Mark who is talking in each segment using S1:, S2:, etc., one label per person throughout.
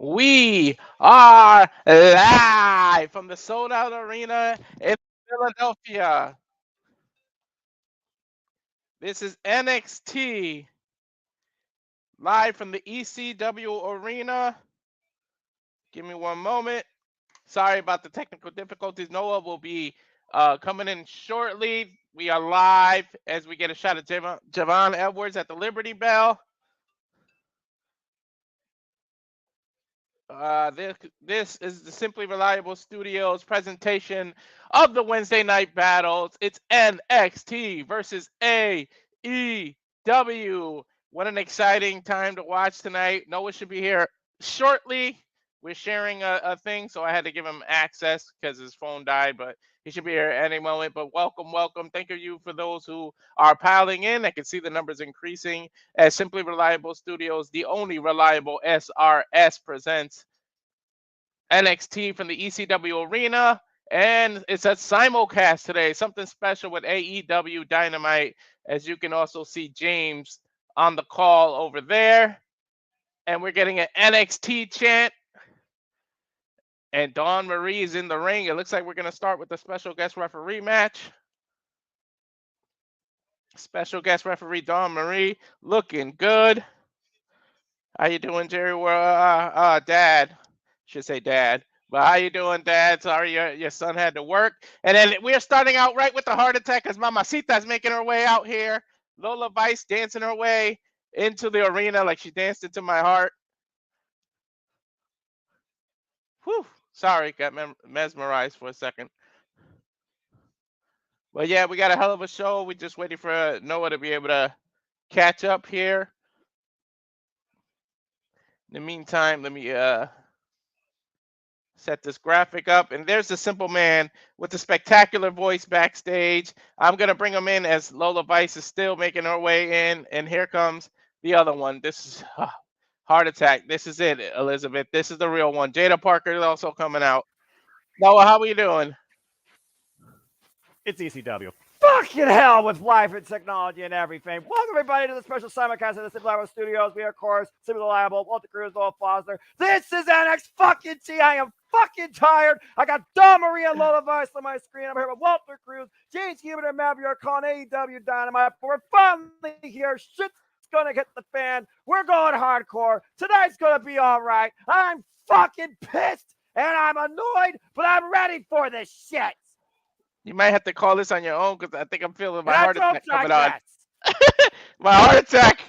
S1: We are live from the sold out arena in Philadelphia. This is NXT live from the ECW Arena. Give me one moment. Sorry about the technical difficulties. Noah will be coming in shortly. We are live as we get a shot of Javon Edwards at the Liberty Bell. This is the Simply Reliable Studios presentation of the Wednesday night battles. It's NXT versus AEW. What an exciting time to watch tonight. Noah should be here shortly. We're sharing a thing, so I had to give him access because his phone died, but he should be here at any moment. But welcome, welcome. Thank you for those who are piling in. I can see the numbers increasing as Simply Reliable Studios, the only reliable SRS, presents NXT from the ECW Arena. And it's a simulcast today, something special with AEW Dynamite, as you can also see James on the call over there. And we're getting an NXT chant. And Dawn Marie is in the ring. It looks like we're going to start with the special guest referee match. Special guest referee Dawn Marie looking good. How you doing, Jerry? Dad. Should say Dad. But how you doing, Dad? Sorry your son had to work. And then we're starting out right with the heart attack because Mamacita's making her way out here. Lola Vice dancing her way into the arena like she danced into my heart. Whew. Sorry, got mesmerized for a second. But yeah, we got a hell of a show. We're just waiting for Noah to be able to catch up here. In the meantime, let me set this graphic up. And there's the Simple Man with the spectacular voice backstage. I'm going to bring him in as Lola Vice is still making her way in. And here comes the other one. This is heart attack. This is it, Elizabeth. This is the real one. Jada Parker is also coming out. Noah, how are you doing?
S2: It's ECW. Fucking hell with life and technology and everything. Welcome everybody to the special simulcast of the Simply Reliable Studios. We are, of course, Simply Reliable, Walter Cruz, Noel Foster. This is NXT fucking T. I am fucking tired. I got Dawn Maria and Lola Vice on my screen. I'm here with Walter Cruz, James Human, and Matt. You're calling AEW Dynamite. We're finally here. Shit's gonna hit the fan. We're going hardcore. Tonight's gonna be all right. I'm fucking pissed and I'm annoyed, but I'm ready for this shit.
S1: You might have to call this on your own because I think I'm feeling my
S2: And
S1: heart
S2: I
S1: attack
S2: don't
S1: coming on.
S2: digress.
S1: My heart attack.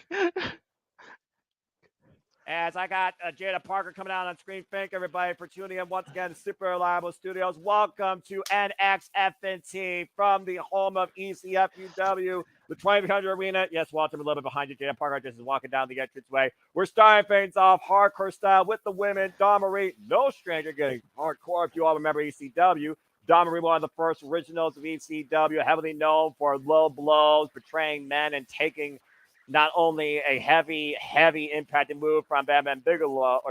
S2: As I got Jada Parker coming out on screen. Thank everybody for tuning in once again to Super Reliable Studios. Welcome to NXFNT from the home of ECFUW, the 2300 Arena. Yes, Walter, a little bit behind you. Jada Parker just is walking down the entranceway. We're starting things off hardcore style with the women. Dawn Marie, no stranger getting hardcore. If you all remember ECW, Dawn Marie, one of the first originals of ECW, heavily known for low blows, betraying men, and taking not only a heavy impacting move from Bam Bam Bigelow,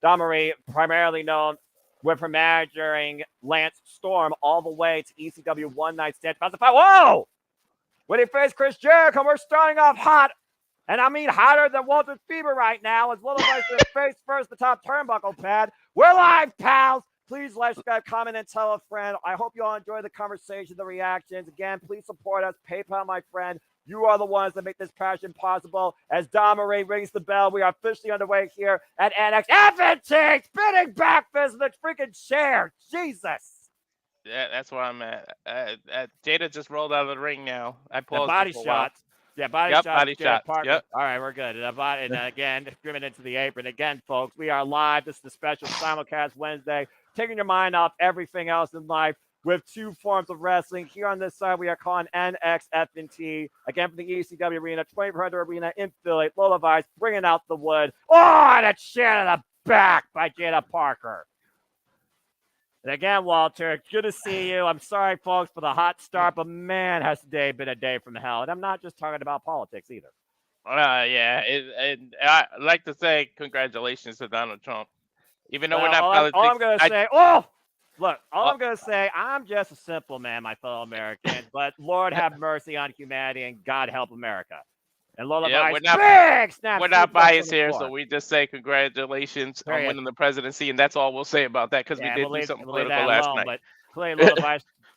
S2: Dawn Marie, primarily known with her managing Lance Storm all the way to ECW One Night Stand 2005. Whoa! When he faced Chris Jericho, we're starting off hot. And I mean hotter than Walter's fever right now as Little Vice face first the top turnbuckle pad. We're live, pals. Please like, subscribe, comment, and tell a friend. I hope you all enjoy the conversation, the reactions. Again, please support us. PayPal, my friend. You are the ones that make this passion possible. As Dawn Marie rings the bell, we are officially underway here at NXT. Spinning back fist in the freaking chair. Jesus.
S1: Yeah, that's where I'm at. Jada just rolled out of the ring now. I
S2: The
S1: paused
S2: body
S1: it for a while.
S2: shots. Yeah, body
S1: Yep,
S2: shots.
S1: body shots.
S2: Parker.
S1: Yep.
S2: All right, we're good. And again, screaming into the apron. Again, folks, we are live. This is the special simulcast Wednesday, taking your mind off everything else in life with two forms of wrestling. Here on this side, we are calling NXFNT. Again, from the ECW Arena, 2400 Arena in Philly. Lola Vice bringing out the wood. Oh, and a chair to the back by Jada Parker. And again, Walter, good to see you. I'm sorry, folks, for the hot start, but man, has today been a day from hell. And I'm not just talking about politics either.
S1: Yeah. I'd like to say congratulations to Donald Trump. Even though we're not
S2: all
S1: politics.
S2: I'm going to say, I'm going to say, I'm just a simple man, my fellow Americans, but Lord have mercy on humanity and God help America. And Lola
S1: Yeah,
S2: Vice, big snap.
S1: we're not
S2: suplex on
S1: biased
S2: the
S1: here,
S2: floor.
S1: so we just say congratulations on
S2: Period.
S1: winning the presidency, and that's all we'll say about that because we
S2: Yeah,
S1: did do
S2: we'll
S1: something
S2: leave that
S1: political last
S2: alone.
S1: night.
S2: But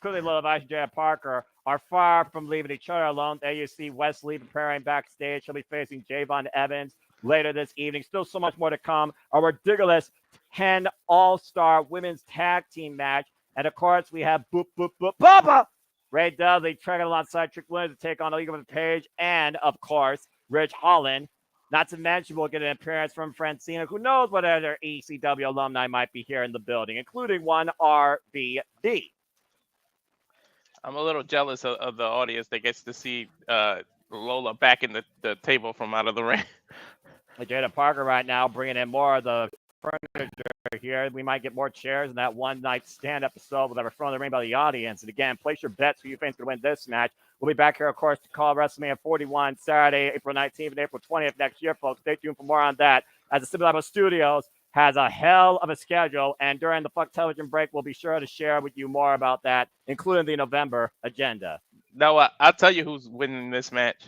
S2: clearly, Lola Vice and Jada Parker are far from leaving each other alone. There you see Wesley preparing backstage. She'll be facing Javon Evans later this evening. Still so much more to come. A ridiculous 10 All-Star Women's Tag Team match. And of course, we have Papa! Ray Dudley trekking alongside Trick Williams to take on Elizabeth Page. And of course, Ridge Holland. Not to mention, we'll get an appearance from Francina. Who knows what other ECW alumni might be here in the building, including one RVD.
S1: I'm a little jealous of the audience that gets to see Lola back in the table from out of the ring.
S2: Jada Parker right now bringing in more of the furniture here. We might get more chairs in that one-night stand episode that were thrown in the ring by the audience. And again, place your bets who you think's going to win this match. We'll be back here, of course, to call WrestleMania 41 Saturday, April 19th and April 20th next year, folks. Stay tuned for more on that. As the Simulabo Studios has a hell of a schedule, and during the Fuck Television break, we'll be sure to share with you more about that, including the November agenda.
S1: No, I'll tell you who's winning this match.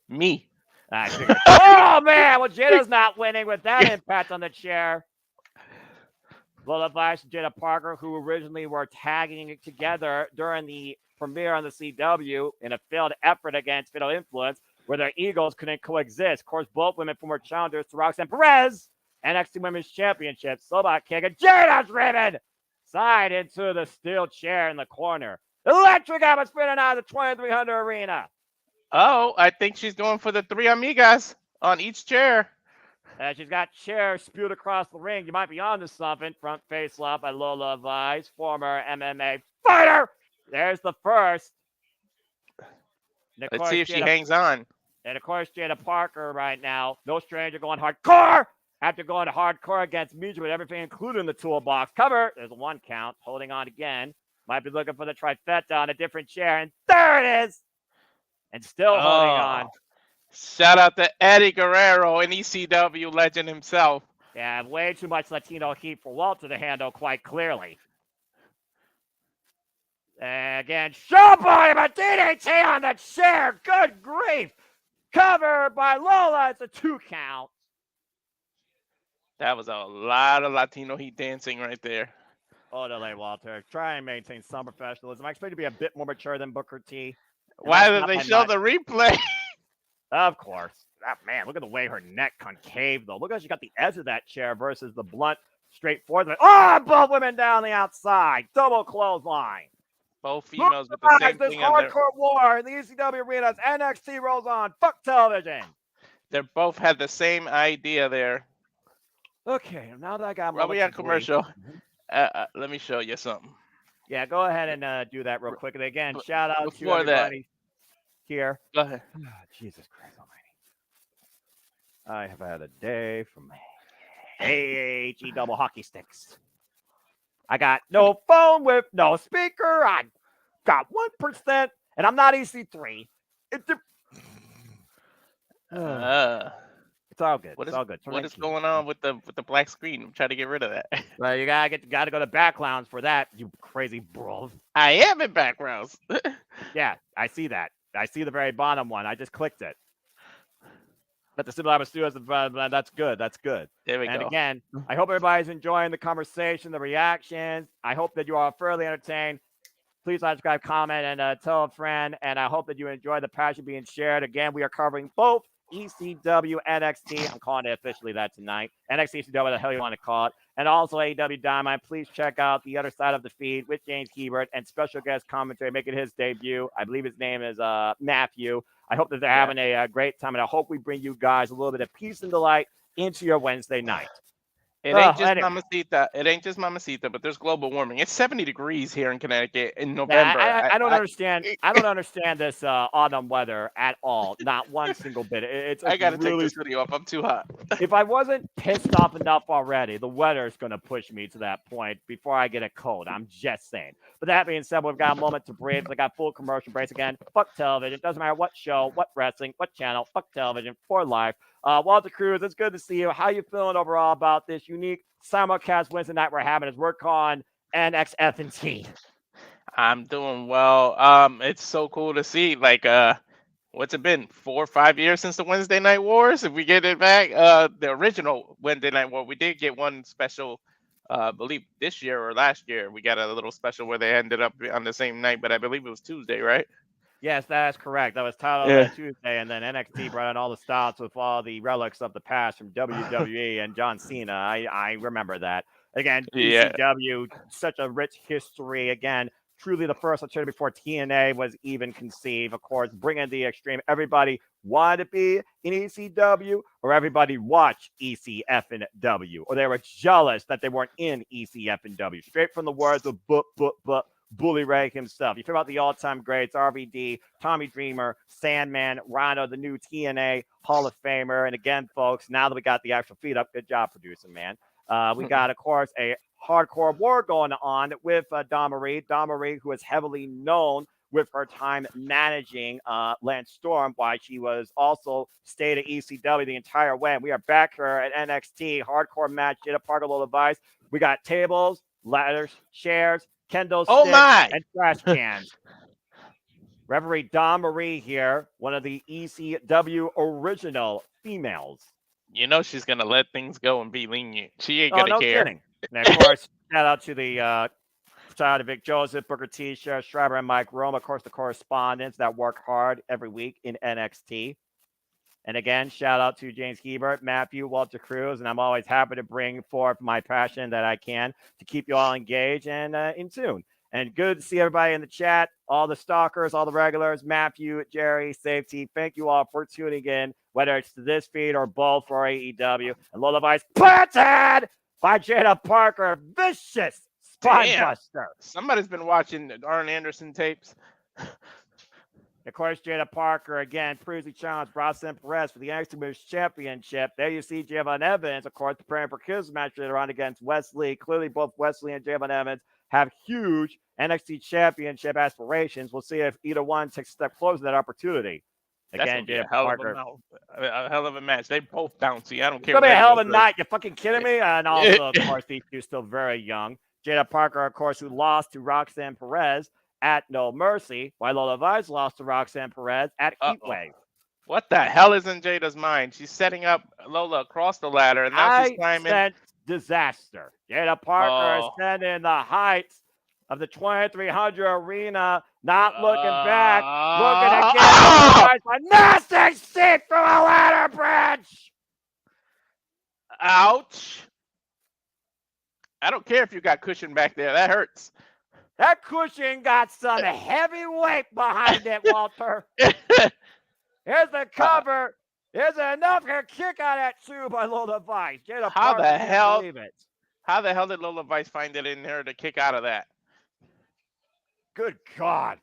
S1: Me.
S2: Oh, man. Well, Jada's not winning with that impact on the chair. Lola Vice and Jada Parker, who originally were tagging together during the premiere on the CW in a failed effort against Fatal Influence, where their egos couldn't coexist. Of course, both women former challengers to Roxanne Perez, NXT Women's Championship. Sobot kick, and Jada's driven side into the steel chair in the corner. Electric atmosphere tonight at the 2300 Arena.
S1: Oh, I think she's going for the three amigas on each chair.
S2: She's got chairs spewed across the ring. You might be onto something. Front face lock by Lola Vice, former MMA fighter. There's the first.
S1: Let's see if she hangs on.
S2: And of course, Jada Parker right now, no stranger going hardcore after going hardcore against Mija with everything included in the toolbox. Cover. There's a 1 count. Holding on again. Might be looking for the trifecta on a different chair. And there it is. And still holding on.
S1: Shout out to Eddie Guerrero, an ECW legend himself.
S2: Yeah, way too much Latino heat for Walter to handle quite clearly. And again, showboy, but DDT on the chair. Good grief. Covered by Lola. It's a 2 count.
S1: That was a lot of Latino heat dancing right there.
S2: Orderly, Walter. Try and maintain some professionalism. I expect to be a bit more mature than Booker T.
S1: Why did they show the replay?
S2: Of course. Man, look at the way her neck concave, though. Look how she got the edge of that chair versus the blunt, straightforward. Oh, both women down the outside. Double clothesline.
S1: Both females with the same thing on their...
S2: hardcore war in the ECW Arena as NXT rolls on. Fuck television.
S1: They both had the same idea there.
S2: Okay, now that I got...
S1: Well, we had commercial. Let me show you something.
S2: Yeah, go ahead and do that real quick. And again, shout out to everybody here.
S1: Go ahead.
S2: Oh, Jesus Christ almighty. I have had a day from AHE double hockey sticks. I got no phone with no speaker. I got 1%, and I'm not EC3. It's all good. It's all good.
S1: What is going on with the black screen? I'm trying to get rid of that.
S2: Well, you gotta go to backgrounds for that, you crazy bro.
S1: I am in backgrounds.
S2: Yeah, I see that. I see the very bottom one. I just clicked it. But the Simulabo Studios, that's good. That's good.
S1: There we go.
S2: And again, I hope everybody's enjoying the conversation, the reactions. I hope that you are fairly entertained. Please subscribe, comment, and tell a friend. And I hope that you enjoy the passion being shared. Again, we are covering both ECW, NXT. I'm calling it officially that tonight. NXT, ECW, what the hell you want to call it. And also AEW Dynamite. Please check out the other side of the feed with James Hebert and special guest commentary making his debut. I believe his name is Matthew. I hope that they're having a great time, and I hope we bring you guys a little bit of peace and delight into your Wednesday night.
S1: It ain't just Mamacita. It ain't just Mamacita, but there's global warming. It's 70 degrees here in Connecticut in November.
S2: I don't understand. I don't understand this autumn weather at all. Not one single bit.
S1: I gotta take this video off. I'm too hot.
S2: If I wasn't pissed off enough already, the weather is going to push me to that point before I get a cold. I'm just saying. But that being said, we've got a moment to breathe. I got full commercial breaks again. Fuck television. Doesn't matter what show, what wrestling, what channel. Fuck television for life. Walter Cruz, it's good to see you. How you feeling overall about this unique simulcast Wednesday night we're having as we're calling NXT?
S1: I'm doing well. It's so cool to see. Like, What's it been? 4 or 5 years since the Wednesday Night Wars? If we get it back, the original Wednesday Night War, we did get one special. I believe this year or last year we got a little special where they ended up on the same night, but I believe it was Tuesday, right?
S2: Yes, that is correct. That was titled
S1: Yeah.
S2: Tuesday, and then NXT brought in all the styles with all the relics of the past from WWE and John Cena. I remember that. Again,
S1: Yeah.
S2: ECW, such a rich history. Again, truly the first alternative before TNA was even conceived. Of course, bringing the extreme. Everybody wanted to be in ECW, or everybody watched ECF and W, or they were jealous that they weren't in ECF and W. Straight from the words of Bully Ray himself. You think about the all-time greats, RVD, Tommy Dreamer, Sandman, Rhino, the new TNA Hall of Famer. And again, folks, now that we got the actual feed up, good job, producing, man. We got, of course, a hardcore war going on with Dawn Marie. Dawn Marie, who is heavily known with her time managing Lance Storm, while she was also stayed at ECW the entire way. And we are back here at NXT, hardcore match, Jada Parker, little device. We got tables, ladders, chairs, kendo
S1: Oh
S2: sticks,
S1: my!
S2: and trash cans. Referee Dawn Marie here, one of the ECW original females.
S1: You know she's gonna let things go and be lenient. She ain't
S2: Oh,
S1: gonna
S2: no
S1: care.
S2: kidding. And of course, shout out to the side of Vic Joseph, Booker T, Sheriff Schreiber, and Mike Rome. Of course, the correspondents that work hard every week in NXT. And again, shout out to James Hebert, Matthew, Walter Cruz, and I'm always happy to bring forth my passion that I can to keep you all engaged and in tune. And good to see everybody in the chat, all the stalkers, all the regulars, Matthew, Jerry, Safety. Thank you all for tuning in, whether it's to this feed or both for AEW. And Lola Vice planted by Jada Parker. Vicious spine buster.
S1: Somebody's been watching the Arn Anderson tapes.
S2: Of course, Jada Parker again previously challenged Roxanne Perez for the NXT Women's Championship. There you see Javon Evans, of course, preparing for his match later on against Wesley. Clearly, both Wesley and Javon Evans have huge NXT Championship aspirations. We'll see if either one takes a step closer to that opportunity.
S1: Again, Jada Parker, a hell of a match. They both bouncy. I don't care.
S2: It's gonna be a hell of a night. You fucking kidding me? And also, of course, these two still very young. Jada Parker, of course, who lost to Roxanne Perez at No Mercy, while Lola Vice lost to Roxanne Perez at Heatwave.
S1: What the hell is in Jada's mind? She's setting up Lola across the ladder, and now she's climbing.
S2: I sense disaster. Jada Parker is standing the heights of the 2300 arena, not looking back, looking again. A nasty seat from a ladder bridge.
S1: Ouch. I don't care if you got cushion back there. That hurts.
S2: That cushion got some heavy weight behind it, Walter. Here's the cover. There's enough to kick out that tube by Lola Vice.
S1: How the hell did Lola Vice find it in there to kick out of that?
S2: Good God.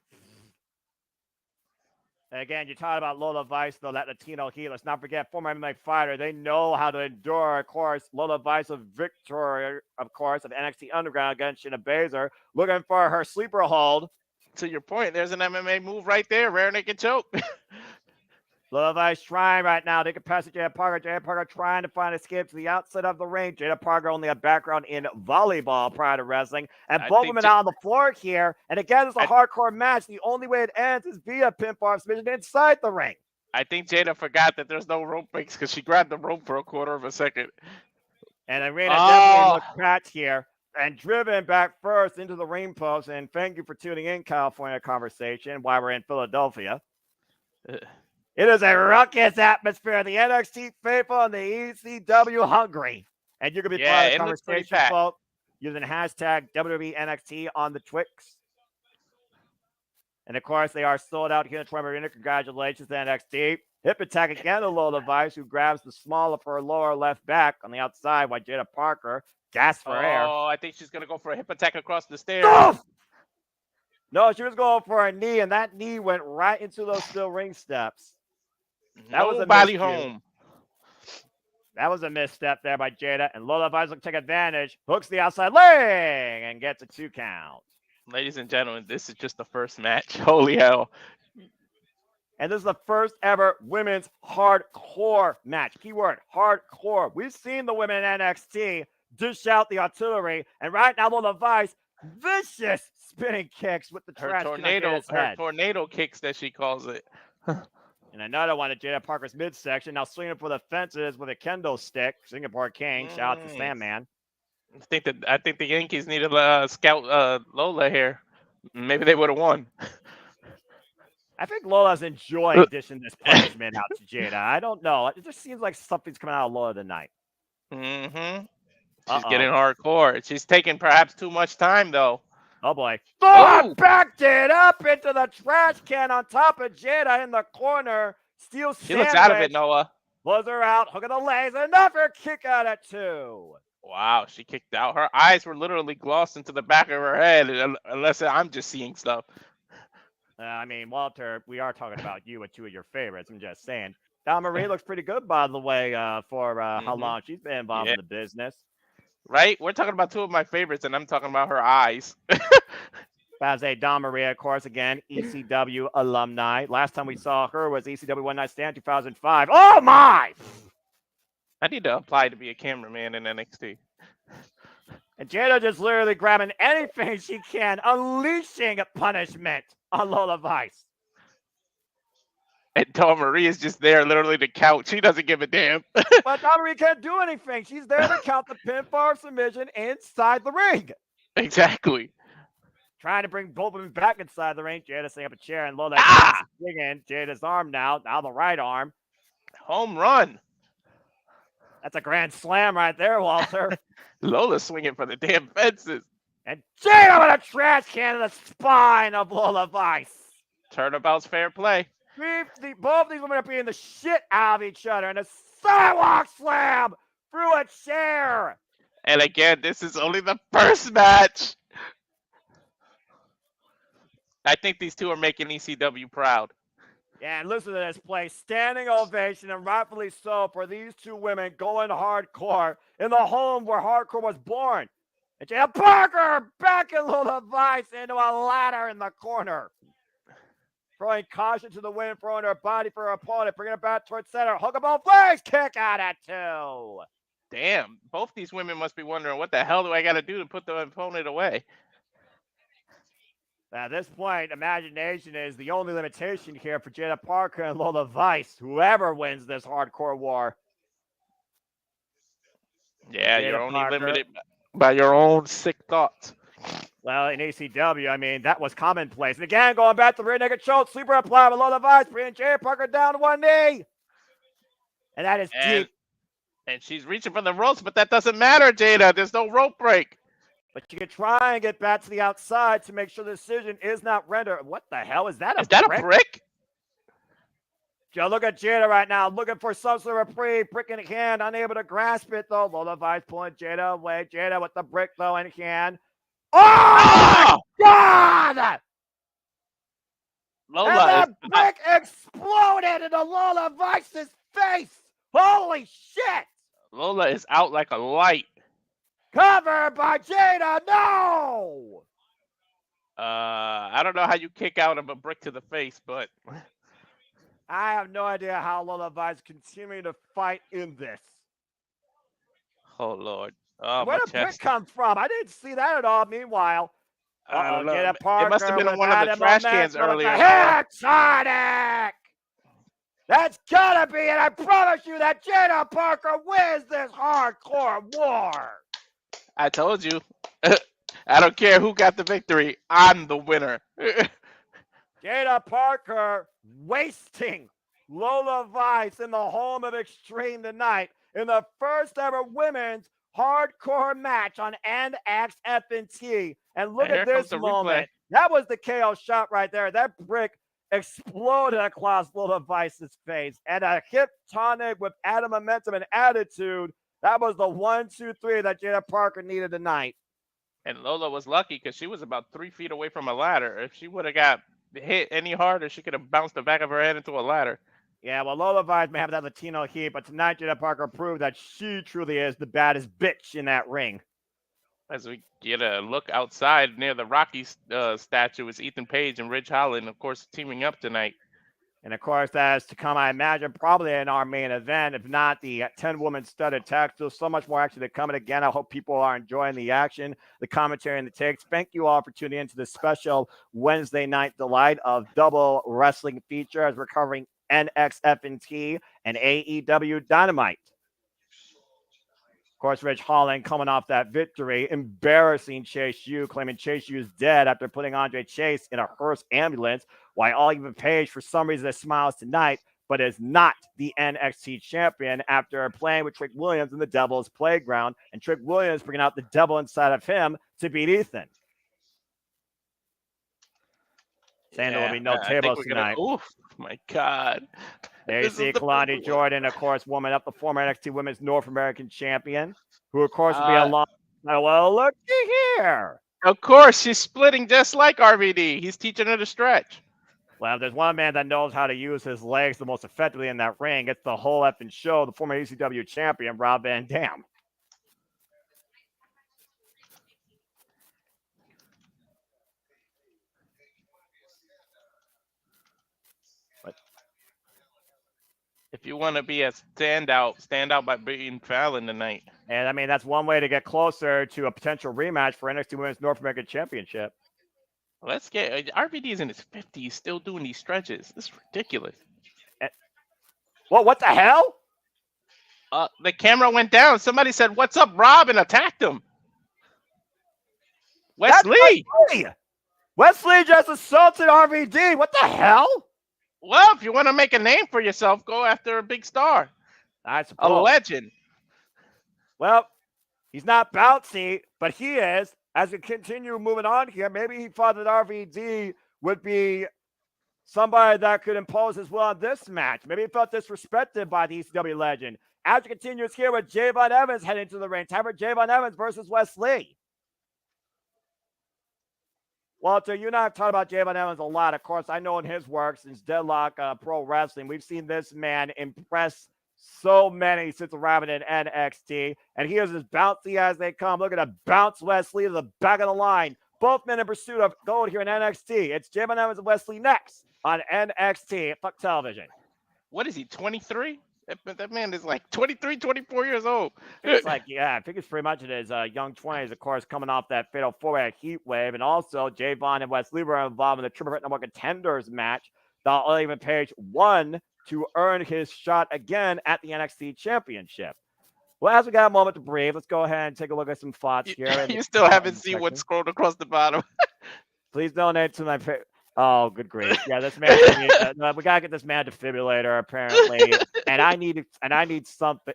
S2: And again, you talk about Lola Vice, though, that Latino heat. Let's not forget, former MMA fighter. They know how to endure, of course. Lola Vice, a victory, of course, of NXT Underground against Shayna Baszler, looking for her sleeper hold.
S1: To your point, there's an MMA move right there, rear naked choke.
S2: Lola Vice trying right now. They can pass it to Jada Parker. Jada Parker trying to find escape to the outside of the ring. Jada Parker only a background in volleyball prior to wrestling. And both women out on the floor here. And again, it's a hardcore match. The only way it ends is via pinfall submission inside the ring.
S1: I think Jada forgot that there's no rope breaks because she grabbed the rope for a quarter of a second.
S2: And Arena definitely looked cracked here and driven back first into the ring post. And thank you for tuning in, California Conversation, while we're in Philadelphia. It is a ruckus atmosphere. The NXT faithful and the ECW hungry. And you can be part of the conversation, folks, using hashtag WWE NXT on the Twix. And, of course, they are sold out here in the Arena. Congratulations to NXT. Hip attack again to Lola Vice, who grabs the small of her lower left back on the outside while Jada Parker gasps for air.
S1: Oh, I think she's going to go for a hip attack across the stairs.
S2: No, she was going for a knee, and that knee went right into those steel ring steps. That was a body home. That was a misstep there by Jada, and Lola Vice will take advantage, hooks the outside leg, and gets a 2 count.
S1: Ladies and gentlemen, this is just the first match. Holy hell.
S2: And this is the first ever women's hardcore match. Keyword, hardcore. We've seen the women in NXT dish out the artillery, and right now Lola Vice, vicious spinning kicks with the trash.
S1: Her tornado kicks that she calls it.
S2: And another one at Jada Parker's midsection. Now swinging for the fences with a kendo stick. Singapore King. Shout out to Sandman.
S1: I think the Yankees needed scout Lola here. Maybe they would have won.
S2: I think Lola's enjoying dishing this punishment out to Jada. I don't know. It just seems like something's coming out of Lola tonight.
S1: Mm-hmm. She's getting hardcore. She's taking perhaps too much time, though.
S2: Oh, boy. Oh, backed it up into the trash can on top of Jada in the corner. Steel sandwich.
S1: She looks out of it, Noah.
S2: Pulls her out. Hook of the legs. Another kick out at 2.
S1: Wow, she kicked out. Her eyes were literally glossed into the back of her head, unless I'm just seeing stuff.
S2: I mean, Walter, we are talking about you and 2 of your favorites. I'm just saying. Dawn Marie looks pretty good, by the way, for how long she's been involved in the business.
S1: Right? We're talking about 2 of my favorites, and I'm talking about her eyes.
S2: As a Dawn Marie, of course, again, ECW alumni. Last time we saw her was ECW One Night Stand 2005. Oh, my!
S1: I need to apply to be a cameraman in NXT.
S2: And Jada just literally grabbing anything she can, unleashing punishment on Lola Vice.
S1: And Dawn Marie is just there, literally the couch. She doesn't give a damn.
S2: But Dawn Marie can't do anything. She's there to count the pinfall submission inside the ring.
S1: Exactly.
S2: Trying to bring both of them back inside the ring. Jada setting up a chair and Lola digging Jada's arm now the right arm.
S1: Home run.
S2: That's a grand slam right there, Walter.
S1: Lola swinging for the damn fences.
S2: And Jada with a trash can in the spine of Lola Vice.
S1: Turnabout's fair play.
S2: Both these women are beating the shit out of each other. And a sidewalk slam through a chair.
S1: And again, this is only the first match. I think these 2 are making ECW proud.
S2: Yeah, and listen to this play. Standing ovation, and rightfully so, for these 2 women going hardcore in the home where hardcore was born. And Jada Parker backing Lola Vice into a ladder in the corner. Throwing caution to the wind, throwing her body for her opponent, bringing her back towards center. Hook of both legs, kick out at 2.
S1: Damn, both these women must be wondering, what the hell do I got to do to put the opponent away?
S2: At this point, imagination is the only limitation here for Jada Parker and Lola Vice, whoever wins this hardcore war.
S1: Yeah, you're only limited by your own sick thoughts.
S2: Well, in ECW, I mean, that was commonplace. And again, going back to the rear naked choke, sleeper apply with Lola Vice, bringing Jada Parker down to one knee. And that is deep.
S1: And she's reaching for the ropes, but that doesn't matter, Jada. There's no rope break.
S2: But you can try and get back to the outside to make sure the decision is not rendered. What the hell? Is that a brick? Joe, look at Jada right now, looking for some sort of reprieve, brick in hand, unable to grasp it, though. Lola Vice pulling Jada away. Jada with the brick, though, in hand. Oh, God!
S1: Lola,
S2: and the brick exploded into Lola Vice's face. Holy shit!
S1: Lola is out like a light.
S2: Covered by Jada. No!
S1: I don't know how you kick out of a brick to the face, but
S2: I have no idea how Lola Vice continuing to fight in this.
S1: Oh, Lord. Oh,
S2: where did the brick come from? I didn't see that at all. Meanwhile,
S1: I don't know.
S2: Jada Parker
S1: It must have been in one of the trash cans earlier.
S2: Head Sonic! That's gotta be it. I promise you that Jada Parker wins this hardcore war.
S1: I told you. I don't care who got the victory. I'm the winner.
S2: Jada Parker wasting Lola Vice in the home of Extreme tonight in the first ever women's hardcore match on NXT. And look at this moment. That was the KO shot right there. That brick exploded across Lola Vice's face. And a hip tonic with added momentum and attitude. That was the 1, 2, 3 that Jada Parker needed tonight.
S1: And Lola was lucky because she was about 3 feet away from a ladder. If she would have got hit any harder, she could have bounced the back of her head into a ladder.
S2: Yeah, well, Lola Vice may have that Latino heat, but tonight Jada Parker proved that she truly is the baddest bitch in that ring.
S1: As we get a look outside near the Rocky statue, is Ethan Page and Ridge Holland, of course, teaming up tonight.
S2: And, of course, that is to come, I imagine, probably in our main event, if not the 10-woman studded tag. There's so much more action to come. And, again, I hope people are enjoying the action, the commentary, and the takes. Thank you all for tuning in to this special Wednesday night delight of double wrestling feature as we're covering NXFNT and AEW Dynamite. Of course, Ridge Holland coming off that victory, embarrassing Chase U, claiming Chase U is dead after putting Andre Chase in a hearse ambulance, while Oliver Page, for some reason, smiles tonight, but is not the NXT champion after playing with Trick Williams in the Devil's Playground, and Trick Williams bringing out the devil inside of him to beat Ethan. Saying there will be no tables tonight.
S1: Oof, my God.
S2: There you see Keilani Jordynne, of course, warming up, the former NXT Women's North American Champion, who, of course, will be along. Well, looky here.
S1: Of course, she's splitting just like RVD. He's teaching her to stretch.
S2: Well, if there's one man that knows how to use his legs the most effectively in that ring, it's the whole effing show, the former ECW champion, Rob Van Dam.
S1: If you want to be a standout, stand out by beating Fallon tonight.
S2: And I mean, that's one way to get closer to a potential rematch for NXT Women's North American Championship.
S1: Let's get RVD is in his 50s, still doing these stretches. This is ridiculous.
S2: Well, what the hell?
S1: The camera went down. Somebody said, "What's up, Rob?" and attacked him. Wesley.
S2: Wesley just assaulted RVD. What the hell?
S1: Well, if you want to make a name for yourself, go after a big star.
S2: I suppose.
S1: A legend.
S2: Well, he's not bouncy, but he is. As we continue moving on here, maybe he thought that RVD would be somebody that could impose his will on this match. Maybe he felt disrespected by the ECW legend. As it continues here with Javon Evans heading to the ring. Time for Javon Evans versus Wesley. Walter, you and I have talked about Javon Evans a lot. Of course, I know in his work since Deadlock Pro Wrestling, we've seen this man impress so many since arriving in NXT. And he is as bouncy as they come. Look at a bounce Wesley to the back of the line. Both men in pursuit of gold here in NXT. It's Javon Evans and Wesley next on NXT Fuck Television.
S1: What is he, 23? That man is like 23, 24 years old.
S2: It's like, yeah, I think it's pretty much in his young 20s, of course, coming off that fatal four-way Heat Wave. And also, Javon and Wesley were involved in the Triple Threat Number Contenders match that Oliver Page won to earn his shot again at the NXT Championship. Well, as we got a moment to breathe, let's go ahead and take a look at some thoughts here.
S1: You still haven't seen what's scrolled across the bottom.
S2: Please donate to my Oh, good grief! Yeah, this man. We gotta get this man a defibrillator apparently, and I need something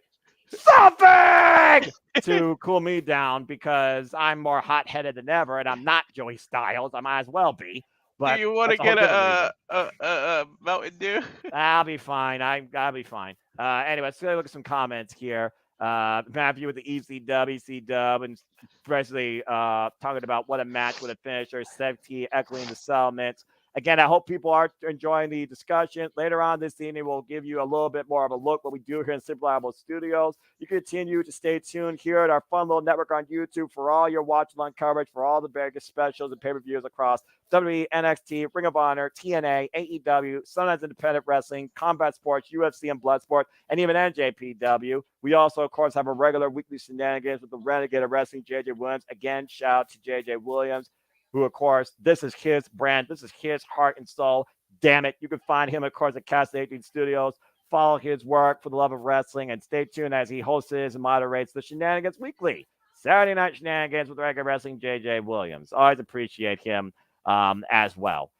S2: to cool me down because I'm more hot-headed than ever, and I'm not Joey Styles. I might as well be. But
S1: do you want to get a Mountain Dew?
S2: I'll be fine. I'll be fine. Anyway, let's look at some comments here. Matthew with the ECW, and especially talking about what a match with a finisher. Sevti echoing the settlements. Again, I hope people are enjoying the discussion. Later on this evening, we'll give you a little bit more of a look what we do here in Super Reliable Studios. You continue to stay tuned here at our fun little network on YouTube for all your watch-along coverage for all the various specials and pay-per-views across WWE, NXT, Ring of Honor, TNA, AEW, Sundance Independent Wrestling, Combat Sports, UFC, and Bloodsport, and even NJPW. We also, of course, have a regular weekly shenanigans with the Renegade of Wrestling, JJ Williams. Again, shout out to JJ Williams, who, of course, this is his brand. This is his heart and soul. Damn it. You can find him, of course, at Cast 18 Studios. Follow his work for the love of wrestling and stay tuned as he hosts and moderates the Shenanigans Weekly. Saturday Night Shenanigans with Regular Wrestling, JJ Williams. Always appreciate him as well.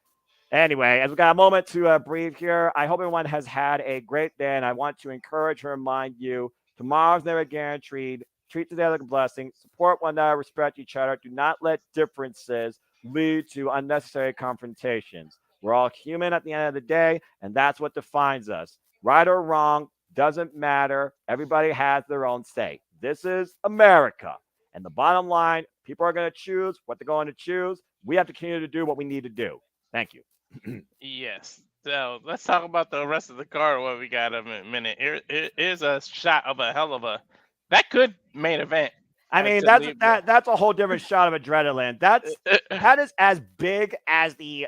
S2: Anyway, as we got a moment to breathe here, I hope everyone has had a great day, and I want to encourage and remind you, tomorrow's never guaranteed. Treat the day like a blessing. Support one another. Respect each other. Do not let differences lead to unnecessary confrontations. We're all human at the end of the day, and that's what defines us. Right or wrong, doesn't matter. Everybody has their own say. This is America. And the bottom line, people are going to choose what they're going to choose. We have to continue to do what we need to do. Thank you.
S1: Yes. So let's talk about the rest of the card. What we got in a minute. Here's a shot of a hell of a. That could main event.
S2: I mean, that's a whole different shot of adrenaline. That is as big as the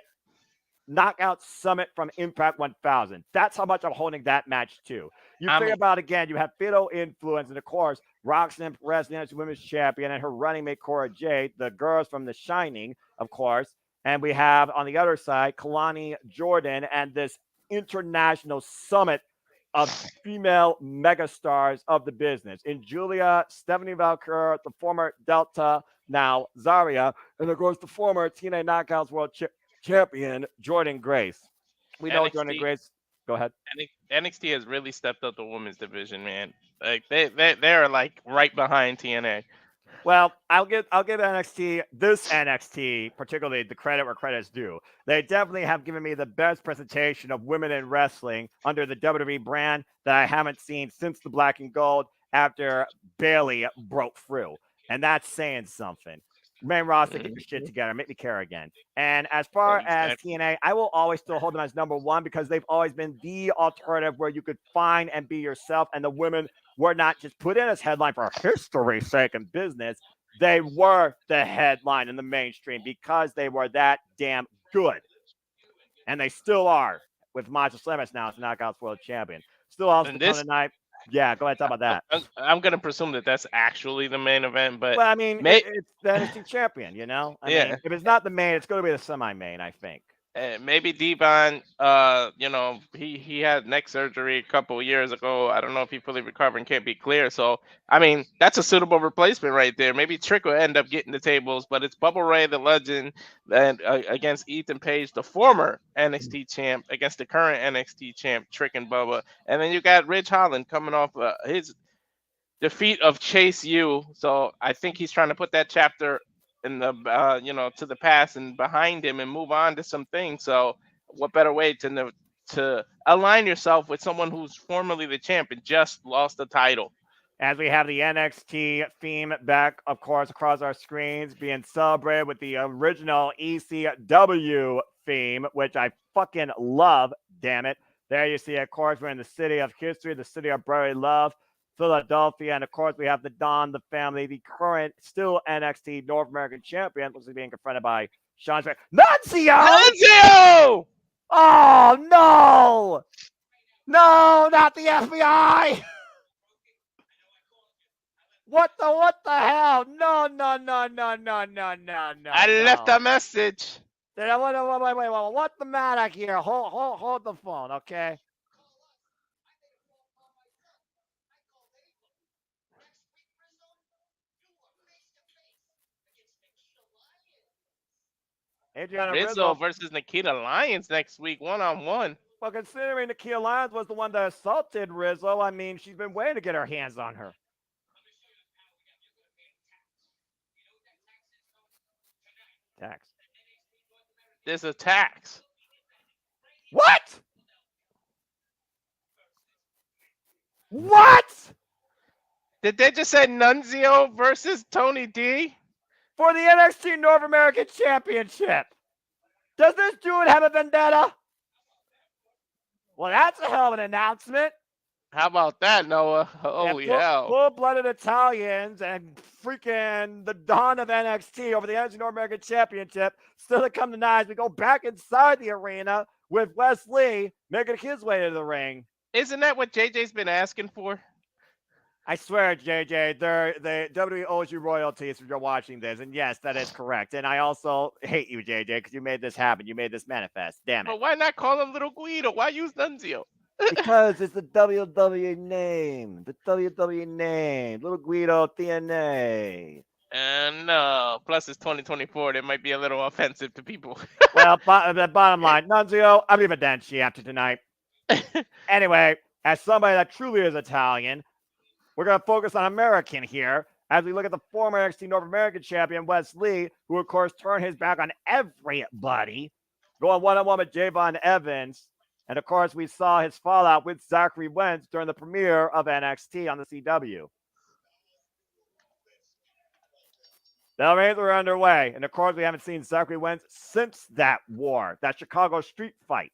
S2: Knockout Summit from Impact 1000. That's how much I'm holding that match to. You think about, again, you have Fatal Influence, and of course, Roxanne, Perez, the NXT Women's Champion, and her running mate, Cora, Jade, the girls from The Shining, of course. And we have, on the other side, Keilani, Jordynne, and this international summit of female megastars of the business. In Giulia, Stephanie Vaquer, the former Delta, now Zaria, and of course the former TNA Knockouts World Champion, Jordynne Grace. We know Jordynne
S1: NXT
S2: Grace. Go ahead.
S1: NXT has really stepped up the women's division, man. Like they're like right behind TNA.
S2: Well, I'll give NXT, this NXT particularly, the credit where credit's due. They definitely have given me the best presentation of women in wrestling under the WWE brand that I haven't seen since the Black and Gold after Bailey broke through, and that's saying something. Main roster, get your shit together, make me care again. And as far as TNA, I will always still hold them as number one because they've always been the alternative where you could find and be yourself, and the women were not just put in as headline for history's sake and business. They were the headline in the mainstream because they were that damn good. And they still are with Macho Slamus now as Knockouts World Champion. Still also tonight. Yeah, go ahead, talk about that.
S1: I'm going to presume that that's actually the main event, but
S2: well, I mean, it's the NXT champion, you know? I mean, if it's not the main, it's going to be the semi-main, I think.
S1: Maybe Devon, you know, he had neck surgery a couple of years ago. I don't know if he fully recovered and can't be clear. So, I mean, that's a suitable replacement right there. Maybe Trick will end up getting the tables, but it's Bubba Ray, the legend, and against Ethan Page, the former NXT champ, against the current NXT champ, Trick and Bubba. And then you got Ridge Holland coming off his defeat of Chase U. So I think he's trying to put that chapter in the you know, to the past and behind him and move on to some things. So what better way to align yourself with someone who's formerly the champ and just lost the title?
S2: As we have the NXT theme back, of course, across our screens, being celebrated with the original ECW theme, which I fucking love, damn it. There you see, of course, we're in the city of history, the city of brotherly love, Philadelphia, and of course we have the Don, the family, the current still NXT North American champion, was being confronted by Sean Spears. Nunzio! Oh no! No, not the FBI! What the hell? No.
S1: I left a message.
S2: Wait. What's the matter here? Hold the phone, okay?
S1: Rizzo versus Nikita Lyons next week, 1-on-1.
S2: Well, considering Nikita Lyons was the one that assaulted Rizzo, I mean, she's been waiting to get her hands on her. Tax.
S1: There's a tax.
S2: What? What?
S1: Did they just say Nunzio versus Tony D?
S2: For the NXT North American Championship. Does this dude have a vendetta? Well, that's a hell of an announcement.
S1: How about that, Noah? Holy hell.
S2: Full-blooded Italians and freaking the dawn of NXT over the NXT North American Championship still to come tonight as we go back inside the arena with Wes Lee making his way to the ring.
S1: Isn't that what JJ's been asking for?
S2: I swear, JJ, the WWE owes you royalties if you're watching this. And yes, that is correct. And I also hate you, JJ, because you made this happen. You made this manifest. Damn it.
S1: But why not call him Little Guido? Why use Nunzio?
S2: Because it's the WWE name. The WWE name. Little Guido TNA.
S1: And plus it's 2024. That might be a little offensive to people.
S2: Well, the bottom line, Nunzio, I'm even dancing after tonight. Anyway, as somebody that truly is Italian, we're going to focus on American here as we look at the former NXT North American champion, Wes Lee, who, of course, turned his back on everybody, going one-on-one with Javon Evans. And, of course, we saw his fallout with Zachary Wentz during the premiere of NXT on the CW. The reigns are underway. And, of course, we haven't seen Zachary Wentz since that war, that Chicago street fight.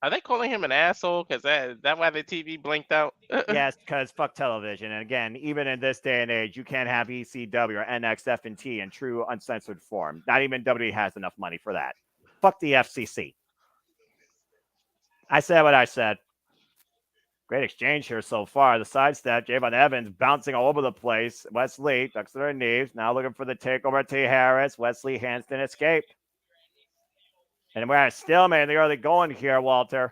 S1: Are they calling him an asshole? Because that why the TV blinked out?
S2: Yes, because fuck television. And again, even in this day and age, you can't have ECW or NXT in true uncensored form. Not even WWE has enough money for that. Fuck the FCC. I said what I said. Great exchange here so far. The sidestep, Javon Evans bouncing all over the place. Wes Lee ducks to their knees. Now looking for the takeover. T. Harris. Wes Lee Hanston escape. And we're at a stalemate in the early going here, Walter.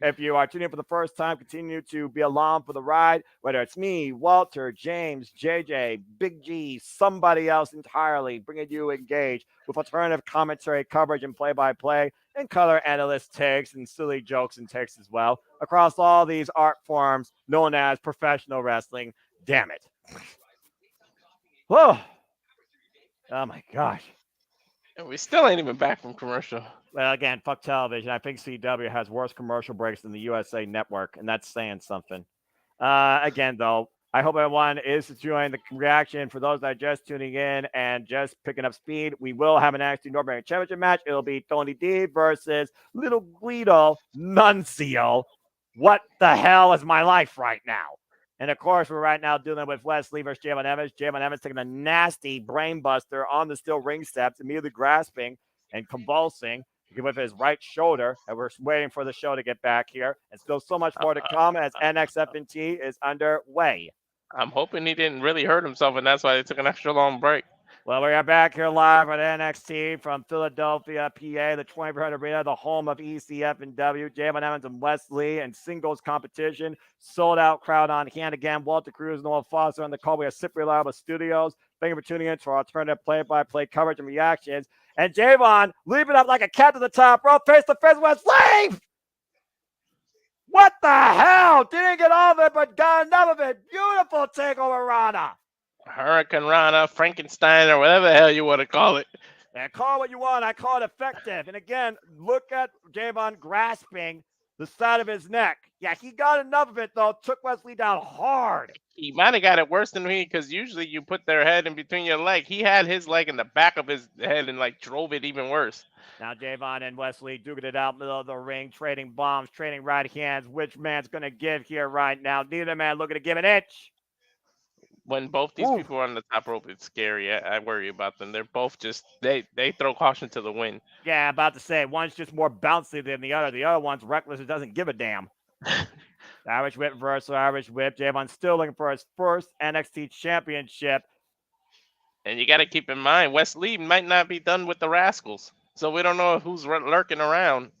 S2: If you are tuning in for the first time, continue to be along for the ride, whether it's me, Walter, James, JJ, Big G, somebody else entirely, bringing you engaged with alternative commentary, coverage, and play-by-play, and color analyst takes and silly jokes and takes as well, across all these art forms known as professional wrestling. Damn it. Oh my gosh.
S1: And we still ain't even back from commercial.
S2: Well, again, fuck television. I think CW has worse commercial breaks than the USA Network, and that's saying something. Again, though, I hope everyone is enjoying the reaction. For those that are just tuning in and just picking up speed, we will have an NXT North American Championship match. It'll be Tony D versus Little Guido Nuncio. What the hell is my life right now? And of course, we're right now dealing with Wesley versus Javon Evans. Javon Evans taking a nasty brain buster on the steel ring steps, immediately grasping and convulsing with his right shoulder. And we're waiting for the show to get back here. And still so much more to come as NXFNT is underway.
S1: I'm hoping he didn't really hurt himself, and that's why they took an extra long break.
S2: Well, we are back here live at NXT from Philadelphia, PA, the 2400 Arena, the home of ECW. Javon Evans and Wesley and singles competition. Sold out crowd on hand again. Walter Cruz, Noah Foster on the call. We have Super Reliable Studios. Thank you for tuning in to our alternative play-by-play coverage and reactions. And Javon leaping up like a cat to the top rope, face to face with Wesley. What the hell? Didn't get all of it, but got enough of it. Beautiful takeover, Rana.
S1: Hurricane Rana, Frankenstein, or whatever the hell you want to call it.
S2: And call it what you want. I call it effective. And again, look at Javon grasping the side of his neck. Yeah, he got enough of it, though. Took Wesley down hard.
S1: He might have got it worse than me, because usually you put their head in between your leg. He had his leg in the back of his head and drove it even worse.
S2: Now Javon and Wesley duking it out middle of the ring, trading bombs, trading right hands. Which man's going to give here right now? Neither man looking to give an inch.
S1: When both these people are on the top rope, it's scary. I worry about them. They're both just, they throw caution to the wind.
S2: Yeah, I'm about to say, one's just more bouncy than the other. The other one's reckless and doesn't give a damn. Irish whip reversal, Irish whip. Javon still looking for his first NXT championship.
S1: And you got to keep in mind, Wesley might not be done with the Rascals. So we don't know who's lurking around.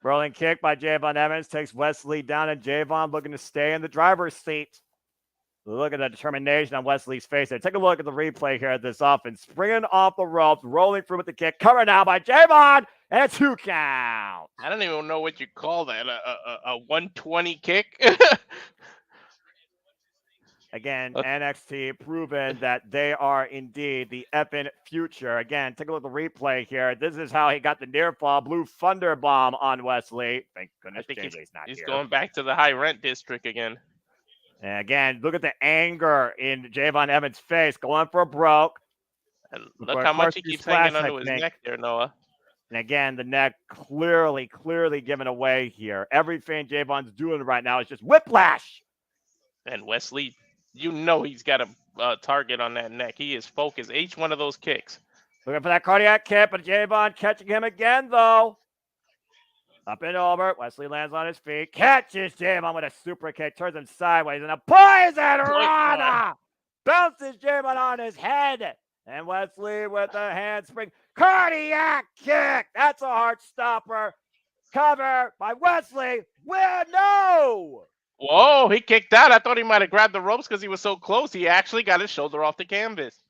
S2: Rolling kick by Javon Evans takes Wesley down, and Javon looking to stay in the driver's seat. Look at the determination on Wesley's face there. Take a look at the replay here at this offense. Springing off the ropes, rolling through with the kick. Covered now by Javon, and a 2 count.
S1: I don't even know what you call that, a 120 kick?
S2: Again, NXT proven that they are indeed the effing future. Again, take a look at the replay here. This is how he got the near fall, blue thunder bomb on Wesley. Thank goodness JJ's not here.
S1: He's going back to the high rent district again.
S2: And again, look at the anger in Javon Evans' face, going for broke.
S1: And look how much he keeps hanging onto his neck there, Noah.
S2: And again, the neck clearly given away here. Everything Javon's doing right now is just whiplash.
S1: And Wesley, you know he's got a target on that neck. He is focused. Each one of those kicks.
S2: Looking for that cardiac kick, but Javon catching him again, though. Up and over. Wesley lands on his feet. Catches Javon with a super kick. Turns him sideways. And a poison Rana. Bounces Javon on his head. And Wesley with a handspring. Cardiac kick. That's a heart stopper. Cover by Wesley. No.
S1: Whoa, he kicked out. I thought he might have grabbed the ropes because he was so close. He actually got his shoulder off the canvas.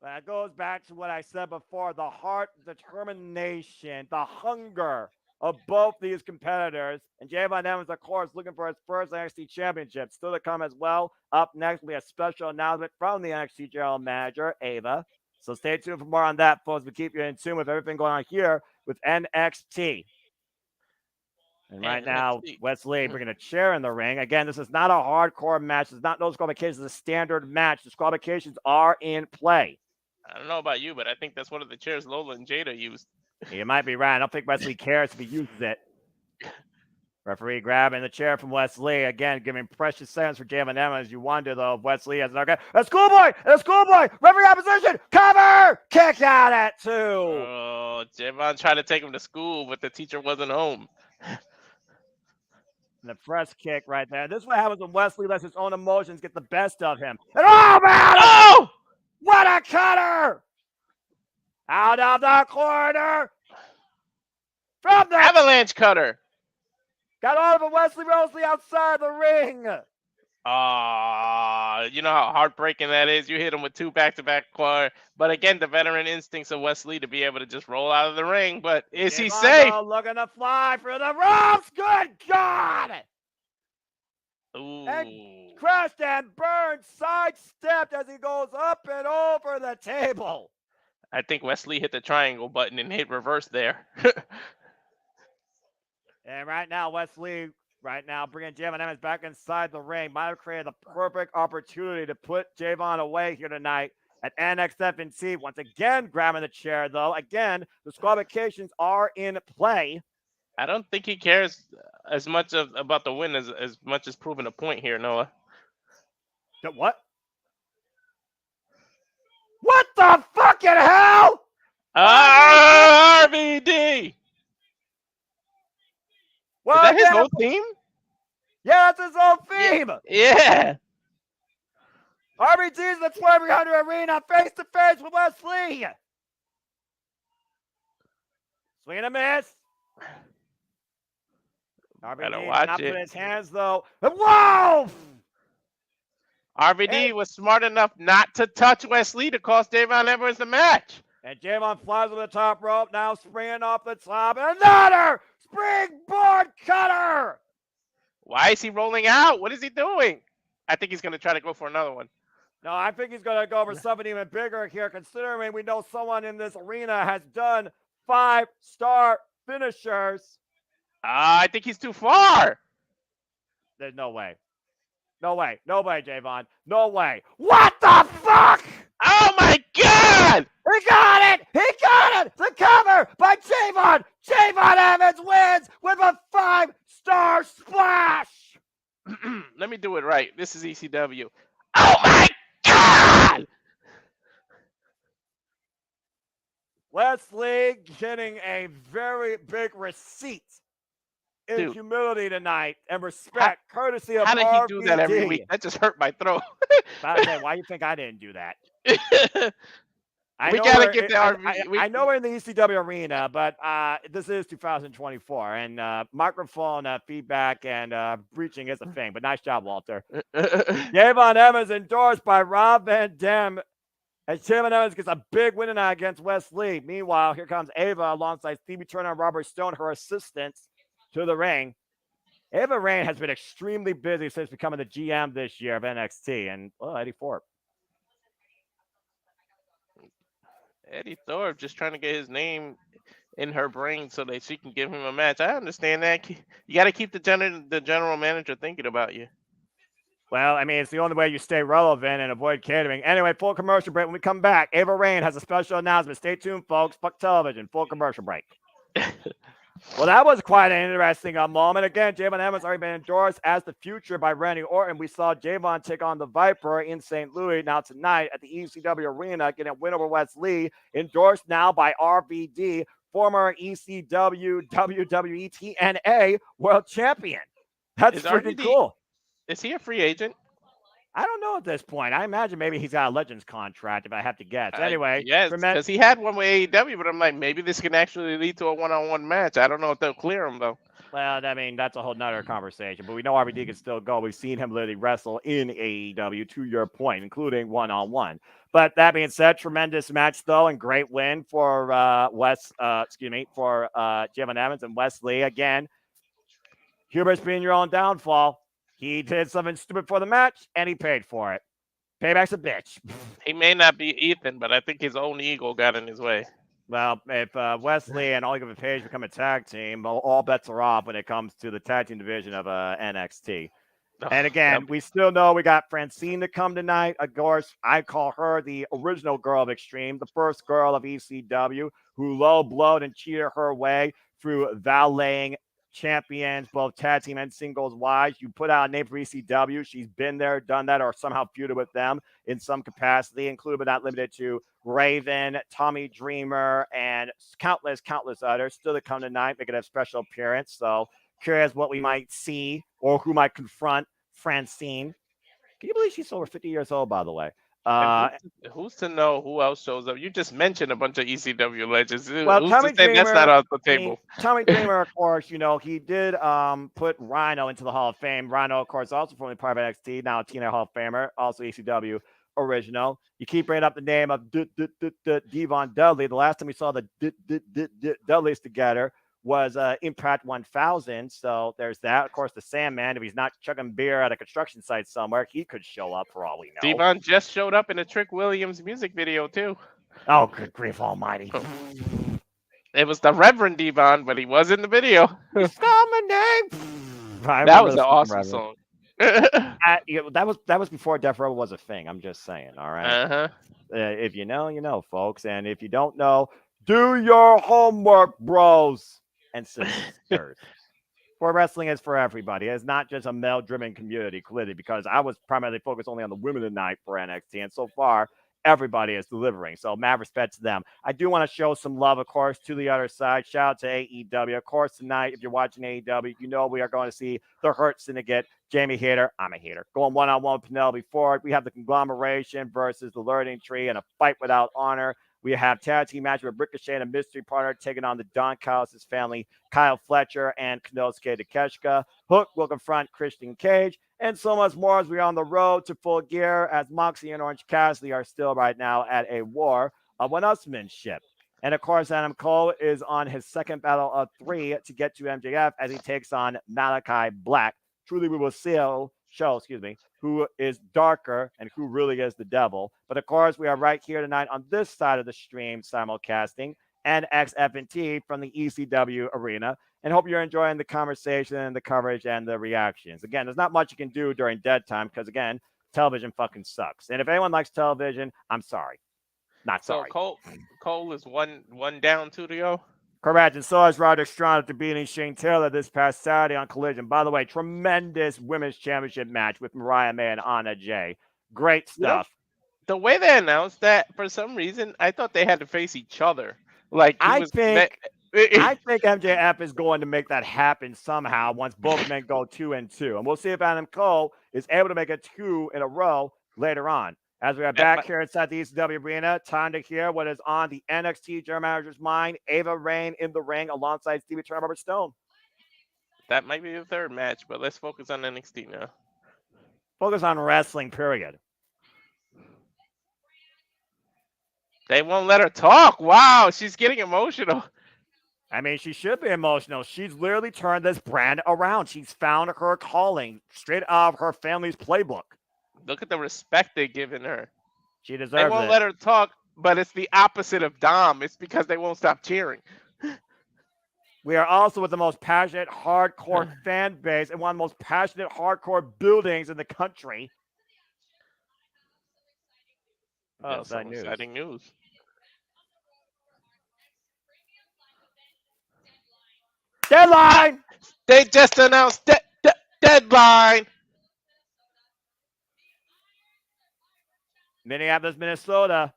S2: That goes back to what I said before. The heart, determination, the hunger of both these competitors. And Javon Evans, of course, looking for his first NXT championship. Still to come as well. Up next, we have a special announcement from the NXT general manager, Ava. So stay tuned for more on that, folks. We keep you in tune with everything going on here with NXT. And right now, Wesley bringing a chair in the ring. Again, this is not a hardcore match. It's not no disqualifications. It's a standard match. Disqualifications are in play.
S1: I don't know about you, but I think that's one of the chairs Lola and Jada used.
S2: You might be right. I don't think Wesley cares if he uses it. Referee grabbing the chair from Wesley. Again, giving precious seconds for Javon Evans. You wonder, though, if Wesley has an okay. A schoolboy! Referee opposition! Cover! Kick out at 2.
S1: Oh, Javon tried to take him to school, but the teacher wasn't home.
S2: The press kick right there. This is what happens when Wesley lets his own emotions get the best of him. And oh, man!
S1: Oh!
S2: What a cutter! Out of the corner. From the
S1: avalanche cutter.
S2: Got all of it. Wesley Rosley outside the ring.
S1: You know how heartbreaking that is. You hit him with 2 back-to-back core. But again, the veteran instincts of Wesley to be able to just roll out of the ring. But is he safe?
S2: Looking to fly for the ropes. Good God!
S1: Ooh.
S2: And crashed and burned, sidestepped as he goes up and over the table.
S1: I think Wesley hit the triangle button and hit reverse there.
S2: And right now, Wesley, bringing Javon Evans back inside the ring. Might have created the perfect opportunity to put Javon away here tonight at NXT. Once again, grabbing the chair, though. Again, the disqualifications are in play.
S1: I don't think he cares as much about the win as much as proving a point here, Noah.
S2: What? What the fucking hell?
S1: RVD!
S2: Well,
S1: is that his whole theme?
S2: Yeah, that's his whole theme.
S1: Yeah.
S2: RVD is the 2300 Arena face to face with Wesley. Swing and a miss. RVD not putting his hands though. Whoa!
S1: RVD was smart enough not to touch Wesley to cost Javon Evans the match.
S2: And Javon flies to the top rope, now springing off the top. Another springboard cutter!
S1: Why is he rolling out? What is he doing? I think he's going to try to go for another one.
S2: No, I think he's going to go for something even bigger here, considering we know someone in this arena has done 5-star finishers.
S1: I think he's too far.
S2: There's no way. No way. No way, Javon. No way. What the fuck?
S1: Oh, my God!
S2: He got it! He got it! The cover by Javon! Javon Evans wins with a 5-star splash!
S1: Let me do it right. This is ECW. Oh, my God!
S2: Wesley getting a very big receipt in humility tonight and respect, courtesy of
S1: How did
S2: RVD.
S1: he do that every week? That just hurt my throat.
S2: Why do you think I didn't do that?
S1: We gotta get the RVD.
S2: I know we're in the ECW arena, but this is 2024, and microphone feedback and breaching is a thing. But nice job, Walter. Javon Evans endorsed by Rob Van Dam. As Javon Evans gets a big win tonight against Wesley. Meanwhile, here comes Ava alongside Stevie Turner and Robert Stone, her assistants, to the ring. Ava Rain has been extremely busy since becoming the GM this year of NXT, and Eddie Thorpe.
S1: Eddie Thorpe just trying to get his name in her brain so that she can give him a match. I understand that. You got to keep the general manager thinking about you.
S2: Well, I mean, it's the only way you stay relevant and avoid catering. Anyway, full commercial break. When we come back, Ava Rain has a special announcement. Stay tuned, folks. Fuck television. Full commercial break. Well, that was quite an interesting moment. Again, Javon Evans already been endorsed as the future by Randy Orton. We saw Javon take on the Viper in St. Louis. Now tonight at the ECW Arena, getting a win over Wesley, endorsed now by RVD, former ECW WWE TNA World Champion. That's freaking cool.
S1: Is he a free agent?
S2: I don't know at this point. I imagine maybe he's got a Legends contract, if I have to guess. Anyway.
S1: Yes, because he had one with AEW, but I'm like, maybe this can actually lead to a one-on-one match. I don't know if they'll clear him, though.
S2: Well, I mean, that's a whole nother conversation. But we know RVD can still go. We've seen him literally wrestle in AEW, to your point, including one-on-one. But that being said, tremendous match, though, and great win for Javon Evans and Wesley. Again, Hubert's being your own downfall. He did something stupid for the match, and he paid for it. Payback's a bitch.
S1: He may not be Ethan, but I think his own ego got in his way.
S2: Well, if Wesley and Oliver Page become a tag team, all bets are off when it comes to the tag team division of NXT. And again, we still know we got Francine to come tonight. Of course, I call her the original girl of Extreme, the first girl of ECW, who low-blowed and cheated her way through valeting champions, both tag team and singles wise. You put out a name for ECW. She's been there, done that, or somehow feuded with them in some capacity, including but not limited to Raven, Tommy Dreamer, and countless others. Still to come tonight, making a special appearance. So curious what we might see or who might confront Francine. Can you believe she's over 50 years old, by the way? Uh,
S1: Who's to know who else shows up? You just mentioned a bunch of ECW legends.
S2: well,
S1: Who's to say that's not off the table?
S2: Tommy Dreamer, of course, he did put Rhino into the Hall of Fame. Rhino, of course, also formerly part of NXT, now a TNA Hall of Famer, also ECW original. You keep bringing up the name of Devon Dudley. The last time we saw the Dudleys together was Impact 1000. So there's that. Of course, the Sandman, if he's not chugging beer at a construction site somewhere, he could show up for all we know.
S1: Devon just showed up in a Trick Williams music video, too.
S2: Oh, good grief almighty.
S1: It was the Reverend Devon, but he was in the video.
S2: He's got my name.
S1: That was an awesome song.
S2: That was before Death Row was a thing. I'm just saying. All right.
S1: Uh-huh.
S2: If you know, you know, folks. And if you don't know, do your homework, bros and sisters. For wrestling is for everybody. It's not just a male-driven community, clearly, because I was primarily focused only on the women tonight for NXT, and so far, everybody is delivering. So mad respect to them. I do want to show some love, of course, to the other side. Shout out to AEW. Of course, tonight, if you're watching AEW, you know we are going to see the Hurt Syndicate. Jamie Hater, I'm a hater. Going one-on-one with Penelope Ford. We have the Conglomeration versus the Learning Tree and a fight without honor. We have tag team match with Ricochet and a mystery partner taking on the Don Callis' family, Kyle Fletcher and Konosuke Takeshita. Hook will confront Christian Cage and so much more as we're on the road to Full Gear as Moxie and Orange Cassidy are still right now at a war of one-upsmanship. And of course, Adam Cole is on his second battle of 3 to get to MJF as he takes on Malachi Black. Truly, we will show, who is darker and who really is the devil. But of course, we are right here tonight on this side of the stream simulcasting NXFNT from the ECW Arena. And hope you're enjoying the conversation, the coverage, and the reactions. Again, there's not much you can do during dead time because, again, television fucking sucks. And if anyone likes television, I'm sorry. Not sorry.
S1: So Cole is one down, 2-0.
S2: Correct. And so is Roderick Strong after beating Shane Taylor this past Saturday on Collision. By the way, tremendous women's championship match with Mariah May and Anna Jay. Great stuff.
S1: The way they announced that, for some reason, I thought they had to face each other. Like
S2: I think MJF is going to make that happen somehow once both men go 2-2. And we'll see if Adam Cole is able to make it 2 in a row later on. As we are back here inside the ECW Arena, time to hear what is on the NXT General Manager's mind. Ava Raine in the ring alongside Stevie Turner and Robert Stone.
S1: That might be the third match, but let's focus on NXT now.
S2: Focus on wrestling, period.
S1: They won't let her talk. Wow, she's getting emotional.
S2: I mean, she should be emotional. She's literally turned this brand around. She's found her calling straight out of her family's playbook.
S1: Look at the respect they're giving her.
S2: She deserves it.
S1: They won't let her talk, but it's the opposite of Dom. It's because they won't stop cheering.
S2: We are also with the most passionate hardcore fan base and one of the most passionate hardcore buildings in the country.
S1: Oh, that's exciting news.
S2: Deadline!
S1: They just announced deadline.
S2: Minneapolis, Minnesota.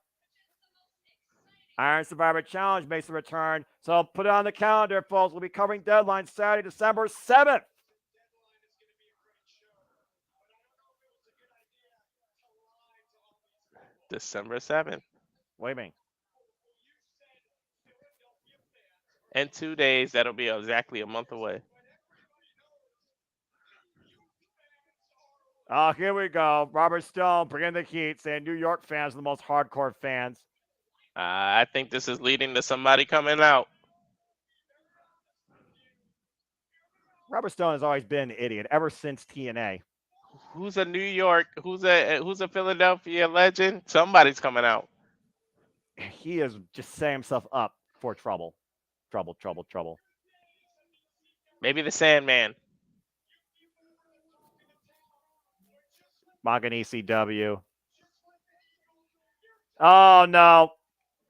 S2: Iron Survivor Challenge makes a return. So put it on the calendar, folks. We'll be covering Deadline Saturday, December 7th.
S1: December 7th.
S2: What do you mean?
S1: In 2 days, that'll be exactly a month away.
S2: Oh, here we go. Robert Stone bringing the heat, saying New York fans are the most hardcore fans.
S1: I think this is leading to somebody coming out.
S2: Robert Stone has always been an idiot ever since TNA.
S1: Who's a New York? Who's a Philadelphia legend? Somebody's coming out.
S2: He is just setting himself up for trouble. Trouble.
S1: Maybe the Sandman.
S2: Mocking ECW. Oh, no.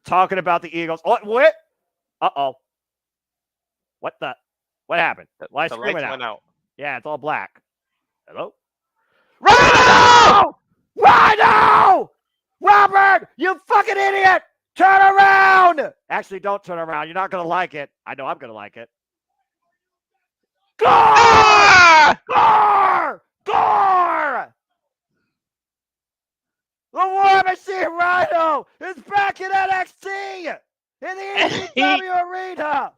S2: Talking about the Eagles. Oh, what? Uh-oh. What happened? Why is
S1: the lights went out.
S2: Yeah, it's all black. Hello?
S1: Rhino!
S2: Robert, you fucking idiot! Turn around! Actually, don't turn around. You're not going to like it. I know I'm going to like it. Gore!
S1: Ah!
S2: Gore! The War Machine Rhino is back in NXT in the
S1: he
S2: ECW Arena.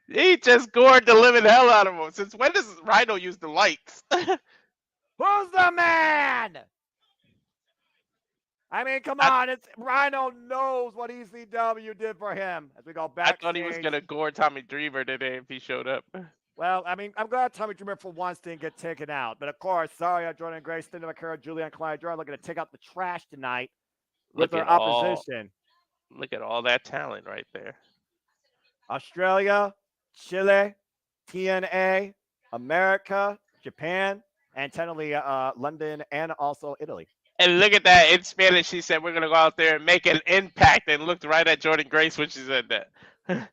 S1: he just gored the living hell out of him. Since when does Rhino use the lights?
S2: Who's the man? I mean, come on. It's Rhino knows what ECW did for him. As we go
S1: I
S2: backstage.
S1: thought he was gonna gore Tommy Dreamer today if he showed up.
S2: Well, I mean, I'm glad Tommy Dreamer for once didn't get taken out. But of course, Zaria, Jordynne Grace, Vaquer, Giulia, and Keilani Jordynne looking to take out the trash tonight with their opposition.
S1: Look at all that talent right there.
S2: Australia, Chile, TNA, America, Japan, and technically London and also Italy.
S1: And look at that. In Spanish, she said, we're going to go out there and make an impact, and looked right at Jordynne Grace when she said that.
S2: And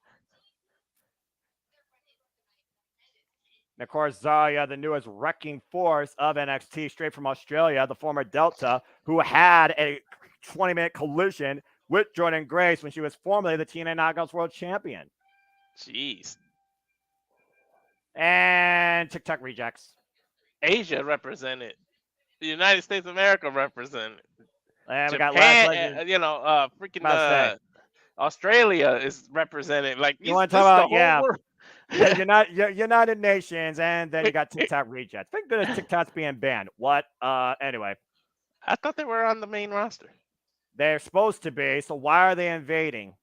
S2: of course, Zaria, the newest wrecking force of NXT, straight from Australia, the former Delta, who had a 20-minute collision with Jordynne Grace when she was formerly the TNA Knockouts World Champion.
S1: Jeez.
S2: And TikTok rejects.
S1: Asia represented. The United States of America represented.
S2: And we
S1: Japan,
S2: got last legend.
S1: freaking Australia is represented. Like,
S2: you want to talk about,
S1: world.
S2: United Nations, and then you got TikTok rejects. Thank goodness TikTok's being banned. What? Anyway.
S1: I thought they were on the main roster.
S2: They're supposed to be, so why are they invading?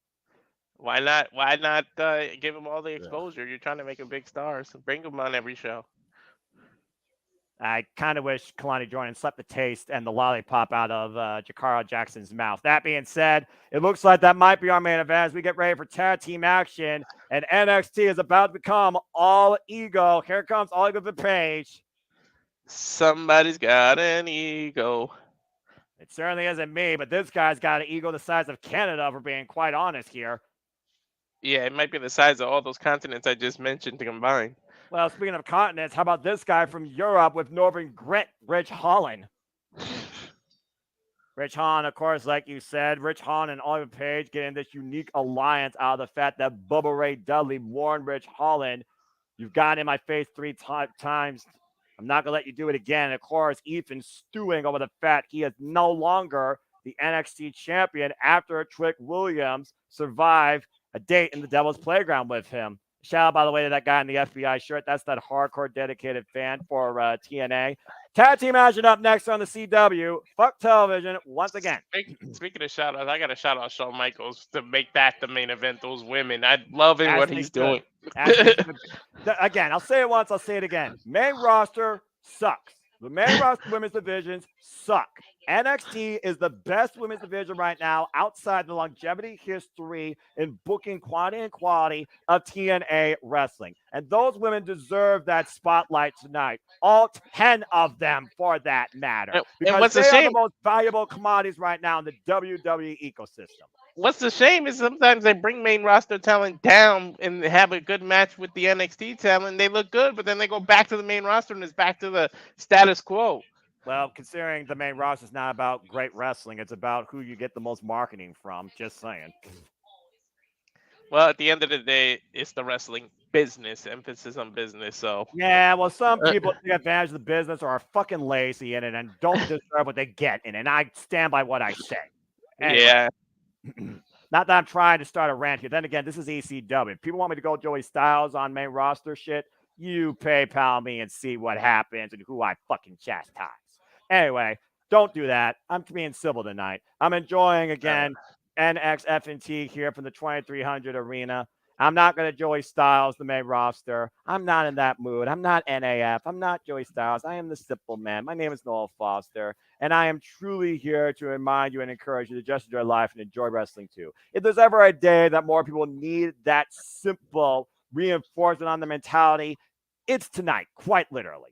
S1: Why not give them all the exposure? You're trying to make them big stars. So bring them on every show.
S2: I kind of wish Keilani Jordynne slept the taste and the lollipop out of Jakara Jackson's mouth. That being said, it looks like that might be our main event as we get ready for tag team action. And NXT is about to become all ego. Here comes All Ego the Page.
S1: Somebody's got an ego.
S2: It certainly isn't me, but this guy's got an ego the size of Canada, if we're being quite honest here.
S1: Yeah, it might be the size of all those continents I just mentioned to combine.
S2: Well, speaking of continents, how about this guy from Europe with Northern Grit, Ridge Holland? Ridge Holland, of course, like you said, Ridge Holland and Oliver Page getting this unique alliance out of the fact that Bubba Ray Dudley warned Ridge Holland, you've gotten in my face 3 times. I'm not going to let you do it again. And of course, Ethan stewing over the fact he is no longer the NXT champion after Trick Williams survived a date in the Devil's Playground with him. Shout out, by the way, to that guy in the FBI shirt. That's that hardcore dedicated fan for TNA. Tag team action up next on the CW. Fuck television once again.
S1: Speaking of shout outs, I got to shout out Shawn Michaels to make that the main event. Those women, I love what he's doing.
S2: Again, I'll say it once, I'll say it again. Main roster sucks. The main roster women's divisions suck. NXT is the best women's division right now outside the longevity history in booking quantity and quality of TNA wrestling. And those women deserve that spotlight tonight. All 10 of them, for that matter. Because they are the most valuable commodities right now in the WWE ecosystem.
S1: What's the shame is sometimes they bring main roster talent down and have a good match with the NXT talent. They look good, but then they go back to the main roster and it's back to the status quo.
S2: Well, considering the main roster is not about great wrestling, it's about who you get the most marketing from. Just saying.
S1: Well, at the end of the day, it's the wrestling business, emphasis on business. So
S2: yeah, well, some people take advantage of the business or are fucking lazy in it and don't deserve what they get in it. And I stand by what I say. Anyway,
S1: yeah.
S2: Not that I'm trying to start a rant here. Then again, this is ECW. If people want me to go Joey Styles on main roster shit, you PayPal me and see what happens and who I fucking chastise. Anyway, don't do that. I'm being civil tonight. I'm enjoying, again, NXFNT here from the 2300 Arena. I'm not going to Joey Styles, the main roster. I'm not in that mood. I'm not NAF. I'm not Joey Styles. I am the simple man. My name is Noel Foster, and I am truly here to remind you and encourage you to just enjoy life and enjoy wrestling too. If there's ever a day that more people need that simple reinforcement on the mentality, it's tonight, quite literally.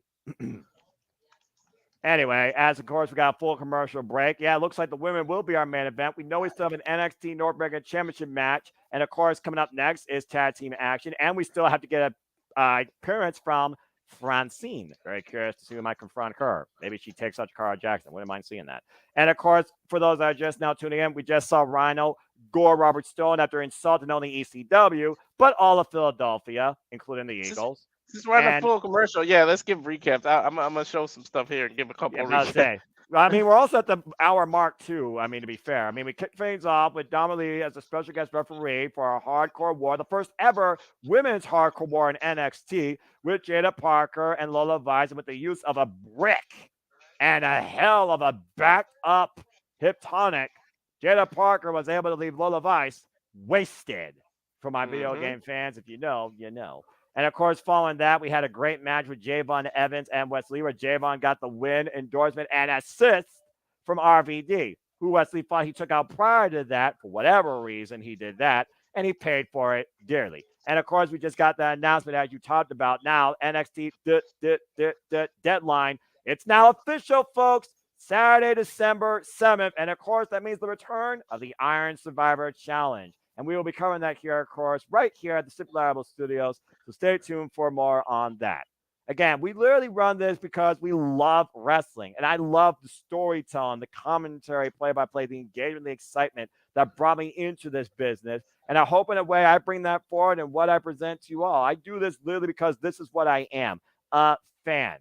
S2: Anyway, as of course we got a full commercial break. Yeah, it looks like the women will be our main event. We know we still have an NXT North American Championship match. And of course, coming up next is tag team action. And we still have to get a appearance from Francine. Very curious to see who might confront her. Maybe she takes out Cara Jackson. Wouldn't mind seeing that. And of course, for those that are just now tuning in, we just saw Rhino gore Robert Stone after insulting only ECW, but all of Philadelphia, including the Eagles.
S1: Since we're on a full commercial, yeah, let's give recaps. I'm gonna show some stuff here and give a couple of recaps.
S2: I mean, we're also at the hour mark, too. I mean, to be fair. I mean, we kicked things off with Dominique as a special guest referee for our Hardcore War, the first ever women's Hardcore War in NXT, with Jada Parker and Lola Vice, with the use of a brick and a hell of a backed up hip tonic. Jada Parker was able to leave Lola Vice wasted. For my video game fans, if you know, you know. And of course, following that, we had a great match with Javon Evans and Wesley, where Javon got the win, endorsement, and assist from RVD, who Wesley thought he took out prior to that. For whatever reason, he did that, and he paid for it dearly. And of course, we just got the announcement, as you talked about now, NXT deadline. It's now official, folks. Saturday, December 7th. And of course, that means the return of the Iron Survivor Challenge. And we will be covering that here, of course, right here at the Super Liable Studios. So stay tuned for more on that. Again, we literally run this because we love wrestling. And I love the storytelling, the commentary, play-by-play, the engagement, the excitement that brought me into this business. And I hope in a way I bring that forward in what I present to you all. I do this literally because this is what I am, a fan.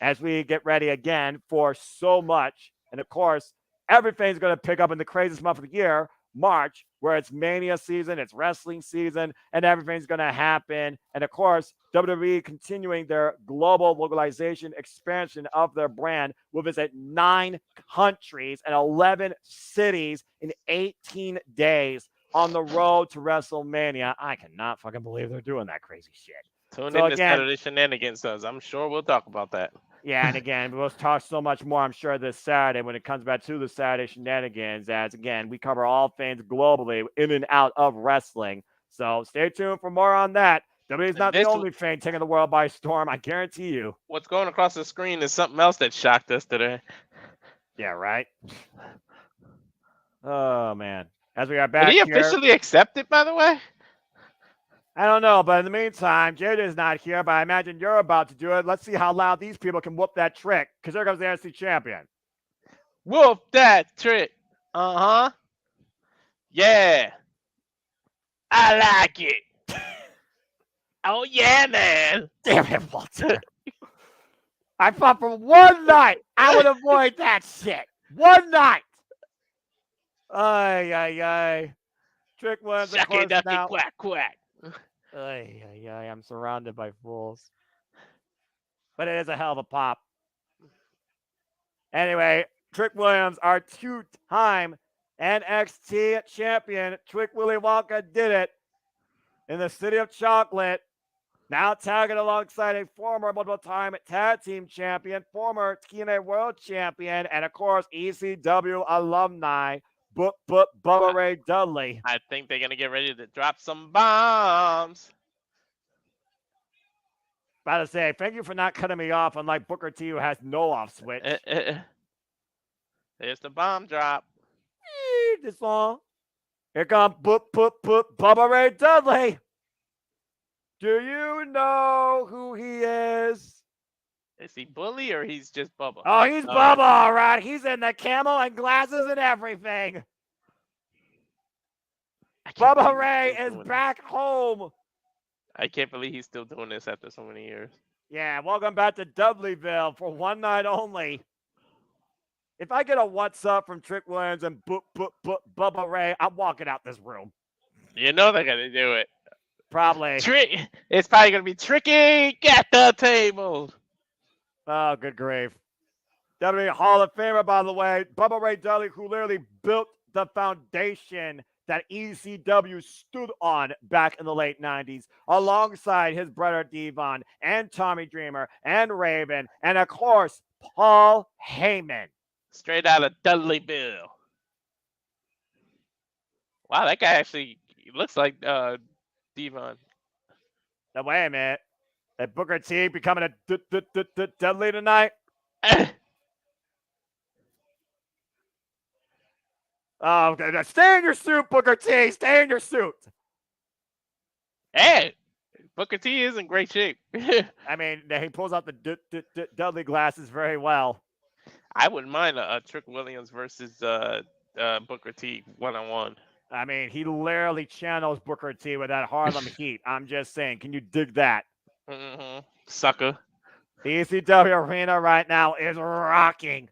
S2: As we get ready again for so much. And of course, everything's going to pick up in the craziest month of the year, March, where it's Mania season, it's wrestling season, and everything's going to happen. And of course, WWE continuing their global localization expansion of their brand will visit 9 countries and 11 cities in 18 days on the road to WrestleMania. I cannot fucking believe they're doing that crazy shit.
S1: Tune in to Saturday Shenanigans, I'm sure we'll talk about that.
S2: Yeah, and again, we'll talk so much more, I'm sure, this Saturday when it comes back to the Saturday Shenanigans, as, again, we cover all things globally in and out of wrestling. So stay tuned for more on that. WWE's not the only thing taking the world by storm, I guarantee you.
S1: What's going across the screen is something else that shocked us today.
S2: Yeah, right? Oh, man. As we are back
S1: here. Did he officially accept it, by the way?
S2: I don't know, but in the meantime, Jade is not here, but I imagine you're about to do it. Let's see how loud these people can whoop that trick, because here comes the NXT champion.
S1: Whoop that trick. Uh-huh. Yeah. I like it. Oh, yeah, man.
S2: Damn it, Walter. I thought for one night I would avoid that shit. One night. Ay. Trick Williams, of course, now.
S1: Quack, quack.
S2: I'm surrounded by fools. But it is a hell of a pop. Anyway, Trick Williams, our 2-time NXT champion, Trick Willie Walker, did it in the City of Chocolate. Now tagging alongside a former multiple-time tag team champion, former TNA World Champion, and of course, ECW alumni, Bubba Ray Dudley.
S1: I think they're going to get ready to drop some bombs.
S2: About to say, thank you for not cutting me off, unlike Booker T, who has no off switch.
S1: There's the bomb drop.
S2: This long. Here comes Bubba Ray Dudley. Do you know who he is?
S1: Is he Bully or he's just Bubba?
S2: Oh, he's Bubba, all right. He's in the camo and glasses and everything. Bubba Ray is back home.
S1: I can't believe he's still doing this after so many years.
S2: Yeah, welcome back to Dudleyville for one night only. If I get a what's up from Trick Williams and Bubba Ray, I'm walking out this room.
S1: You know they're going to do it.
S2: Probably.
S1: It's probably going to be Tricky at the table.
S2: Oh, good grief. WWE Hall of Famer, by the way. Bubba Ray Dudley, who literally built the foundation that ECW stood on back in the late 90s, alongside his brother Devon and Tommy Dreamer and Raven, and of course, Paul Heyman.
S1: Straight out of Dudleyville. Wow, that guy actually looks like Devon.
S2: Now, wait a minute. That Booker T becoming a Dudley tonight? Oh, stay in your suit, Booker T. Stay in your suit.
S1: Hey, Booker T is in great shape.
S2: I mean, he pulls out the Dudley glasses very well.
S1: I wouldn't mind a Trick Williams versus Booker T one-on-one.
S2: I mean, he literally channels Booker T with that Harlem Heat. I'm just saying, can you dig that?
S1: Sucker.
S2: The ECW arena right now is rocking.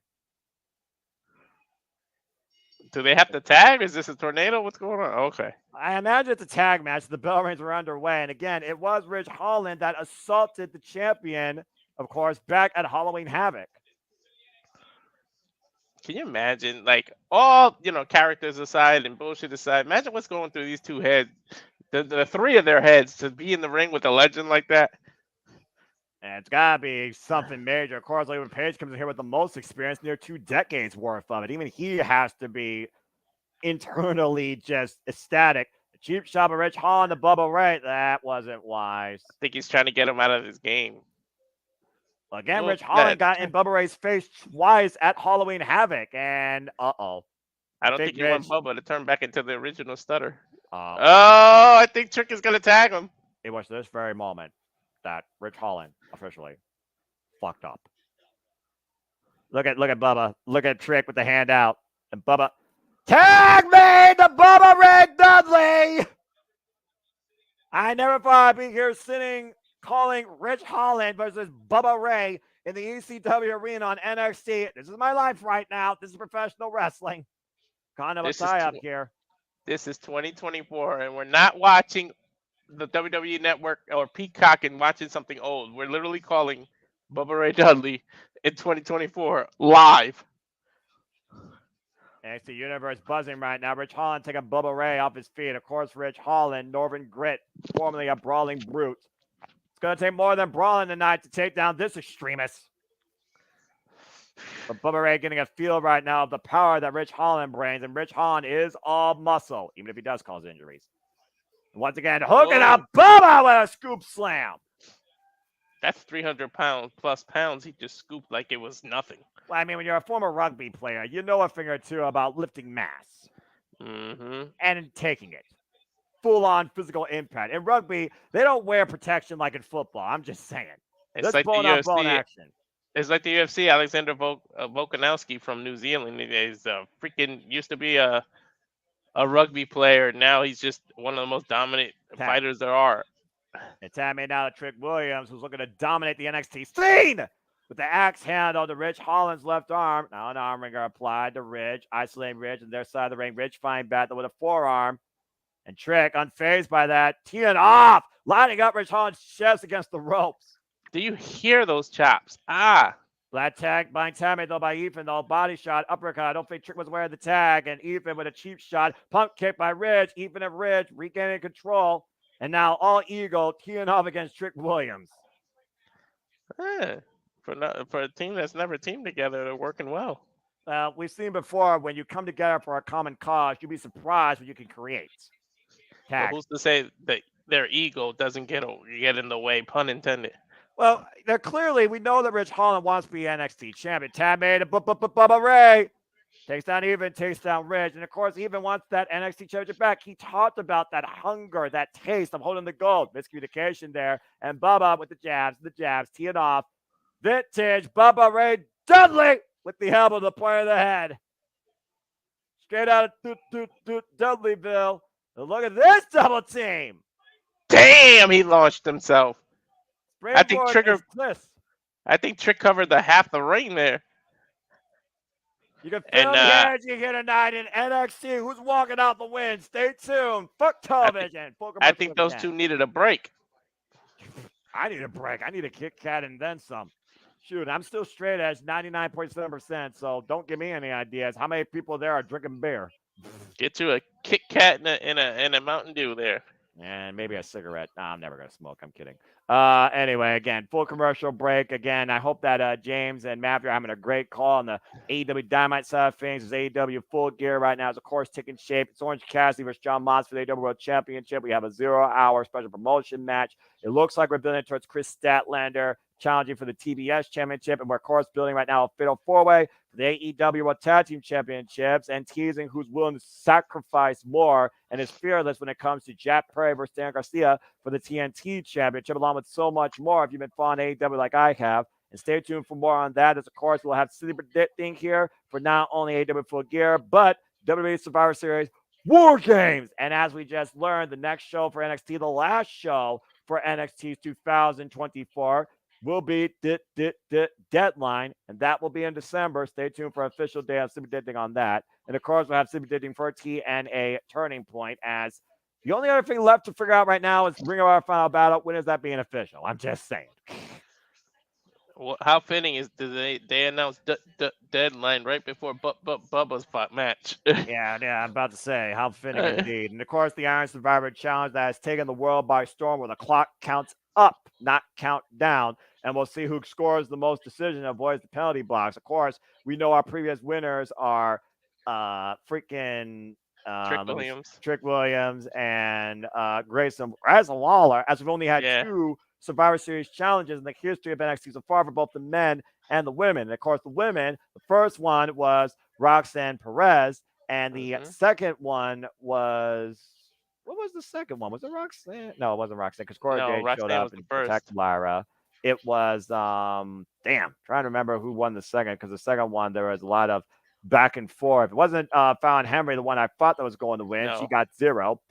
S1: Do they have to tag? Is this a tornado? What's going on? Okay.
S2: I imagine it's a tag match. The bell rings were underway. And again, it was Ridge Holland that assaulted the champion, of course, back at Halloween Havoc.
S1: Can you imagine, like, all, characters aside and bullshit aside, imagine what's going through these two heads, the three of their heads, to be in the ring with a legend like that?
S2: And it's got to be something major. Of course, David Page comes in here with the most experience, near 2 decades worth of it. Even he has to be internally just ecstatic. The cheap shot of Ridge Holland to Bubba Ray, that wasn't wise.
S1: I think he's trying to get him out of his game.
S2: Again,
S1: Look,
S2: Ridge Holland got in Bubba Ray's face twice at Halloween Havoc, and
S1: I don't think you want Bubba to turn back into the original Stutter. I think Trick is going to tag him.
S2: It was this very moment that Ridge Holland officially fucked up. Look at Bubba. Look at Trick with the hand out. And Bubba, tag me to Bubba Ray Dudley! I never thought I'd be here sitting calling Ridge Holland versus Bubba Ray in the ECW Arena on NXT. This is my life right now. This is professional wrestling. Kind of a tie-up here.
S1: This is 2024, and we're not watching the WWE Network or Peacock and watching something old. We're literally calling Bubba Ray Dudley in 2024 live.
S2: NXT Universe buzzing right now. Ridge Holland taking Bubba Ray off his feet. Of course, Ridge Holland, Northern Grit, formerly a brawling brute. It's going to take more than brawling tonight to take down this extremist. But Bubba Ray getting a feel right now of the power that Ridge Holland brings. And Ridge Holland is all muscle, even if he does cause injuries. And once again, hooking up Bubba with a scoop slam.
S1: That's 300 plus pounds he just scooped like it was nothing.
S2: Well, I mean, when you're a former rugby player, you know a thing or two about lifting mass. And taking it. Full-on physical impact. In rugby, they don't wear protection like in football. I'm just saying.
S1: It's like
S2: bone action.
S1: It's like the UFC. Alexander Volkanovski from New Zealand is freaking used to be a rugby player. Now he's just one of the most dominant fighters there are.
S2: And time made now to Trick Williams, who's looking to dominate the NXT scene with the axe handle to Ridge Holland's left arm. Now an arm wringer applied to Ridge, isolating Ridge on their side of the ring. Ridge fine battle with a forearm. And Trick, unfazed by that, teeing off, lining up Ridge Holland's chest against the ropes.
S1: Do you hear those chops?
S2: Flat tag by Tammy, though, by Ethan, though. Body shot, uppercut. I don't think Trick was wearing the tag. And Ethan with a cheap shot. Pump kick by Ridge. Ethan and Ridge regaining control. And now all ego teeing off against Trick Williams.
S1: For a team that's never teamed together, they're working well.
S2: We've seen before when you come together for a common cause, you'll be surprised what you can create.
S1: Well, who's to say that their ego doesn't get in the way, pun intended?
S2: Well, they're clearly, we know that Ridge Holland wants to be NXT champion. Tab made a Bubba Ray. Takes down Even, takes down Ridge. And of course, Even wants that NXT championship back. He talked about that hunger, that taste of holding the gold. Miscommunication there. And Bubba with the jabs, teeing off. Vintage Bubba Ray Dudley with the elbow to the point of the head. Straight out of Dudleyville. And look at this double team.
S1: Damn, he launched himself. I think Trick covered half the ring there.
S2: You can feel the energy here tonight in NXT. Who's walking out the win? Stay tuned. Fuck television.
S1: I think those two needed a break.
S2: I need a break. I need a Kit Kat and then some. Shoot, I'm still straight edge, 99.7%, so don't give me any ideas. How many people there are drinking beer?
S1: Get you a Kit Kat and a Mountain Dew there.
S2: And maybe a cigarette. Nah, I'm never going to smoke. I'm kidding. Anyway, again, full commercial break. Again, I hope that James and Matthew are having a great call on the AEW Dynamite side of things. It's AEW Full Gear right now. It's, of course, taking shape. It's Orange Cassidy versus John Moss for the AEW World Championship. We have a 0-hour special promotion match. It looks like we're building towards Chris Statlander challenging for the TBS Championship. And we're, of course, building right now a fatal four-way for the AEW World Tag Team Championships and teasing who's willing to sacrifice more and is fearless when it comes to Jack Perry versus Dan Garcia for the TNT Championship, along with so much more if you've been following AEW like I have. And stay tuned for more on that. As, of course, we'll have City Predicting here for not only AEW Full Gear, but WWE Survivor Series War Games. And as we just learned, the next show for NXT, the last show for NXT 2024, will be deadline, and that will be in December. Stay tuned for official day of super dating on that. And of course, we'll have super dating for TNA Turning Point. As the only other thing left to figure out right now is Ring of Our Final Battle. When is that being official? I'm just saying.
S1: Well, how fitting is they announced deadline right before Bubba's fight match?
S2: Yeah, I'm about to say, how fitting indeed. And of course, the Iron Survivor Challenge that has taken the world by storm, where the clock counts up, not count down. And we'll see who scores the most decision and avoids the penalty blocks. Of course, we know our previous winners are freaking
S1: Trick Williams.
S2: Trick Williams and Grayson as a Lawler, as we've only had
S1: Yeah.
S2: 2 Survivor Series challenges in the history of NXT so far for both the men and the women. And of course, the women, the first one was Roxanne Perez, and the second one was, what was the second one? Was it Roxanne? No, it wasn't Roxanne, because Cora Jade showed
S1: Roxanne
S2: up
S1: was the
S2: and
S1: first.
S2: protected Lyra. It was trying to remember who won the second, because the second one there was a lot of back and forth. It wasn't Fallon Henry, the one I thought that was going to win.
S1: No.
S2: She got 0.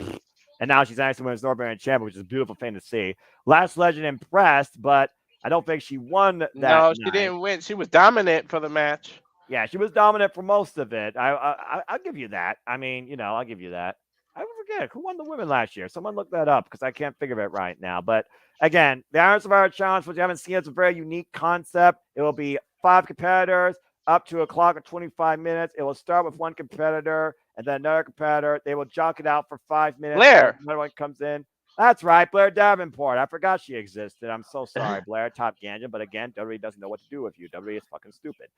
S2: And now she's actually women's North American champion, which is a beautiful thing to see. Last Legend impressed, but I don't think she won that
S1: No, she
S2: night.
S1: didn't win. She was dominant for the match.
S2: Yeah, she was dominant for most of it. I'll give you that. I mean, I'll give you that. I forget who won the women last year. Someone look that up because I can't figure it right now. But again, the Iron Survivor Challenge, which you haven't seen, it's a very unique concept. It will be 5 competitors up to a clock of 25 minutes. It will start with one competitor and then another competitor. They will jock it out for 5 minutes.
S1: Blair.
S2: Another one comes in. That's right, Blair Davenport. I forgot she existed. I'm so sorry, Blair. Top Ganjan. But again, WWE doesn't know what to do with you. WWE is fucking stupid.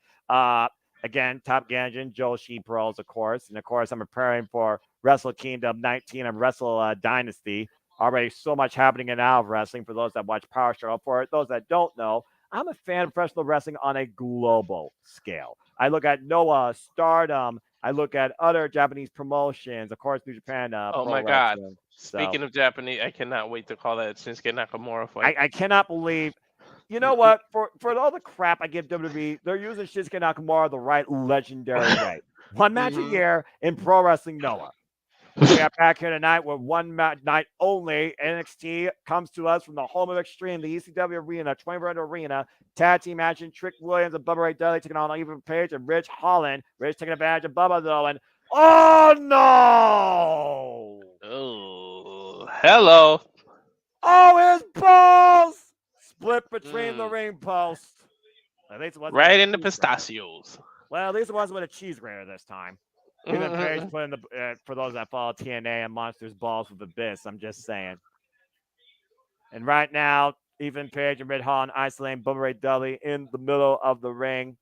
S2: Again, Top Ganjan, Joshi Pearls, of course. And of course, I'm preparing for Wrestle Kingdom 19 and Wrestle Dynasty. Already so much happening in out of wrestling for those that watch Power Struggle. For those that don't know, I'm a fan of professional wrestling on a global scale. I look at Noah, Stardom. I look at other Japanese promotions. Of course, New Japan
S1: Oh
S2: Pro
S1: my God.
S2: Wrestling.
S1: Speaking of Japanese, I cannot wait to call that Shinsuke Nakamura fight.
S2: I cannot believe. You know what? For all the crap I give WWE, they're using Shinsuke Nakamura the right legendary way. One match a year in Pro Wrestling Noah. We are back here tonight with one night only. NXT comes to us from the home of Extreme, the ECW Arena, 2400 Arena. Tag team action. Trick Williams and Bubba Ray Dudley taking on Ethan Page and Rich Holland. Rich taking advantage of Bubba though, and oh no!
S1: Oh, hello.
S2: Oh, his balls split between the ring posts. At least it wasn't
S1: right in the pistachios.
S2: Well, at least it wasn't with a cheese grater this time. Ethan Page put in the for those that follow TNA and Monsters balls with Abyss. I'm just saying. And right now, Ethan Page and Red Holland isolating Bubba Ray Dudley in the middle of the ring.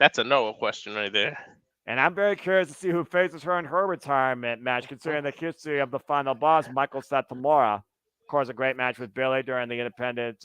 S1: That's a Noah question right there.
S2: And I'm very curious to see who faces her in her retirement match, considering the history of the final boss, Michael Satomura. Of course, a great match with Billy during the independent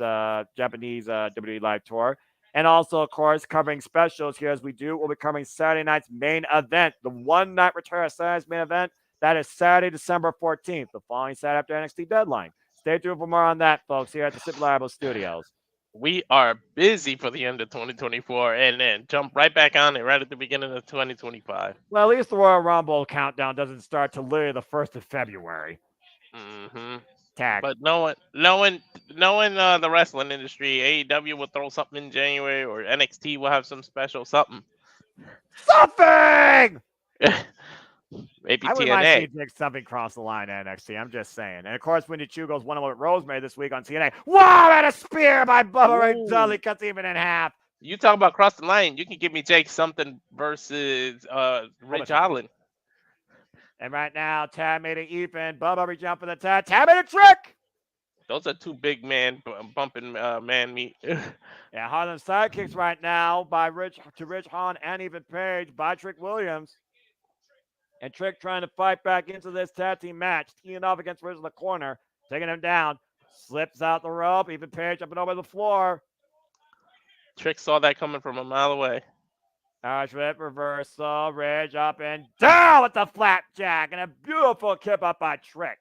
S2: Japanese WWE Live Tour. And also, of course, covering specials here as we do. We'll be covering Saturday night's main event, the one-night return of Saturday's main event. That is Saturday, December 14th, the following Saturday after NXT deadline. Stay tuned for more on that, folks, here at the Super Liable Studios.
S1: We are busy for the end of 2024 and then jump right back on it right at the beginning of 2025.
S2: Well, at least the Royal Rumble countdown doesn't start till literally the 1st of February. Tag.
S1: But knowing the wrestling industry, AEW will throw something in January, or NXT will have some special something.
S2: Something!
S1: Maybe
S2: I would
S1: TNA.
S2: like to see something cross the line at NXT. I'm just saying. And of course, Windy Chu goes 1-1 with Rosemary this week on TNA. Wow, and a spear by Bubba Ray Dudley cuts even in half.
S1: You talk about cross the line. You can give me Jake something versus Rich Holland.
S2: And right now, Tab made an Ethan. Bubba reach out for the Tab. Tab made a trick.
S1: Those are two big man bumping man meat.
S2: Yeah, Harlem sidekicks right now by Rich Holland and Ethan Page by Trick Williams. And Trick trying to fight back into this tag team match. Teeing off against Rich in the corner. Taking him down. Slips out the rope. Ethan Page jumping over the floor.
S1: Trick saw that coming from a mile away.
S2: Irish whip reversal. Ridge up and down with the flapjack. And a beautiful kip up by Trick.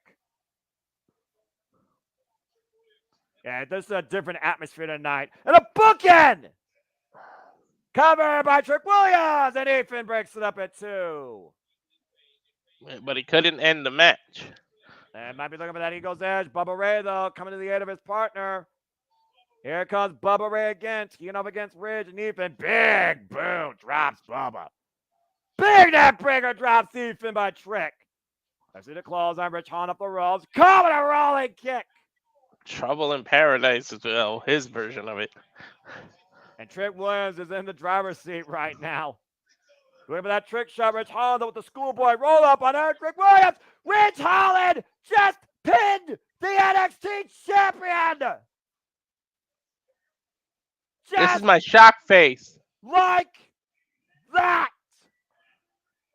S2: Yeah, this is a different atmosphere tonight. And a bookend! Covered by Trick Williams. And Ethan breaks it up at 2.
S1: But he couldn't end the match.
S2: And might be looking for that Eagles Edge. Bubba Ray, though, coming to the aid of his partner. Here comes Bubba Ray again, teeing up against Ridge and Ethan. Big boom, drops Bubba. Big neck breaker drops Ethan by Trick. I see the claws on Rich Hahn up the ropes. Coming a rolling kick.
S1: Trouble in Paradise as well, his version of it.
S2: And Trick Williams is in the driver's seat right now. Going for that trick shot. Rich Holland with the schoolboy roll up on Eric Trick Williams. Rich Holland just pinned the NXT champion.
S1: This is my shock face.
S2: Like that.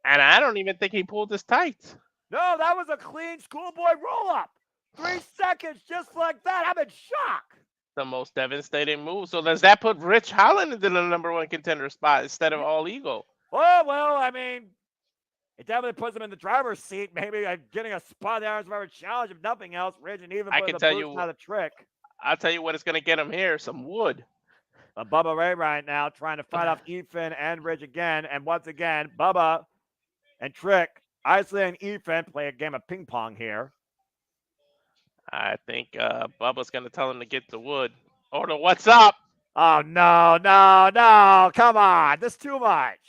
S1: And I don't even think he pulled his tights.
S2: No, that was a clean schoolboy roll up. 3 seconds just like that. I'm in shock.
S1: The most devastating move. So does that put Rich Holland into the #1 contender spot instead of All Ego?
S2: Oh, well, I mean, it definitely puts him in the driver's seat. Maybe getting a spot there as a challenge, if nothing else. Ridge and even put the boost out of Trick.
S1: I'll tell you what is going to get him here, some wood.
S2: Bubba Ray right now trying to fight off Ethan and Ridge again. And once again, Bubba and Trick, Isley and Ethan play a game of ping pong here.
S1: I think Bubba's going to tell him to get the wood. Or the what's up?
S2: Oh, no, no, no. Come on. This is too much.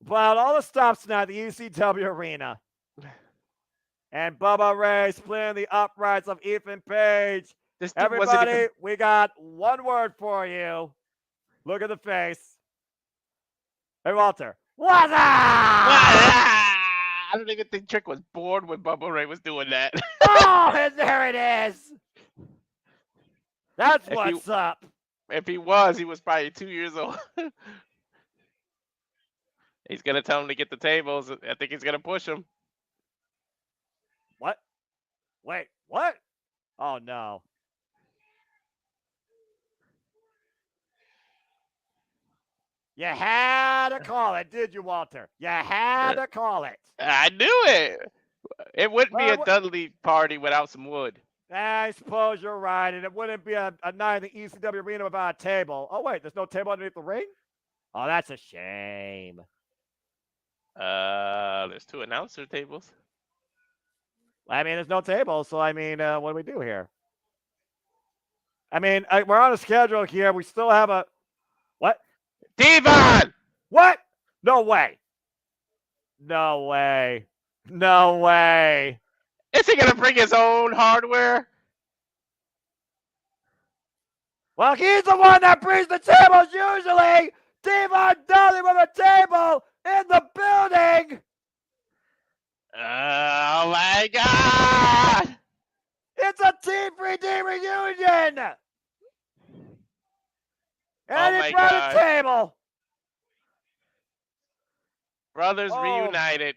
S2: Well, all the stops now at the ECW Arena. And Bubba Ray splitting the uprights of Ethan Page. Everybody, we got one word for you. Look at the face. Hey, Walter. What's up?
S1: I don't even think Trick was bored when Bubba Ray was doing that.
S2: Oh, and there it is. That's what's up.
S1: If he was probably 2 years old. He's going to tell him to get the tables. I think he's going to push him.
S2: What? Wait, what? Oh, no. You had to call it, did you, Walter? You had to call it.
S1: I knew it. It wouldn't be a Dudley party without some wood.
S2: I suppose you're right, and it wouldn't be a night in the ECW Arena without a table. Oh, wait, there's no table underneath the ring? Oh, that's a shame.
S1: There's 2 announcer tables.
S2: I mean, there's no table, so I mean, what do we do here? I mean, we're on a schedule here. We still have a what?
S1: Devon!
S2: What? No way. No way. No way.
S1: Is he gonna bring his own hardware?
S2: Well, he's the one that brings the tables usually. Devon Dudley with a table in the building.
S1: Oh my God!
S2: It's a T3D reunion. And he brought a table.
S1: Brothers reunited.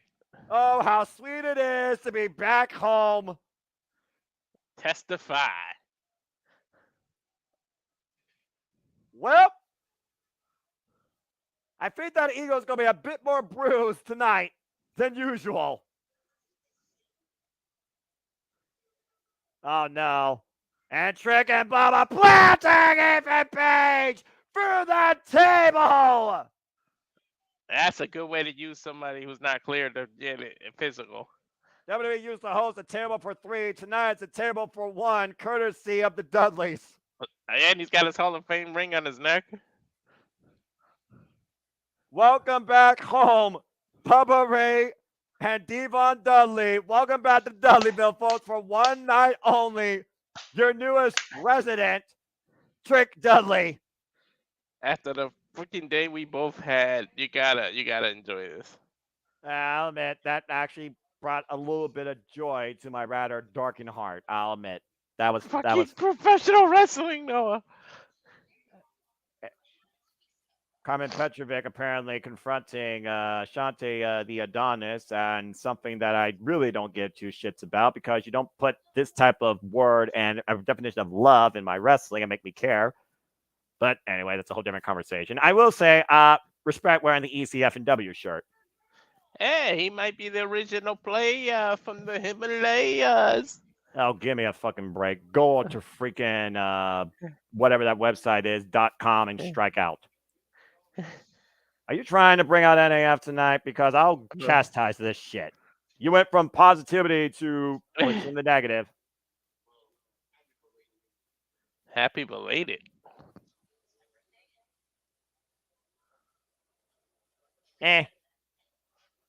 S2: Oh, how sweet it is to be back home.
S1: Testify.
S2: Well, I think that ego's going to be a bit more bruised tonight than usual. Oh, no. And Trick and Bubba planting Ethan Page through the table.
S1: That's a good way to use somebody who's not cleared to get it physical.
S2: WWE used to host a table for 3. Tonight it's a table for 1, courtesy of the Dudleys.
S1: And he's got his Hall of Fame ring on his neck.
S2: Welcome back home, Bubba Ray and Devon Dudley. Welcome back to Dudleyville, folks, for one night only. Your newest resident, Trick Dudley.
S1: After the freaking day we both had, you gotta enjoy this.
S2: I'll admit that actually brought a little bit of joy to my rather darkened heart. I'll admit that was
S1: professional wrestling, Noah.
S2: Carmen Petrovic apparently confronting Shantae the Adonis, and something that I really don't give 2 shits about, because you don't put this type of word and a definition of love in my wrestling and make me care. But anyway, that's a whole different conversation. I will say, respect wearing the ECF&W shirt.
S1: Hey, he might be the original player from the Himalayas.
S2: Oh, give me a fucking break. Go to freaking whatever that website is, .com, and strike out. Are you trying to bring out NAF tonight? Because I'll chastise this shit. You went from positivity to in the negative.
S1: Happy belated.
S2: Eh.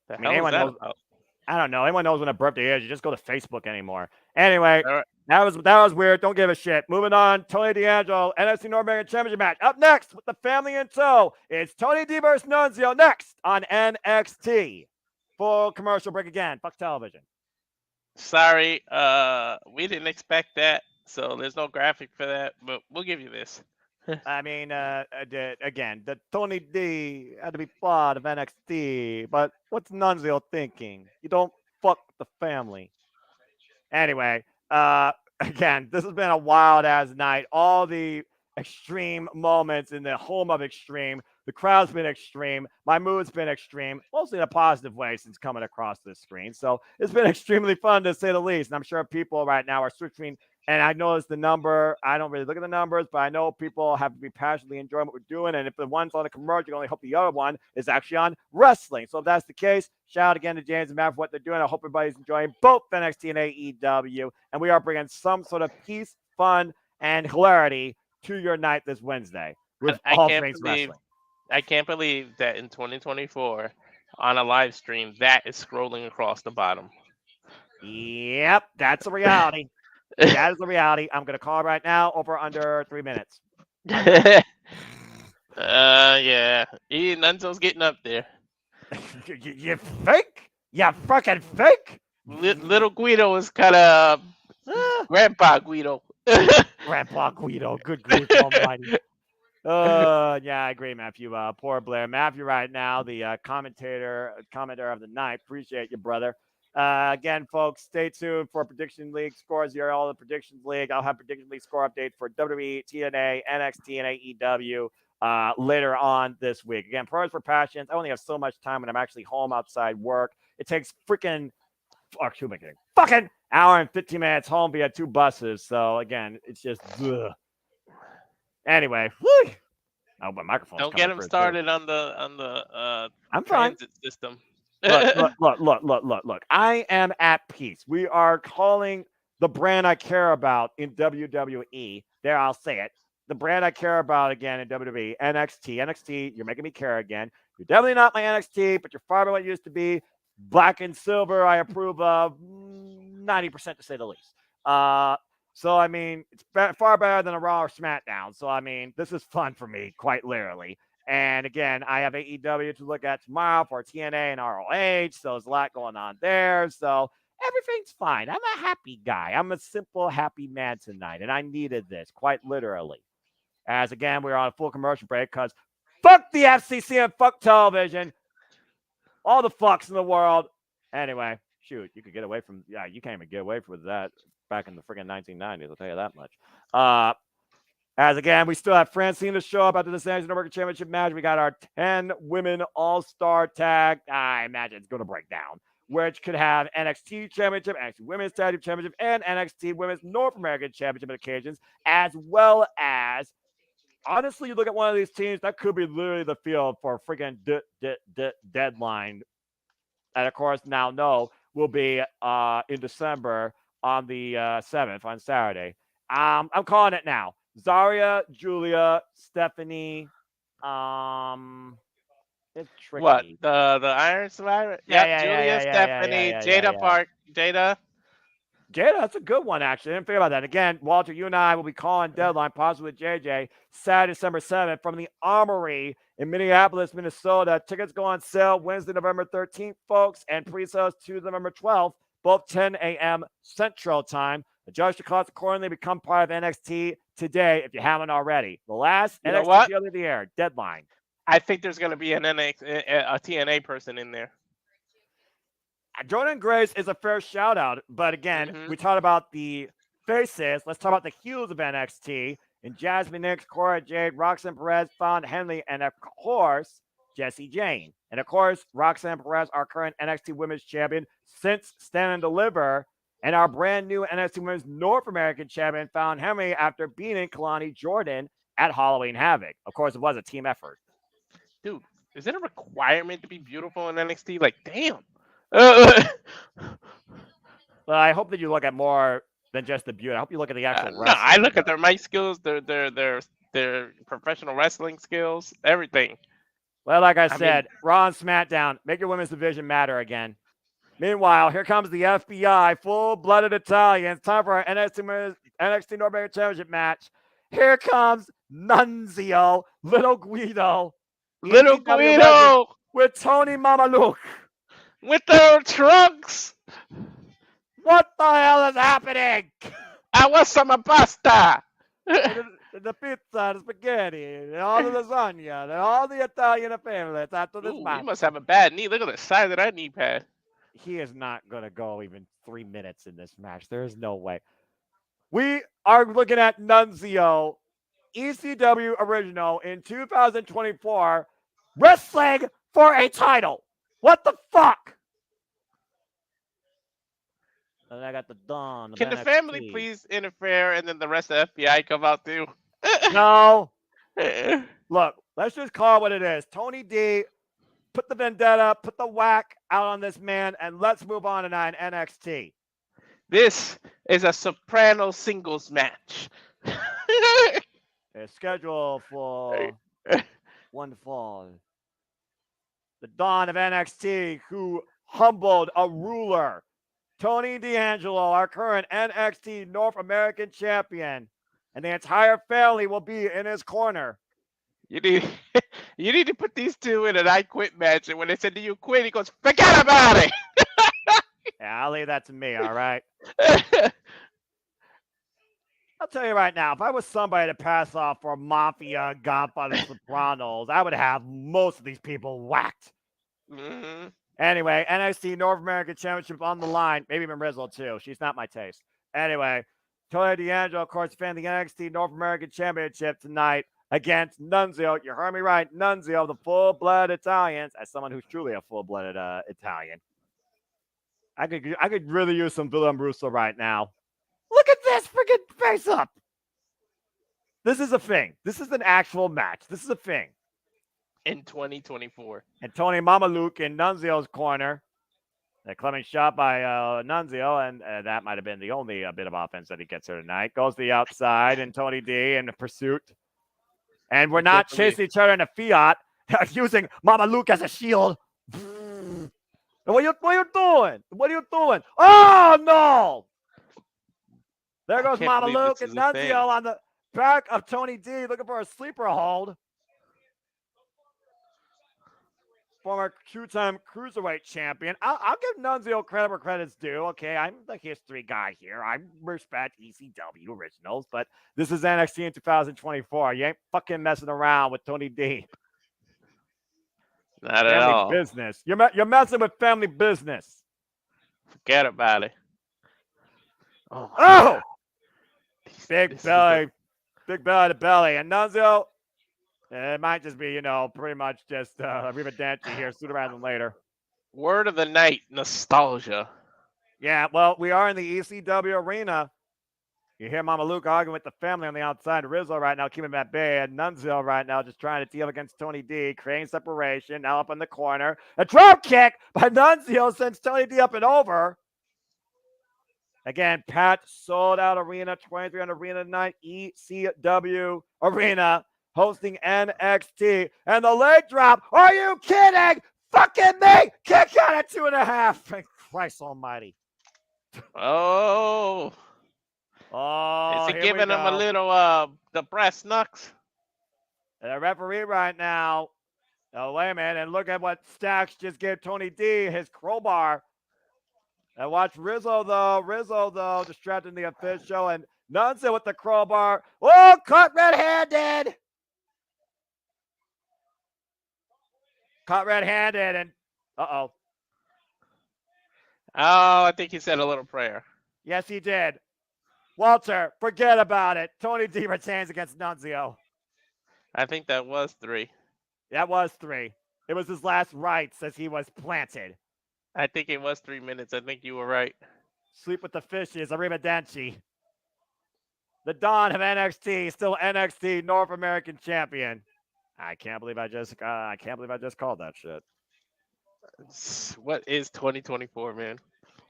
S1: The
S2: I mean,
S1: hell is
S2: anyone
S1: that
S2: knows.
S1: about?
S2: I don't know. Anyone knows when a birthday is. You just go to Facebook anymore. Anyway,
S1: All right.
S2: that was weird. Don't give a shit. Moving on. Tony D'Angelo, NXT North American Championship match. Up next with the family in tow. It's Tony D versus Nunzio next on NXT. Full commercial break again. Fuck television.
S1: Sorry, we didn't expect that, so there's no graphic for that, but we'll give you this.
S2: I mean, again, the Tony D had to be part of NXT, but what's Nunzio thinking? You don't fuck the family. Anyway, again, this has been a wild ass night. All the extreme moments in the home of extreme. The crowd's been extreme. My mood's been extreme, mostly in a positive way since coming across this screen. So it's been extremely fun to say the least. And I'm sure people right now are switching. And I noticed the number. I don't really look at the numbers, but I know people have to be passionately enjoying what we're doing. And if the one's on a commercial, you can only hope the other one is actually on wrestling. So if that's the case, shout out again to James and Matt for what they're doing. I hope everybody's enjoying both NXT and AEW. And we are bringing some sort of peace, fun, and hilarity to your night this Wednesday with
S1: I
S2: all
S1: can't
S2: things
S1: believe
S2: wrestling.
S1: I can't believe that in 2024 on a live stream that is scrolling across the bottom.
S2: Yep, that's a reality. That is the reality. I'm going to call right now over under 3 minutes.
S1: Yeah. Nunzo's getting up there.
S2: You fake? You fucking fake?
S1: Little Guido is kind of Grandpa Guido.
S2: Grandpa Guido, good grief almighty. Yeah, I agree, Matthew. Poor Blair. Matthew right now, the commentator of the night. Appreciate you, brother. Again, folks, stay tuned for Prediction League scores here. All the Predictions League. I'll have Prediction League score updates for WWE, TNA, NXT, and AEW later on this week. Again, Prayers for Passions. I only have so much time when I'm actually home outside work. It takes freaking fucking hour and 15 minutes home via 2 buses. So again, it's just ugh. Anyway, whew. Oh, my microphone's
S1: Don't
S2: coming
S1: get him
S2: through, too.
S1: started on the
S2: I'm fine.
S1: transit system.
S2: Look. I am at peace. We are calling the brand I care about in WWE. There, I'll say it. The brand I care about again in WWE, NXT. NXT, you're making me care again. You're definitely not my NXT, but you're far better what you used to be. Black and silver, I approve of 90% to say the least. So, I mean, it's far better than a Raw or SmackDown. So, I mean, this is fun for me, quite literally. And again, I have AEW to look at tomorrow for TNA and ROH. So there's a lot going on there. So everything's fine. I'm a happy guy. I'm a simple, happy man tonight. And I needed this, quite literally. As again, we're on a full commercial break because fuck the FCC and fuck television. All the fucks in the world. Anyway, shoot, you could get away from, you can't even get away from that back in the freaking 1990s. I'll tell you that much. As again, we still have Francine to show up after the San Diego Championship match. We got our 10 women all-star tag. I imagine it's going to break down, which could have NXT Championship, NXT Women's Tag Team Championship, and NXT Women's North American Championship occasions, as well as, honestly, you look at one of these teams, that could be literally the field for a freaking deadline. And of course, now will be in December on the 7th, on Saturday. I'm calling it now. Zaria, Giulia, Stephanie. It's tricky.
S1: What, the Iron Survivor? Yep, Giulia, Stephanie, Jada.
S2: Jada, that's a good one, actually. I didn't think about that. Again, Walter, you and I will be calling deadline, possibly with JJ, Saturday, December 7th from the Armory in Minneapolis, Minnesota. Tickets go on sale Wednesday, November 13th, folks, and pre-sales Tuesday, November 12th, both 10 a.m. Central Time. Adjust your costs accordingly. Become part of NXT today if you haven't already. The last NXT of the year, deadline.
S1: I think there's going to be a TNA person in there.
S2: Jordynne Grace is a fair shout out, but again, we talked about the faces. Let's talk about the heels of NXT and Jasmine, Cora, Jade, Roxanne, Perez, Fallon, Henley, and of course, Jacy, Jayne. And of course, Roxanne Perez, our current NXT Women's Champion since Stand and Deliver, and our brand new NXT Women's North American Champion, Fallon Henley, after beating Keilani Jordynne at Halloween Havoc. Of course, it was a team effort.
S1: Dude, is it a requirement to be beautiful in NXT? Like, damn.
S2: Well, I hope that you look at more than just the beauty. I hope you look at the actual
S1: No,
S2: wrestling.
S1: I look at their mic skills, their professional wrestling skills, everything.
S2: Well, like I
S1: I
S2: said,
S1: mean,
S2: Raw and SmackDown, make your women's division matter again. Meanwhile, here comes the FBI, full-blooded Italians. Time for our NXT North American Championship match. Here comes Nunzio, Little Guido,
S1: Little
S2: ECW legend,
S1: Guido
S2: with Tony Mamaluke.
S1: with their trunks.
S2: What the hell is happening?
S1: I want some pasta.
S2: The pizza, the spaghetti, and all the lasagna, and all the Italian families after this
S1: Ooh,
S2: match.
S1: you must have a bad knee. Look at the size of that knee pad.
S2: He is not going to go even 3 minutes in this match. There is no way. We are looking at Nunzio, ECW original in 2024, wrestling for a title. What the fuck? And I got the Dawn.
S1: Can the family please interfere and then the rest of the FBI come out too?
S2: No. Look, let's just call it what it is. Tony D, put the vendetta, put the whack out on this man, and let's move on tonight in NXT.
S1: This is a soprano singles match.
S2: It's scheduled for one fall. The Dawn of NXT, who humbled a ruler. Tony D'Angelo, our current NXT North American champion, and the entire family will be in his corner.
S1: You need, you need to put these two in an I quit match, and when they said, "Do you quit?" he goes, "Forget about it."
S2: Yeah, I'll leave that to me, all right? I'll tell you right now, if I was somebody to pass off for Mafia, Godfather, Sopranos, I would have most of these people whacked.
S1: Mm-hmm.
S2: Anyway, NXT North American Championship on the line. Maybe even Rizzo, too. She's not my taste. Anyway, Tony D'Angelo, of course, defending the NXT North American Championship tonight against Nunzio. You heard me right. Nunzio, the full-blooded Italians, as someone who's truly a full-blooded Italian. I could really use some Beulah and Russo right now. Look at this freaking face-up. This is a thing. This is an actual match. This is a thing.
S1: In 2024.
S2: And Tony Mamaluke in Nunzio's corner. A clubbing shot by Nunzio, and that might have been the only bit of offense that he gets here tonight. Goes to the outside, and Tony D in the pursuit. And we're not chasing each other in a Fiat, using Mamaluke as a shield. What are you doing? What are you doing? Oh, no! There goes Mamaluke and Nunzio on the back of Tony D, looking for a sleeper hold. Former two-time cruiserweight champion. I'll give Nunzio credit where credit's due. Okay, I'm the history guy here. I respect ECW originals, but this is NXT in 2024. You ain't fucking messing around with Tony D.
S1: Not at all.
S2: Family business. You're messing with family business.
S1: Forget about it.
S2: Oh! Big belly to belly. And Nunzio, it might just be, pretty much just Riva Danci here sooner rather than later.
S1: Word of the night, nostalgia.
S2: Yeah, well, we are in the ECW Arena. You hear Mamaluke arguing with the family on the outside. Rizzo right now keeping him at bay. And Nunzio right now just trying to deal against Tony D, creating separation. Now up in the corner. A drop kick by Nunzio sends Tony D up and over. Again, Pat sold out arena, 2300 arena tonight, ECW Arena, hosting NXT. And the leg drop. Are you kidding? Fucking me! Kick out at 2.5. Thank Christ almighty.
S1: Oh.
S2: Oh,
S1: is he giving him a little the brass knucks?
S2: The referee right now. Oh, wait a minute. And look at what Stacks just gave Tony D, his crowbar. And watch Rizzo, though, distracting the official. And Nunzio with the crowbar. Oh, caught red-handed. Caught red-handed. And, uh-oh.
S1: Oh, I think he said a little prayer.
S2: Yes, he did. Walter, forget about it. Tony D retains against Nunzio.
S1: I think that was 3.
S2: That was 3. It was his last rites as he was planted.
S1: I think it was 3 minutes. I think you were right.
S2: Sleep with the fishes, Arrivederci. The Dawn of NXT, still NXT North American champion. I can't believe I just called that shit.
S1: What is 2024, man?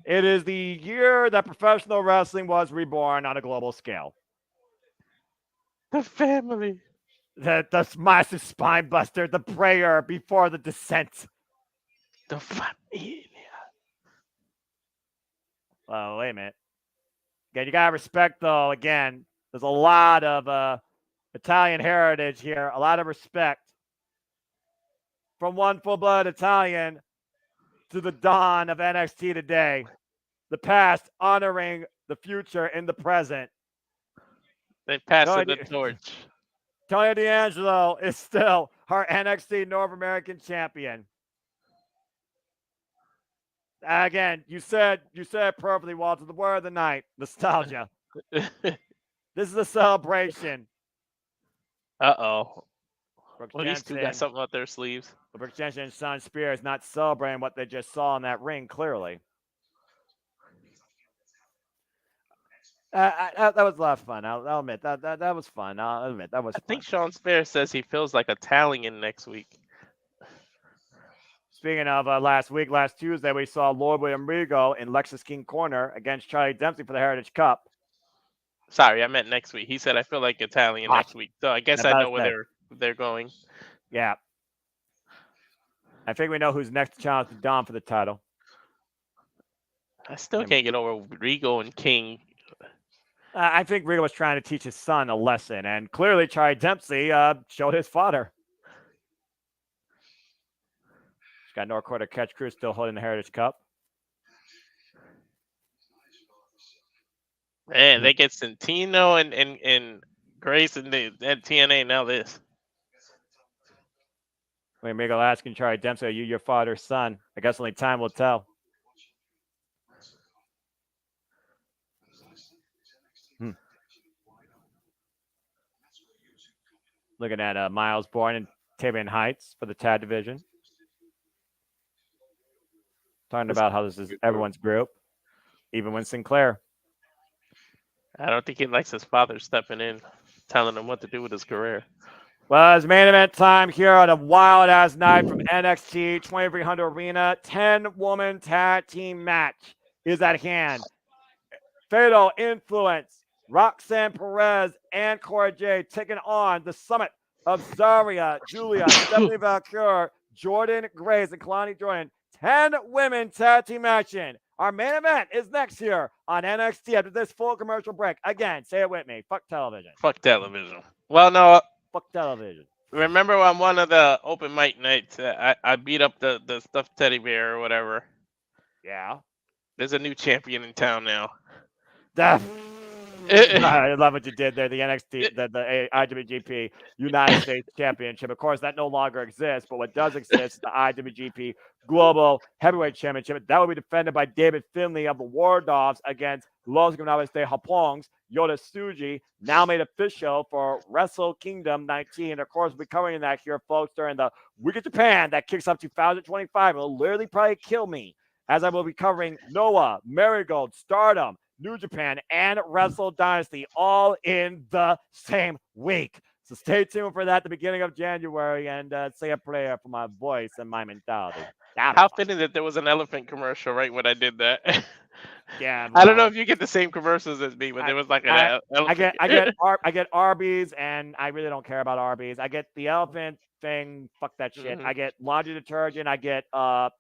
S2: It is the year that professional wrestling was reborn on a global scale.
S1: The family.
S2: The massive spine buster, the prayer before the descent.
S1: The family.
S2: Oh, wait a minute. Again, you gotta respect though. Again, there's a lot of Italian heritage here. A lot of respect from one full-blood Italian to the dawn of NXT today. The past honoring the future in the present.
S1: They passed the torch.
S2: Tony D'Angelo is still our NXT North American champion. Again, you said it perfectly, Walter. The word of the night, nostalgia. This is a celebration.
S1: Uh-oh.
S2: Brooks
S1: Well, these two got
S2: Jensen,
S1: something up their sleeves.
S2: Brooks Jensen and Sean Spears not celebrating what they just saw in that ring, clearly. That was a lot of fun. I'll admit that was fun. I'll admit that was fun.
S1: I think Sean Spears says he feels like Italian next week.
S2: Speaking of last Tuesday, we saw Lord William Regal in Lexus King Corner against Charlie Dempsey for the Heritage Cup.
S1: Sorry, I meant next week. He said I feel like Italian next week. So I guess I know where they're going.
S2: Yeah. I think we know who's next to challenge Dom for the title.
S1: I still can't get over Regal and King.
S2: I think Regal was trying to teach his son a lesson, and clearly Charlie Dempsey showed his father. He's got North Quarter Catch Crew still holding the Heritage Cup.
S1: Man, they get Santino and Grace and TNA. Now this.
S2: Wait, Regal asking Charlie Dempsey, are you your father's son? I guess only time will tell. Looking at Miles Bourne and Tavian Heights for the tag division. Talking about how this is everyone's group, even when Sinclair.
S1: I don't think he likes his father stepping in, telling him what to do with his career.
S2: Well, it's main event time here on a wild-ass night from NXT 2300 Arena. 10-woman tag team match is at hand. Fatal Influence, Roxanne Perez and Cora Jade taking on the summit of Zaria, Giulia, Stephanie Vaquer, Jordynne Grace, and Keilani Jordynne. 10 women tag team action. Our main event is next here on NXT after this full commercial break. Again, say it with me. Fuck television.
S1: Fuck television. Well, no.
S2: Fuck television.
S1: Remember on one of the open mic nights, I beat up the stuffed teddy bear or whatever.
S2: Yeah.
S1: There's a new champion in town now.
S2: I love what you did there. The NXT, the IWGP United States Championship. Of course, that no longer exists, but what does exist is the IWGP Global Heavyweight Championship. That will be defended by David Finlay of the War Dogs against Los Ganaves de Japon's Yoda Tsuji, now made official for Wrestle Kingdom 19. Of course, we'll be covering that here, folks, during the Week of Japan that kicks off 2025. It'll literally probably kill me, as I will be covering Noah, Marigold, Stardom, New Japan, and Wrestle Dynasty all in the same week. So stay tuned for that at the beginning of January and say a prayer for my voice and my mentality.
S1: How fitting that there was an elephant commercial right when I did that.
S2: Yeah,
S1: I don't know if you get the same commercials as me, but there was like an elephant.
S2: I get Arby's, and I really don't care about Arby's. I get the elephant thing. Fuck that shit.
S1: Mhm.
S2: I get laundry detergent. I get the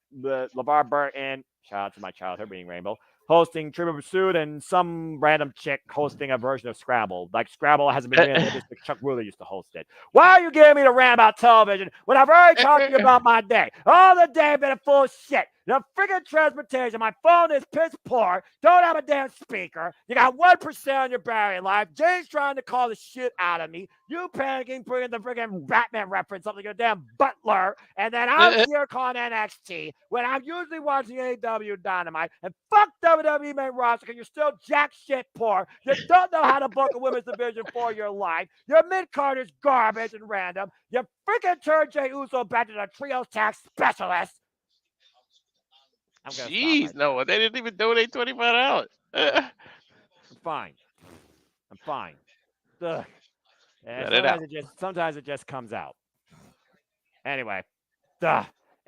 S2: LeVar Burton. Shout out to my childhood being Rainbow. Hosting Trivial Pursuit and some random chick hosting a version of Scrabble. Like Scrabble hasn't been in just like Chuck Woolery used to host it. Why are you giving me the rant about television when I've already talked to you about my day? All the day been full of shit. The freaking transportation, my phone is piss poor. Don't have a damn speaker. You got 1% on your battery life. Jay's trying to call the shit out of me. You panicking, bringing the freaking Batman reference up like a damn butler. And then I'm here calling NXT when I'm usually watching AEW Dynamite. And fuck WWE main roster because you're still jack shit poor. You don't know how to book a women's division for your life. Your mid-card is garbage and random. You freaking turned Jey Uso back to the trios tag specialist.
S1: Jeez, no, they didn't even donate $25.
S2: I'm fine. Ugh. And sometimes it just comes out. Anyway,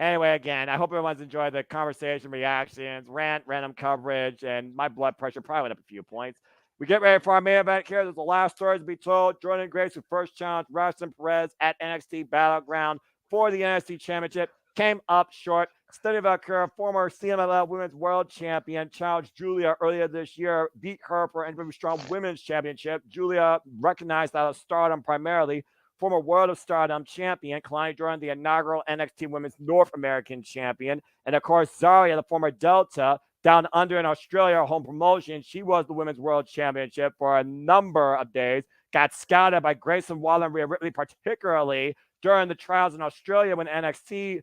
S2: Anyway, again, I hope everyone's enjoyed the conversation, reactions, random coverage, and my blood pressure probably went up a few points. We get ready for our main event here. There's the last story to be told. Jordynne Grace, who first challenged Roxanne Perez at NXT Battleground for the NXT Championship, came up short. Stephanie Vaquer, former CMLL Women's World Champion, challenged Giulia earlier this year, beat her for NXT Strong Women's Championship. Giulia, recognized out of Stardom primarily, former World of Stardom champion, Keilani joined the inaugural NXT Women's North American champion. And of course, Zaria, the former Delta, down under in Australia, home promotion. She was the Women's World Championship for a number of days. Got scouted by Grayson Waller and Rhea Ripley, particularly during the trials in Australia when WWE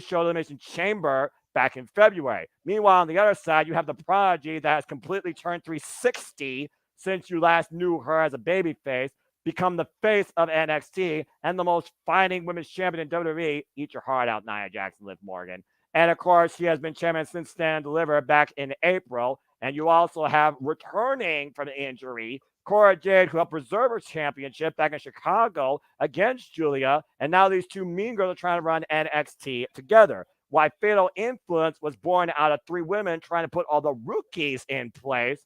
S2: showed Elimination Chamber back in February. Meanwhile, on the other side, you have the Prodigy that has completely turned 360 since you last knew her as a babyface, become the face of NXT and the most fighting women's champion in WWE. Eat your heart out, Nia Jackson, Liv Morgan. And of course, she has been champion since Stand and Deliver back in April. And you also have returning from injury, Cora Jade, who helped preserve her championship back in Chicago against Giulia. And now these two mean girls are trying to run NXT together. Why Fatal Influence was born out of three women trying to put all the rookies in place.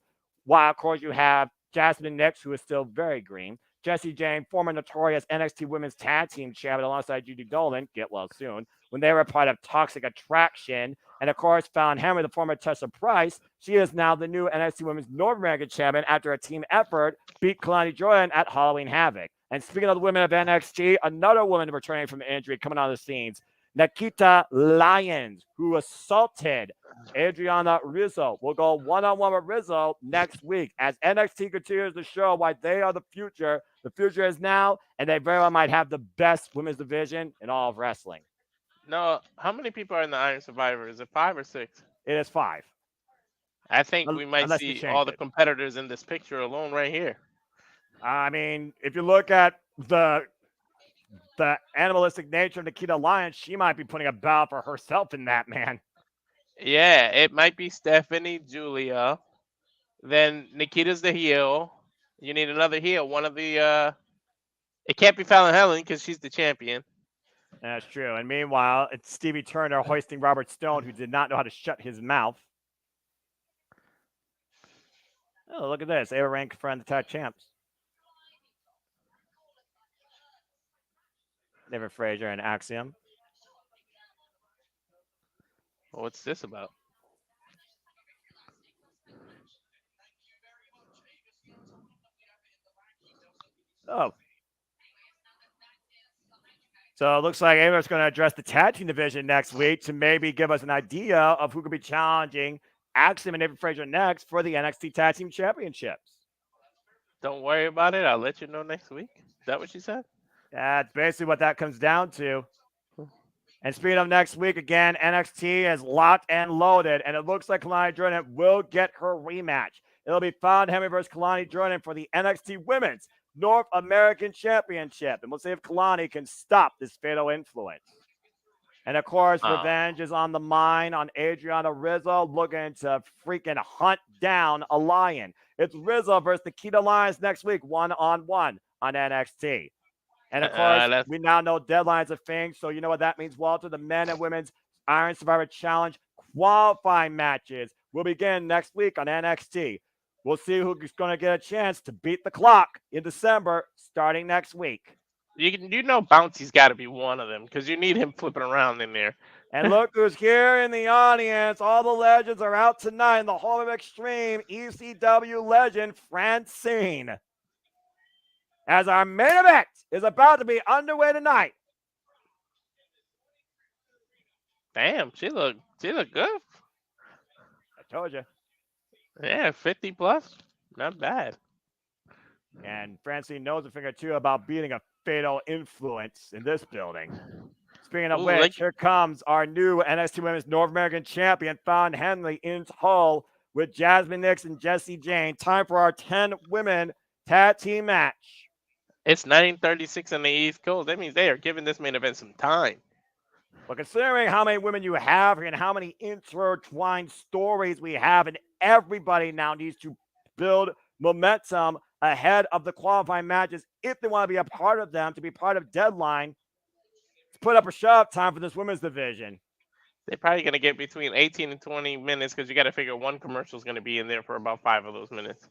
S2: While, of course, you have Jasmine Nix, who is still very green. Jacy, Jayne, former notorious NXT Women's Tag Team Champion alongside Judy Dolan, get well soon, when they were part of Toxic Attraction. And of course, Fallon, the former Tessa Price. She is now the new NXT Women's North American Champion after a team effort beat Keilani Jordynne at Halloween Havoc. And speaking of the women of NXT, another woman returning from injury coming on the scenes, Nikita Lyons, who assaulted Adriana Rizzo, will go one-on-one with Rizzo next week as NXT continues to show why they are the future. The future is now, and they very well might have the best women's division in all of wrestling.
S1: No, how many people are in the Iron Survivor? Is it 5 or 6?
S2: It is 5.
S1: I think we might
S2: Unless
S1: see all the competitors in this picture alone right here.
S2: I mean, if you look at the animalistic nature of Nikita Lyons, she might be putting a bow for herself in that, man.
S1: Yeah, it might be Stephanie, Giulia. Then Nikita's the heel. You need another heel. One of the it can't be Fallon Helen because she's the champion.
S2: That's true. And meanwhile, it's Stevie Turner hoisting Robert Stone, who did not know how to shut his mouth. Oh, look at this. They were ranked for the tag champs. David Frazier and Axiom.
S1: Well, what's this about?
S2: Oh. So it looks like Ava's going to address the tag team division next week to maybe give us an idea of who could be challenging Axiom and David Frazier next for the NXT Tag Team Championships.
S1: Don't worry about it. I'll let you know next week. Is that what she said?
S2: That's basically what that comes down to. And speaking of next week, again, NXT is locked and loaded, and it looks like Keilani Jordynne will get her rematch. It'll be Fallon Henley versus Keilani Jordynne for the NXT Women's North American Championship. And we'll see if Keilani can stop this fatal influence. And of course, revenge is on the mind on Adriana Rizzo, looking to freaking hunt down a lion. It's Rizzo versus Nikita Lyons next week, one-on-one on NXT. And of course, we now know deadlines are thing. So you know what that means, Walter? The men and women's Iron Survivor Challenge qualifying matches will begin next week on NXT. We'll see who's going to get a chance to beat the clock in December, starting next week.
S1: You know Bounty's got to be one of them because you need him flipping around in there.
S2: And look who's here in the audience. All the legends are out tonight in the Home of Extreme. ECW legend Francine. As our main event is about to be underway tonight.
S1: Damn, she look good.
S2: I told you.
S1: Yeah, 50 plus. Not bad.
S2: And Francine knows a thing or two about beating a fatal influence in this building. Speaking of which, here comes our new NXT Women's North American Champion, Fallon Henley, in Hull with Jasmine Nix and Jacy Jayne. Time for our 10 women tag team match.
S1: It's 9:36 on the East Coast. That means they are giving this main event some time.
S2: But considering how many women you have and how many intertwined stories we have, and everybody now needs to build momentum ahead of the qualifying matches if they want to be a part of them, to be part of Deadline, It's put up or shove time for this women's division.
S1: They're probably going to get between 18 and 20 minutes because you got to figure one commercial is going to be in there for about 5 of those minutes.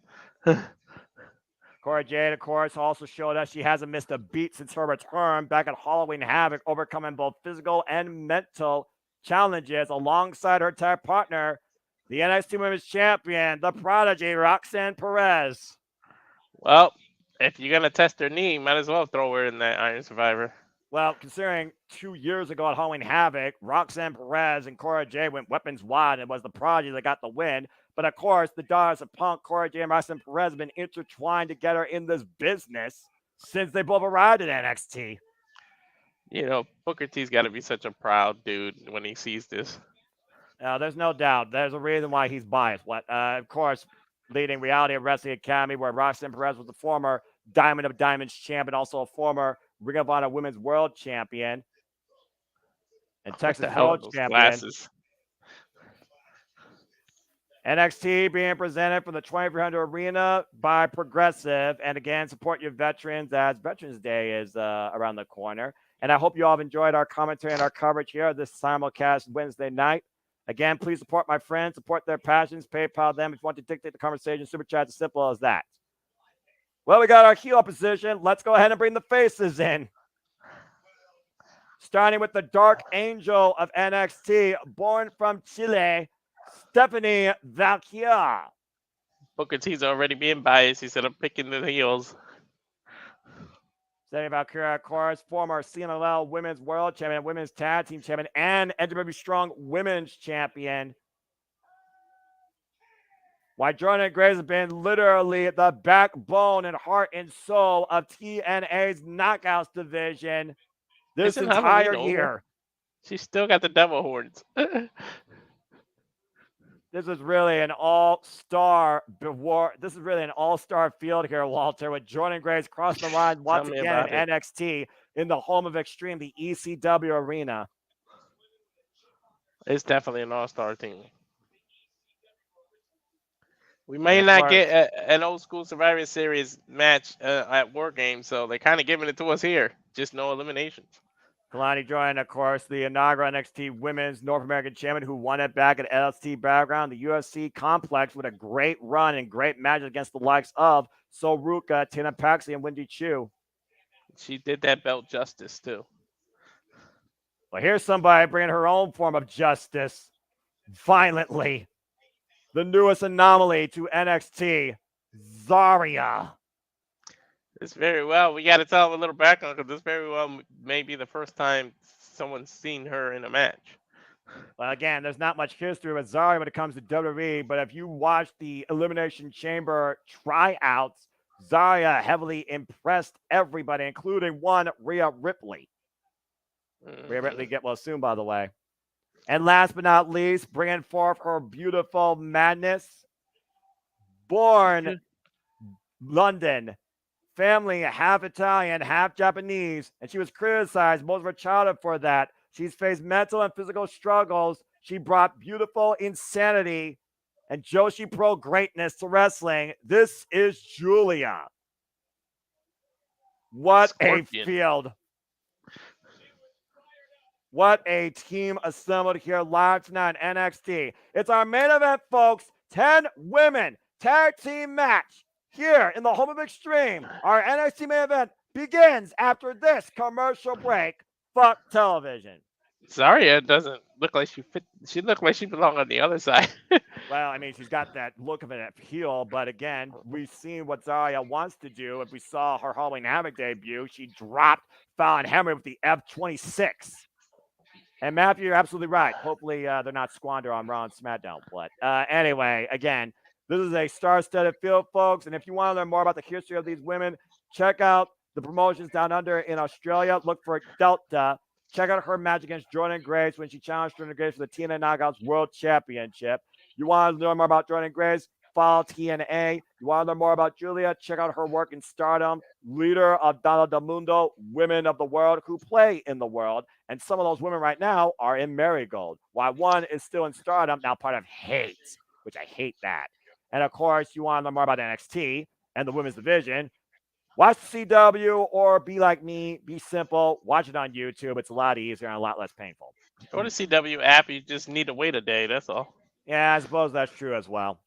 S2: Cora Jade, of course, also showed us she hasn't missed a beat since her return back at Halloween Havoc, overcoming both physical and mental challenges alongside her tag partner, the NXT Women's Champion, the prodigy, Roxanne Perez.
S1: Well, if you're going to test her knee, might as well throw her in that Iron Survivor.
S2: Well, considering 2 years ago at Halloween Havoc, Roxanne Perez and Cora Jade went weapons wide and it was the prodigy that got the win. But of course, the daughters of Punk, Cora Jade, and Roxanne Perez have been intertwined together in this business since they both arrived at NXT.
S1: You know, Booker T's got to be such a proud dude when he sees this.
S2: There's no doubt. There's a reason why he's biased. Of course, leading Reality of Wrestling Academy, where Roxanne Perez was the former Diamond of Diamonds champion, also a former Ring of Honor Women's World Champion, and Texas World Champion.
S1: Glasses?
S2: NXT being presented from the 2300 Arena by Progressive. And again, support your veterans as Veterans Day is around the corner. And I hope you all have enjoyed our commentary and our coverage here this simulcast Wednesday night. Again, please support my friends, support their passions, PayPal them if you want to dictate the conversation. Super chat, as simple as that. Well, we got our heel position. Let's go ahead and bring the faces in. Starting with the Dark Angel of NXT, born from Chile, Stephanie Vaquer.
S1: Booker T's already being biased. He said, I'm picking the heels.
S2: Stephanie Vaquer, of course, former CNLL Women's World Champion, Women's Tag Team Champion, and NWW Strong Women's Champion. Why Jordynne Grace has been literally the backbone and heart and soul of TNA's Knockouts division this entire year.
S1: She's still got the devil horns.
S2: This is really an all-star field here, Walter, with Jordynne Grace crossing the line once again in NXT in the home of Extreme, the ECW Arena.
S1: It's definitely an all-star team. We may not get an old school Survivor Series match at War Games, so they're kind of giving it to us here. Just no eliminations.
S2: Keilani joined, of course, the inaugural NXT Women's North American Champion who won it back at LST background, the UFC complex, with a great run and great matches against the likes of Soruka, Tina Paxi, and Wendy Chu.
S1: She did that belt justice, too.
S2: Well, here's somebody bringing her own form of justice violently. The newest anomaly to NXT, Zaria.
S1: This very well. We got to tell them a little background because this very well may be the first time someone's seen her in a match.
S2: Well, again, there's not much history with Zaria when it comes to WWE, but if you watch the Elimination Chamber tryouts, Zaria heavily impressed everybody, including one Rhea Ripley. Rhea Ripley get well soon, by the way. And last but not least, bringing forth her beautiful madness, born London, family half Italian, half Japanese, and she was criticized most of her childhood for that. She's faced mental and physical struggles. She brought beautiful insanity and Joshi Pro greatness to wrestling. This is Giulia. What Scorpion. A field. What a team assembled here live tonight on NXT. It's our main event, folks. 10 women tag team match here in the home of Extreme. Our NXT main event begins after this commercial break. Fuck television.
S1: Zaria doesn't look like she fit. She looked like she belonged on the other side.
S2: Well, I mean, she's got that look of an appeal, but again, we've seen what Zaria wants to do. If we saw her Halloween Havoc debut, she dropped Fallon Henley with the F26. And Matthew, you're absolutely right. Hopefully, they're not squander on Raw and SmackDown. But anyway, again, this is a star-studded field, folks. And if you want to learn more about the history of these women, check out the promotions down under in Australia. Look for Delta. Check out her match against Jordynne Grace when she challenged Jordynne Grace for the TNA Knockouts World Championship. You want to learn more about Jordynne Grace? Follow TNA. You want to learn more about Giulia? Check out her work in Stardom. Leader of Donna Del Mundo, Women of the World who play in the world. And some of those women right now are in Marigold, while one is still in Stardom, now part of Hate, which I hate that. And of course, you want to learn more about NXT and the women's division. Watch the CW or be like me, be simple. Watch it on YouTube. It's a lot easier and a lot less painful.
S1: Or the CW app, you just need to wait a day. That's all.
S2: Yeah, I suppose that's true as well.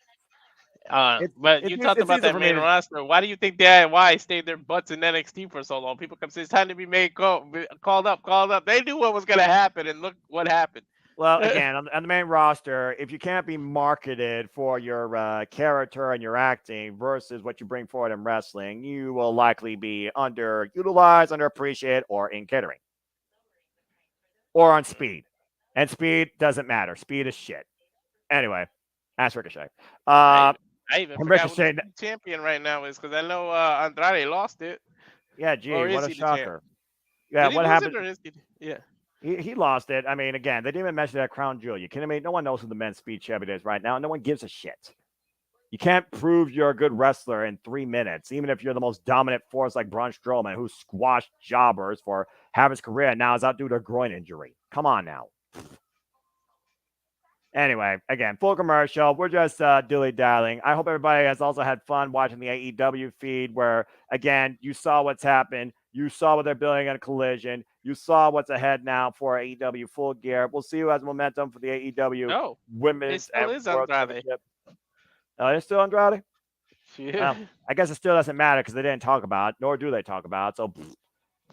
S1: But you talked
S2: It's
S1: about
S2: easier
S1: that
S2: for me
S1: main
S2: to.
S1: roster. Why do you think DIY stayed their butts in NXT for so long? People come say it's time to be called up. They knew what was gonna happen, and look what happened.
S2: Well, again, on the main roster, if you can't be marketed for your character and your acting versus what you bring forward in wrestling, you will likely be underutilized, underappreciated, or in catering. Or on speed. And speed doesn't matter. Speed is shit. Anyway, ask Ricochet.
S1: I even forgot who
S2: Ricochet.
S1: the champion right now is because I know Andrade lost it.
S2: Yeah, gee,
S1: Or
S2: what
S1: is
S2: a
S1: he the champ?
S2: shocker. Yeah,
S1: Did he
S2: what
S1: lose
S2: happened?
S1: it or is he? Yeah.
S2: He lost it. I mean, again, they didn't even mention that Crown Jewel. You kidding me? No one knows who the men's speed champion is right now. No one gives a shit. You can't prove you're a good wrestler in 3 minutes, even if you're the most dominant force like Braun Strowman, who squashed jobbers for half his career and now is out due to a groin injury. Come on now. Anyway, again, full commercial. We're just dilly-dallying. I hope everybody has also had fun watching the AEW feed where, again, you saw what's happened. You saw what they're building on Collision. You saw what's ahead now for AEW Full Gear. We'll see who has momentum for the AEW
S1: No, it
S2: Women's
S1: still
S2: and
S1: is
S2: World
S1: Andrade.
S2: Championship. It's still Andrade?
S1: Yeah.
S2: Well, I guess it still doesn't matter because they didn't talk about it, nor do they talk about it. So,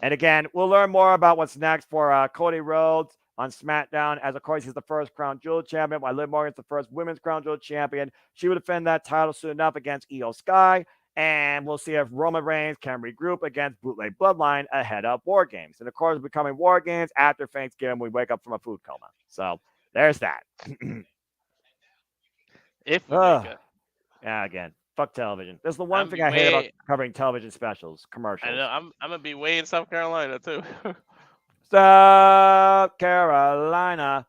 S2: and again, we'll learn more about what's next for Cody Rhodes on SmackDown, as of course he's the first Crown Jewel champion, while Liv Morgan's the first Women's Crown Jewel champion. She will defend that title soon enough against Io Sky, and we'll see if Roman Reigns can regroup against Bootleg Bloodline ahead of War Games. And of course, becoming War Games after Thanksgiving, we wake up from a food coma. So there's that.
S1: If we wake up.
S2: Yeah, again, fuck television. That's the one
S1: I'm
S2: thing I hate about
S1: way-
S2: covering television specials,
S1: I
S2: commercials.
S1: know. I'm gonna be way in South Carolina too.
S2: South Carolina.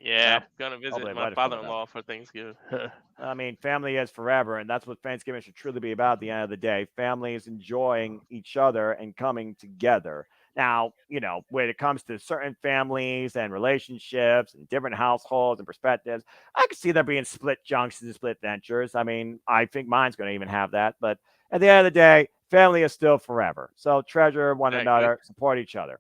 S1: Yeah,
S2: Well,
S1: gonna visit
S2: hopefully
S1: my
S2: weather's cooling down.
S1: father-in-law for Thanksgiving.
S2: I mean, family is forever, and that's what Thanksgiving should truly be about at the end of the day. Families enjoying each other and coming together. Now, you know, when it comes to certain families and relationships and different households and perspectives, I could see there being split junctions and split ventures. I mean, I think mine's going to even have that. But at the end of the day, family is still forever. So treasure one another, support each other.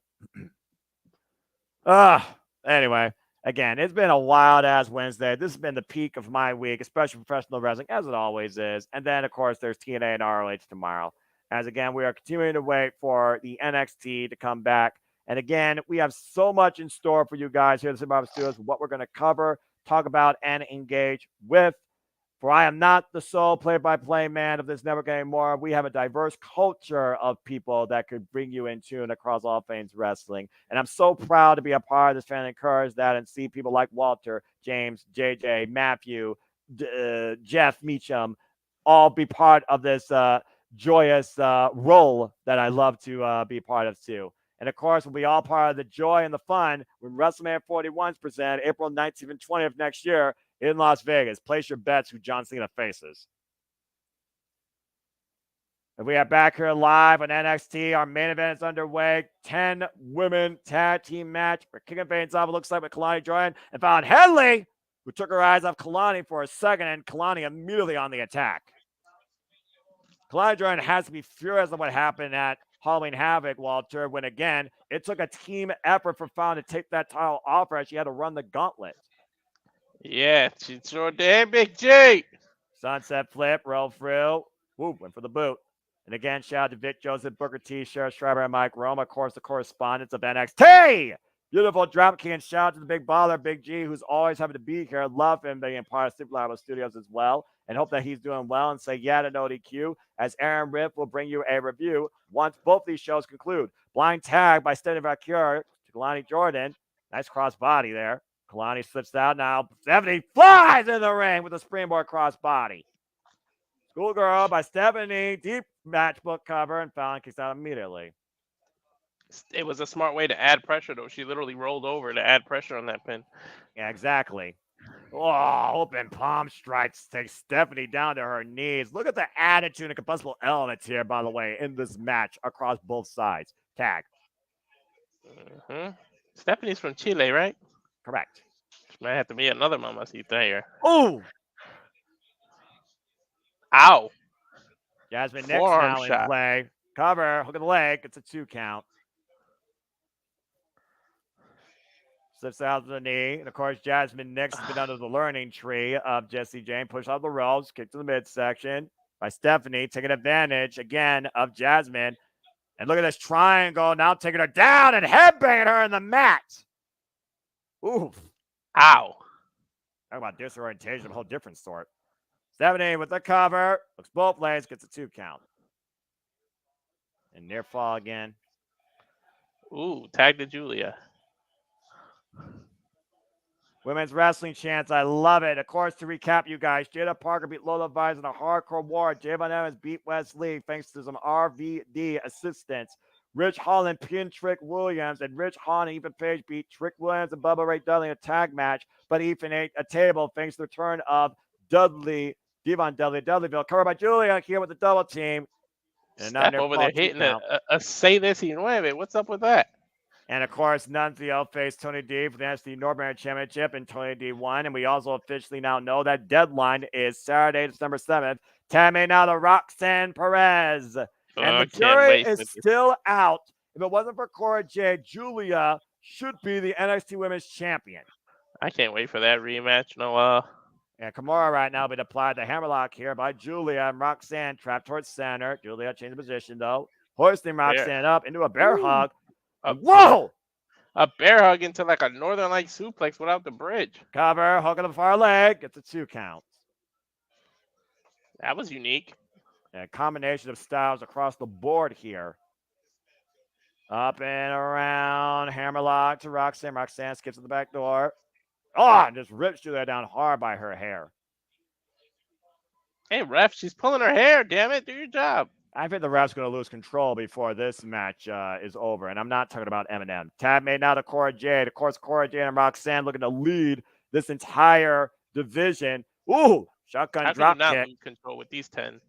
S2: Anyway, again, it's been a wild ass Wednesday. This has been the peak of my week, especially professional wrestling, as it always is. And then, of course, there's TNA and ROH tomorrow. As again, we are continuing to wait for the NXT to come back. And again, we have so much in store for you guys here at the Super Studios, what we're going to cover, talk about, and engage with. For I am not the sole play-by-play man of this network anymore. We have a diverse culture of people that could bring you in tune across all things wrestling. And I'm so proud to be a part of this fan and encourage that and see people like Walter, James, JJ, Matthew, Jeff Meacham all be part of this joyous role that I love to be part of too. And of course, we'll be all part of the joy and the fun when WrestleMania 41 is presented April 19th and 20th next year in Las Vegas. Place your bets who John Cena faces. And we are back here live on NXT. Our main event is underway. 10 women tag team match. We're kicking things off, it looks like, with Keilani, Jordynne, and found Henley, who took her eyes off Keilani for a second, and Keilani immediately on the attack. Keilani Jordynne has to be furious at what happened at Halloween Havoc, Walter, when again, it took a team effort for Fallon to take that title off her as she had to run the gauntlet.
S1: Yeah, she sure did, Big J.
S2: Sunset flip, roll through. Woo, went for the boot. And again, shout out to Vic Joseph, Booker T, Sheriff Schreiber, and Mike Rome, of course, the correspondents of NXT. Beautiful dropkick, and shout out to the big baller, Big G, who's always happy to be here. Love him being part of Super Live Studios as well, and hope that he's doing well. And say yeah to no DQ, as Aaron Riff will bring you a review once both these shows conclude. Blind tag by Stephanie Vaquer to Keilani Jordynne. Nice cross body there. Keilani slips out now. Stephanie flies in the ring with a springboard cross body. Schoolgirl by Stephanie. Deep matchbook cover, and Fallon kicks out immediately.
S1: It was a smart way to add pressure, though. She literally rolled over to add pressure on that pin.
S2: Yeah, exactly. Oh, open palm strikes takes Stephanie down to her knees. Look at the attitude and combustible elements here, by the way, in this match across both sides. Tag.
S1: Mm-hmm. Stephanie's from Chile, right?
S2: Correct.
S1: She might have to be another mamacita here.
S2: Ooh!
S1: Ow!
S2: Jasmine Nix
S1: Forearm
S2: now
S1: shot.
S2: in play. Cover, hook of the leg. It's a 2 count. Slips out to the knee. And, of course, Jasmine next has been under the learning tree of Jayne. Push out the ropes. Kick to the midsection by Stephanie. Taking advantage, again, of Jasmine. And look at this triangle. Now taking her down and headbanging her in the mat. Oof.
S1: Ow.
S2: Talk about disorientation of a whole different sort. Stephanie with the cover. Looks both ways. Gets a 2 count. And near fall again.
S1: Ooh, tag to Giulia.
S2: Women's wrestling chants. I love it. Of course, to recap, you guys, Jada Parker beat Lola Vines in a hardcore war. Javon Evans beat Wesley thanks to some RVD assistance. Rich Holland pinned Trick Williams, and Rich Holland and Ethan Page beat Trick Williams and Bubba Ray Dudley in a tag match, but Ethan ate a table thanks to the return of Devon Dudley, Dudleyville. Covered by Giulia here with the double team.
S1: And Step over there hitting a say this and wait a minute, what's up with that?
S2: And, of course, Nunzio faced Tony D for the NXT North American Championship, and Tony D won. And we also officially now know that deadline is Saturday, December 7th. Tammy now to Roxanne Perez. And the jury is still out. If it wasn't for Cora, Jade, Giulia should be the NXT Women's Champion.
S1: I can't wait for that rematch, Noah.
S2: And Kimura right now being applied the hammerlock here by Giulia, and Roxanne trapped towards center. Giulia changed the position, though. Hoisting Roxanne up into a bear hug. Whoa!
S1: A bear hug into like a Northern Light suplex without the bridge.
S2: Cover, hook on the far leg. Gets a 2 count.
S1: That was unique.
S2: A combination of styles across the board here. Up and around. Hammerlock to Roxanne. Roxanne skips to the back door. Oh, and just rips Giulia down hard by her hair.
S1: Hey, ref, she's pulling her hair. Damn it. Do your job.
S2: I think the ref's going to lose control before this match is over. And I'm not talking about Eminem. Tab made now to Cora Jade. Of course, Cora Jade and Roxanne looking to lead this entire division. Ooh, shotgun drop kick.
S1: Not lose control with these 10.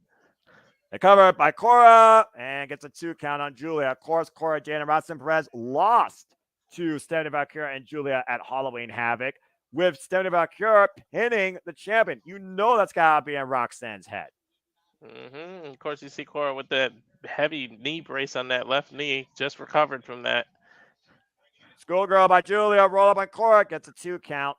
S2: They cover it by Cora and gets a 2 count on Giulia. Of course, Cora Jade and Roxanne Perez lost to Stephanie Vaquer and Giulia at Halloween Havoc, with Stephanie Vaquer pinning the champion. You know that's got to be in Roxanne's head.
S1: Of course, you see Cora with the heavy knee brace on that left knee, just recovered from that.
S2: Schoolgirl by Giulia, roll up on Cora, gets a 2 count.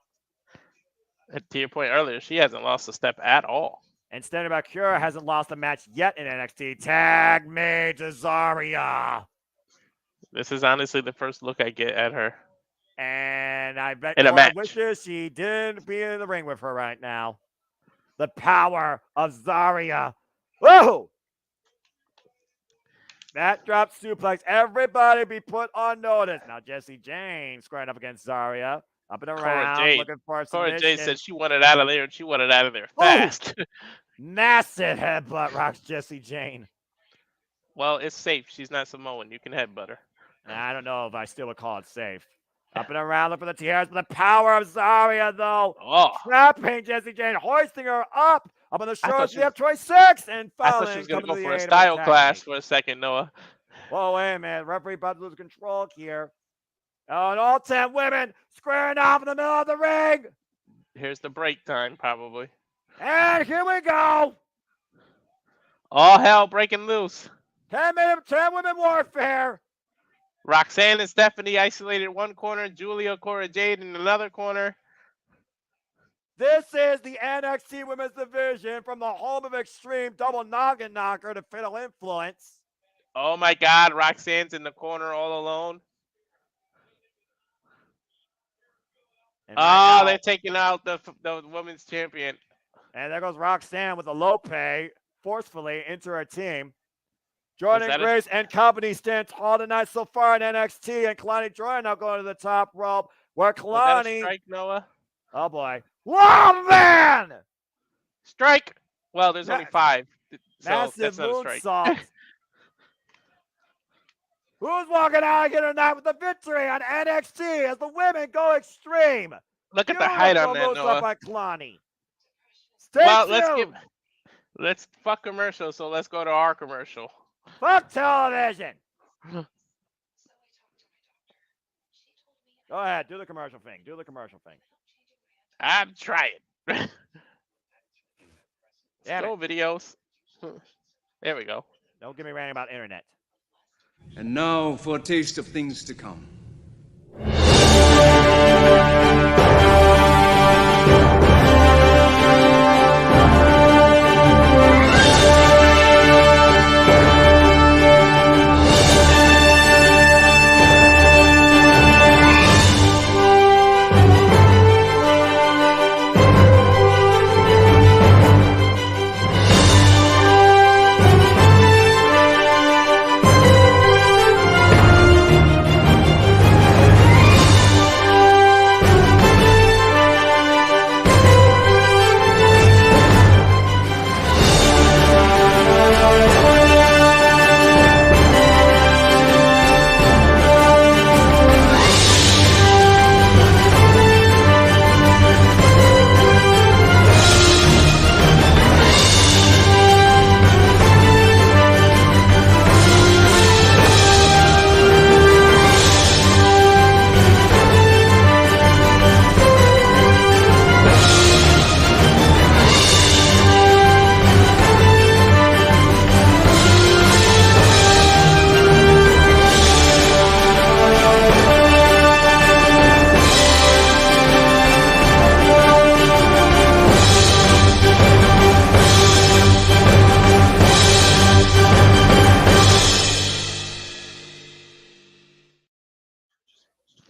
S1: To your point earlier, she hasn't lost a step at all.
S2: And Stephanie Vaquer hasn't lost a match yet in NXT. Tag me to Zaria.
S1: This is honestly the first look I get at her.
S2: And I bet
S1: in a match.
S2: Wishes she didn't be in the ring with her right now. The power of Zaria. Whoa! That drop suplex. Everybody be put on notice. Now Jayne squaring up against Zaria. Up and around. Looking for a submission.
S1: Cora Jade said she wanted out of there, and she wanted out of there fast.
S2: Massive headbutt rocks Jayne.
S1: Well, it's safe. She's not Samoan. You can headbutt her.
S2: I don't know if I still would call it safe. Up and around, look for the tiaras, but the power of Zaria, though. Trapping Jayne, hoisting her up on the shoulders. We have Troy 6 and Fallon.
S1: I thought she was going to go for a style clash for a second, Noah.
S2: Whoa, wait a minute. Referee about to lose control here. Oh, and all 10 women squaring off in the middle of the ring.
S1: Here's the break time, probably.
S2: And here we go.
S1: All hell breaking loose.
S2: 10 women warfare.
S1: Roxanne and Stephanie isolated one corner. Giulia, Cora Jade in another corner.
S2: This is the NXT Women's Division from the home of Extreme, double noggin knocker to Fatal Influence.
S1: Oh my God, Roxanne's in the corner all alone. And they're taking out the women's champion.
S2: And there goes Roxanne with a Lope forcefully into her team. Jordynne Grace and company stand tall tonight so far in NXT, and Keilani Jordynne now going to the top rope, where Keilani...
S1: strike, Noah?
S2: Oh, boy. Whoa, man!
S1: Strike! Well, there's only 5, so
S2: massive
S1: that's not a strike.
S2: Who's walking out again tonight with the victory on NXT as the women go extreme?
S1: Look at the height on that, Noah.
S2: By Keilani. Stay tuned.
S1: Let's fuck commercial, so let's go to our commercial.
S2: Fuck television. Go ahead, do the commercial thing.
S1: I'm trying. Scroll videos. There we go.
S2: Don't get me ranting about internet.
S3: And now for a taste of things to come.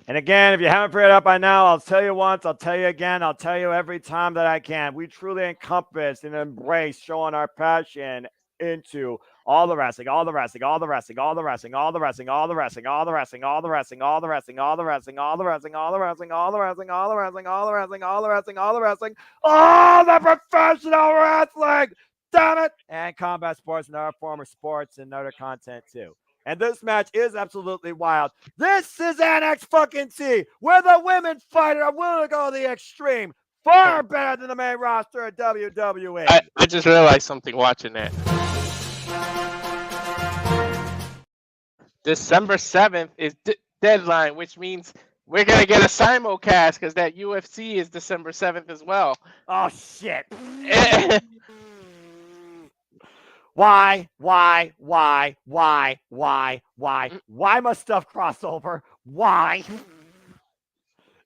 S2: And again, if you haven't figured it out by now, I'll tell you once, I'll tell you again, I'll tell you every time that I can. We truly encompass and embrace showing our passion into all the wrestling, all the wrestling, all the wrestling, all the wrestling, all the wrestling, all the wrestling, all the wrestling, all the wrestling, all the wrestling, all the wrestling, all the wrestling, all the wrestling, all the wrestling, all the wrestling, all the wrestling, all the wrestling, all the wrestling, all the professional wrestling, damn it, and combat sports and other former sports and other content too. And this match is absolutely wild. This is NXT fucking T, where the women fighter are willing to go to the extreme. Far better than the main roster of WWE.
S1: I just realized something watching that. December 7th is deadline, which means we're going to get a simulcast because that UFC is December 7th as well.
S2: Oh, shit. Why must stuff cross over? Why?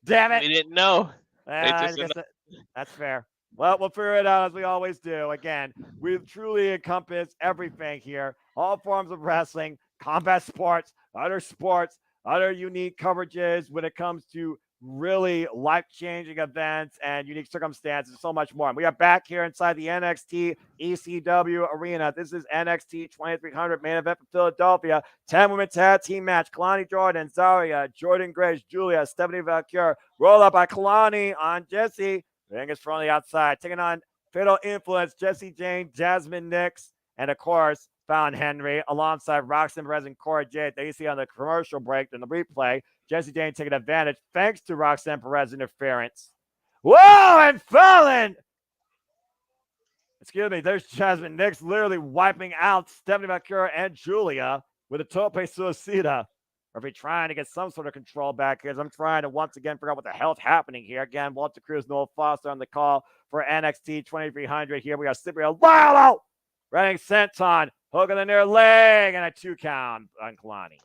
S2: Damn it.
S1: We didn't know.
S2: That's fair. Well, we'll figure it out as we always do. Again, we truly encompass everything here. All forms of wrestling, combat sports, other unique coverages when it comes to really life-changing events and unique circumstances, so much more. And we are back here inside the NXT ECW Arena. This is NXT 2300 main event for Philadelphia. 10-woman tag team match. Keilani, Jordynne, Zaria, Jordynne Grace, Giulia, Stephanie Vaquer. Roll up by Keilani on Jacy. Ring is from the outside. Taking on Fatal Influence, Jacy, Jayne, Jasmine, Nix, and of course, Fallon, Henley, alongside Roxanne, Perez, and Cora, Jade. That you see on the commercial break in the replay. Jacy, Jayne taking advantage thanks to Roxanne Perez interference. Whoa, and Fallon! Excuse me, there's Jasmine. Nix literally wiping out Stephanie Vaquer and Giulia with a tope suicida. Or if you're trying to get some sort of control back here, as I'm trying to once again figure out what the hell's happening here. Again, Walter Cruz, Noel Foster on the call for NXT 2300. Here we are, Cyprian Lalo, running senton, hooking the near leg, and a 2 count on Keilani.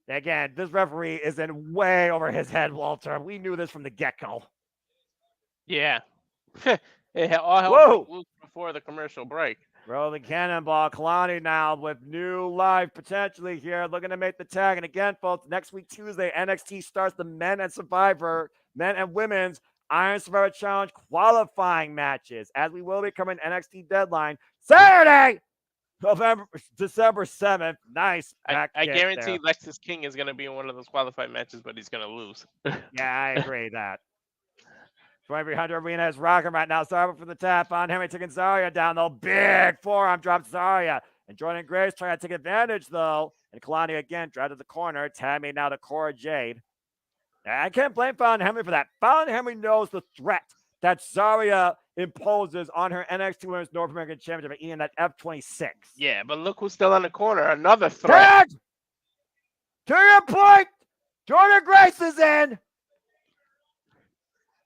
S2: Again, this referee is in way over his head, Walter. We knew this from the get-go.
S1: Yeah. It all held loose before the commercial break.
S2: Rolling cannonball. Keilani now with new life potentially here, looking to make the tag. And again, folks, next week, Tuesday, NXT starts the men and women's Iron Survivor Challenge qualifying matches, as we will be coming NXT deadline Saturday, December 7th. Nice.
S1: I guarantee Lexus King is going to be in one of those qualified matches, but he's going to lose.
S2: Yeah, I agree that. 2300 Arena is rocking right now. Zaria from the tap on Henley, taking Zaria down, though. Big forearm drops Zaria. And Jordynne Grace trying to take advantage, though. And Keilani again, drive to the corner. Tammy now to Cora, Jade. I can't blame Fallon Henley for that. Fallon Henley knows the threat that Zaria imposes on her NXT Women's North American Championship in that F26.
S1: Yeah, but look who's still in the corner. Another threat.
S2: Tag! To your point, Jordynne Grace is in.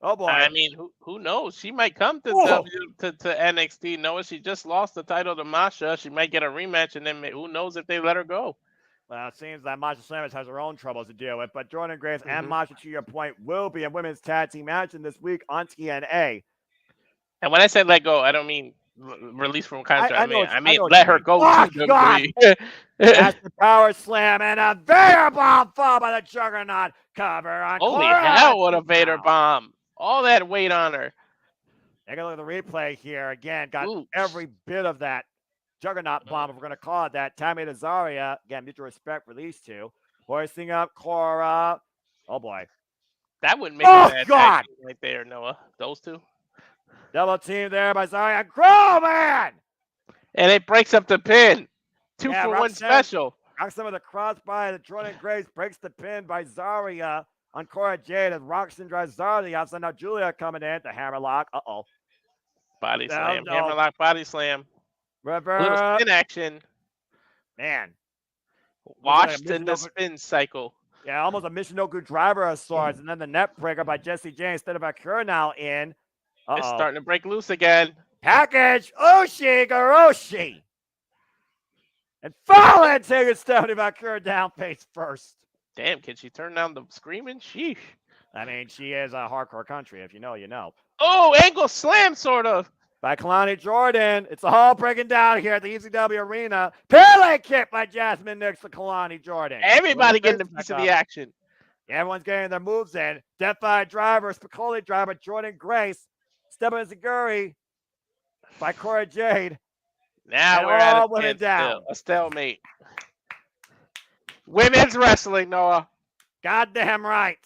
S2: Oh boy.
S1: I mean, who knows? She might come to
S2: Whoa.
S1: to NXT. Noah, she just lost the title to Masha. She might get a rematch, and then who knows if they let her go.
S2: Well, it seems that Masha Slamus has her own troubles to deal with, but Jordynne Grace and
S1: Mhm.
S2: Masha, to your point, will be in women's tag team action this week on TNA.
S1: And when I said let go, I don't mean release from contract.
S2: I know
S1: I mean
S2: what
S1: let
S2: you
S1: her
S2: mean.
S1: go
S2: Oh,
S1: to
S2: God.
S1: WWE.
S2: That's the power slam and a Vader bomb fall by the Juggernaut. Cover on
S1: Holy
S2: Cora.
S1: hell, what a Vader
S2: Wow.
S1: bomb! All that weight on her.
S2: Take a look at the replay here. Again, got
S1: Ooh.
S2: every bit of that Juggernaut bomb, if we're going to call it that. Tammy to Zaria. Again, mutual respect for these two. Hoisting up Cora. Oh, boy.
S1: That wouldn't make a bad
S2: God.
S1: tag team right there, Noah. Those two.
S2: Double team there by Zaria. Grow, man!
S1: And it breaks up the pin. Two
S2: Yeah,
S1: for one
S2: Roxanne.
S1: special.
S2: Some of the crossbody that Jordynne Grace breaks the pin by Zaria on Cora Jade as Roxanne drives Zaria outside. Now Giulia coming in. The hammerlock. Uh-oh.
S1: Body slam.
S2: No.
S1: Hammerlock body slam. A little
S2: Reverse.
S1: spin action.
S2: Man.
S1: Washed in the spin cycle.
S2: Yeah, almost a Michinoku driver of sorts. And then the net breaker by Jacy Jayne instead of Vaquer now in.
S1: It's starting to break loose again.
S2: Package. Oshi Garoshi. And Fallon taking Stephanie Vaquer down face first.
S1: Damn, can she turn down the screaming? Sheesh.
S2: I mean, she is a hardcore country. If you know, you know.
S1: Oh, angle slam, sort of.
S2: By Keilani Jordynne. It's all breaking down here at the ECW Arena. Pele kick by Jasmine next to Keilani Jordynne.
S1: Everybody getting a piece of the action.
S2: Everyone's getting their moves in. Death-Eye driver, Spicoli driver, Jordynne Grace. Stephen Zaguri by Cora Jade.
S1: Now
S2: and
S1: we're at a stalemate. Women's wrestling, Noah.
S2: Goddamn right.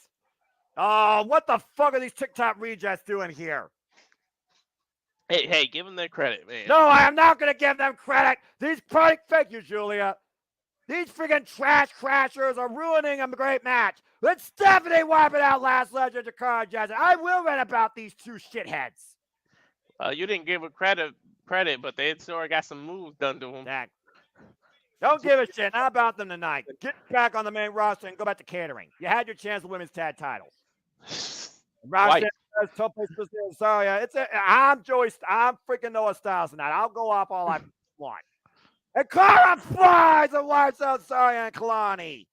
S2: Oh, what the fuck are these TikTok rejects doing here?
S1: Hey, give them their credit, man.
S2: No, I am not going to give them credit. Thank you, Giulia. These freaking trash crashers are ruining a great match. Let Stephanie wipe it out last legend to Cora Jasmine. I will read about these two shitheads.
S1: You didn't give her credit, but they sort of got some moves done to them.
S2: Don't give a shit. Not about them tonight. Get back on the main roster and go back to catering. You had your chance to women's tag titles. Roxanne, Zaria. I'm freaking Noah Styles tonight. I'll go off all I want. And Cora flies and wipes out Zaria and Keilani.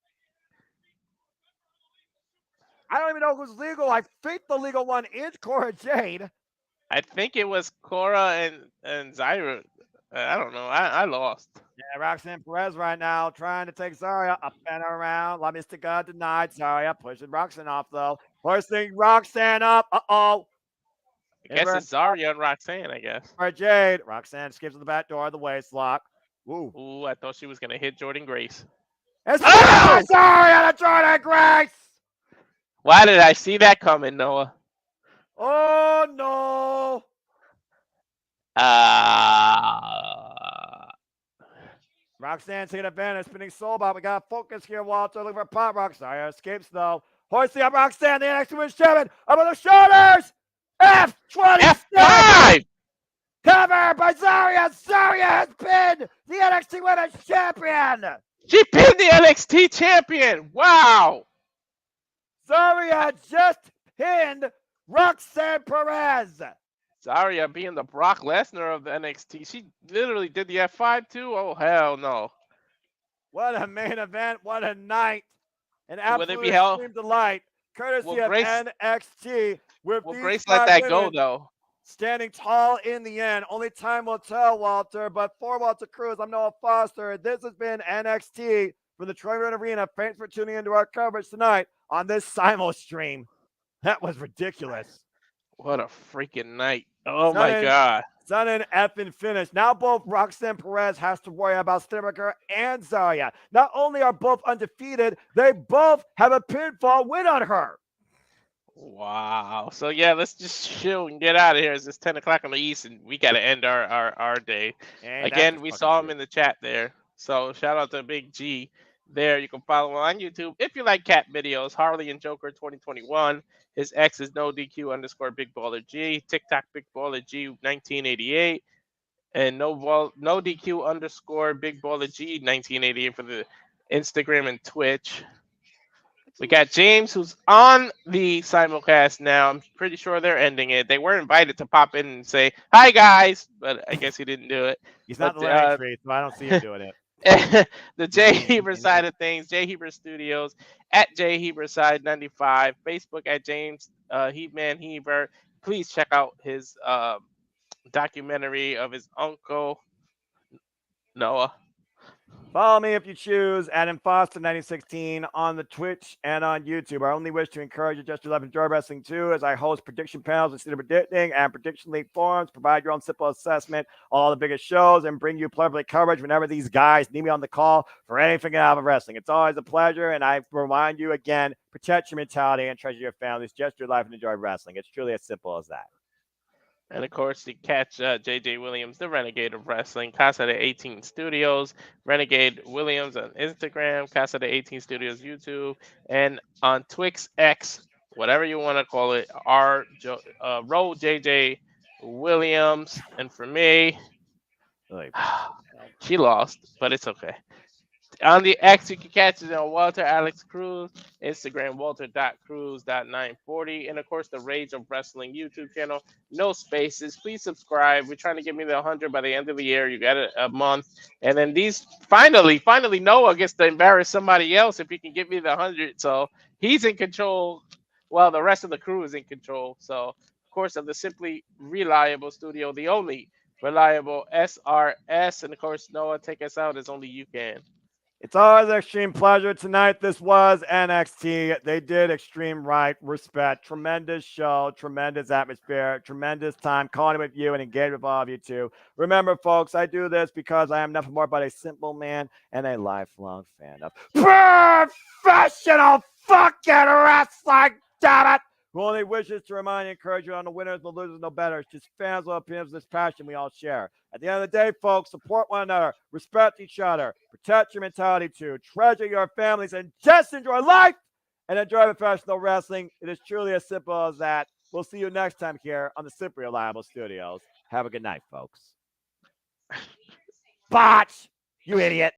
S2: I don't even know who's legal. I think the legal one is Cora Jade.
S1: I think it was Cora and Zaria. I don't know. I lost.
S2: Yeah, Roxanne Perez right now trying to take Zaria up and around. La Mystica denied Zaria. Pushing Roxanne off, though. Pushing Roxanne up. Uh-oh.
S1: I guess it's Zaria and Roxanne, I guess.
S2: For Jade. Roxanne skips to the back door of the waist lock.
S1: Ooh, I thought she was going to hit Jordynne Grace.
S2: It's Zaria to Jordynne Grace!
S1: Why did I see that coming, Noah?
S2: Oh, no. Roxanne taking advantage, spinning soul bomb. We got focus here, Walter. Looking for pop. Zaria escapes, though. Hoisting up Roxanne, the NXT Women's Champion. Up on the shoulders. F26.
S1: F5.
S2: Cover by Zaria. Zaria has pinned the NXT Women's Champion.
S1: She pinned the NXT Champion. Wow.
S2: Zaria just pinned Roxanne Perez.
S1: Zaria being the Brock Lesnar of the NXT. She literally did the F5 too. Oh, hell no.
S2: What a main event. What a night. An absolute extreme delight. Courtesy of NXT. Will
S1: Grace let that go, though?
S2: Standing tall in the end. Only time will tell, Walter. But for Walter Cruz, I'm Noah Foster. This has been NXT from the Troy Arena. Thanks for tuning into our coverage tonight on this simul stream. That was ridiculous.
S1: What a freaking night. Oh, my God.
S2: Sudden effing finish. Now both Roxanne Perez has to worry about Stephanie and Zaria. Not only are both undefeated, they both have a pinfall win on her.
S1: Wow. So, yeah, let's just chill and get out of here. It's 10 o'clock on the East, and we got to end our day. Again, we saw him in the chat there. So, shout out to Big G there. You can follow him on YouTube. If you like cat videos, Harley and Joker 2021. His X is no DQ _ Big Baller G. TikTok Big Baller G 1988. And no DQ _ Big Baller G 1988 for the Instagram and Twitch. We got James, who's on the simulcast now. I'm pretty sure they're ending it. They were invited to pop in and say, hi, guys, but I guess he didn't do it.
S2: He's not
S1: But
S2: the Lenny Tree, so I don't see him doing it.
S1: the J Heber side of things, J Heber Studios at J Heber side 95, Facebook at James Heatman Heber. Please check out his documentary of his uncle Noah.
S2: Follow me if you choose at Imposter9016 on the Twitch and on YouTube. I only wish to encourage you just to love enjoy wrestling too, as I host prediction panels instead of predicting and prediction league forums, provide your own simple assessment on all the biggest shows, and bring you play coverage whenever these guys need me on the call for anything out of wrestling. It's always a pleasure, and I remind you again, protect your mentality and treasure your families, just your life, and enjoy wrestling. It's truly as simple as that.
S1: And of course, you catch JJ Williams, the Renegade of Wrestling, Casa de 18 Studios, Renegade Williams on Instagram, Casa de 18 Studios YouTube, and on Twix X, whatever you want to call it, Roll JJ Williams. And for me, she lost, but it's okay. On the X, you can catch it on Walter Alex Cruz, Instagram walter.cruz.940, and of course the Rage of Wrestling YouTube channel. No spaces. Please subscribe. We're trying to get me the 100 by the end of the year. You got a month, and then these finally Noah gets to embarrass somebody else if he can get me the 100. So he's in control. Well, the rest of the crew is in control. So of course of the Simply Reliable Studio, the only reliable SRS, and of course Noah, take us out as only you can.
S2: It's always an extreme pleasure tonight. This was NXT. They did extreme right, respect, tremendous show, tremendous atmosphere, tremendous time calling with you and engaging with all of you too. Remember, folks, I do this because I am nothing more but a simple man and a lifelong fan of professional fucking wrestling. Damn it! Who only wishes to remind and encourage you on the winners, the losers, no better. It's just fans of opinions, this passion we all share. At the end of the day, folks, support one another, respect each other, protect your mentality too, treasure your families, and just enjoy life and enjoy professional wrestling. It is truly as simple as that. We'll see you next time here on the Simply Reliable Studios. Have a good night, folks. Botch! You idiot.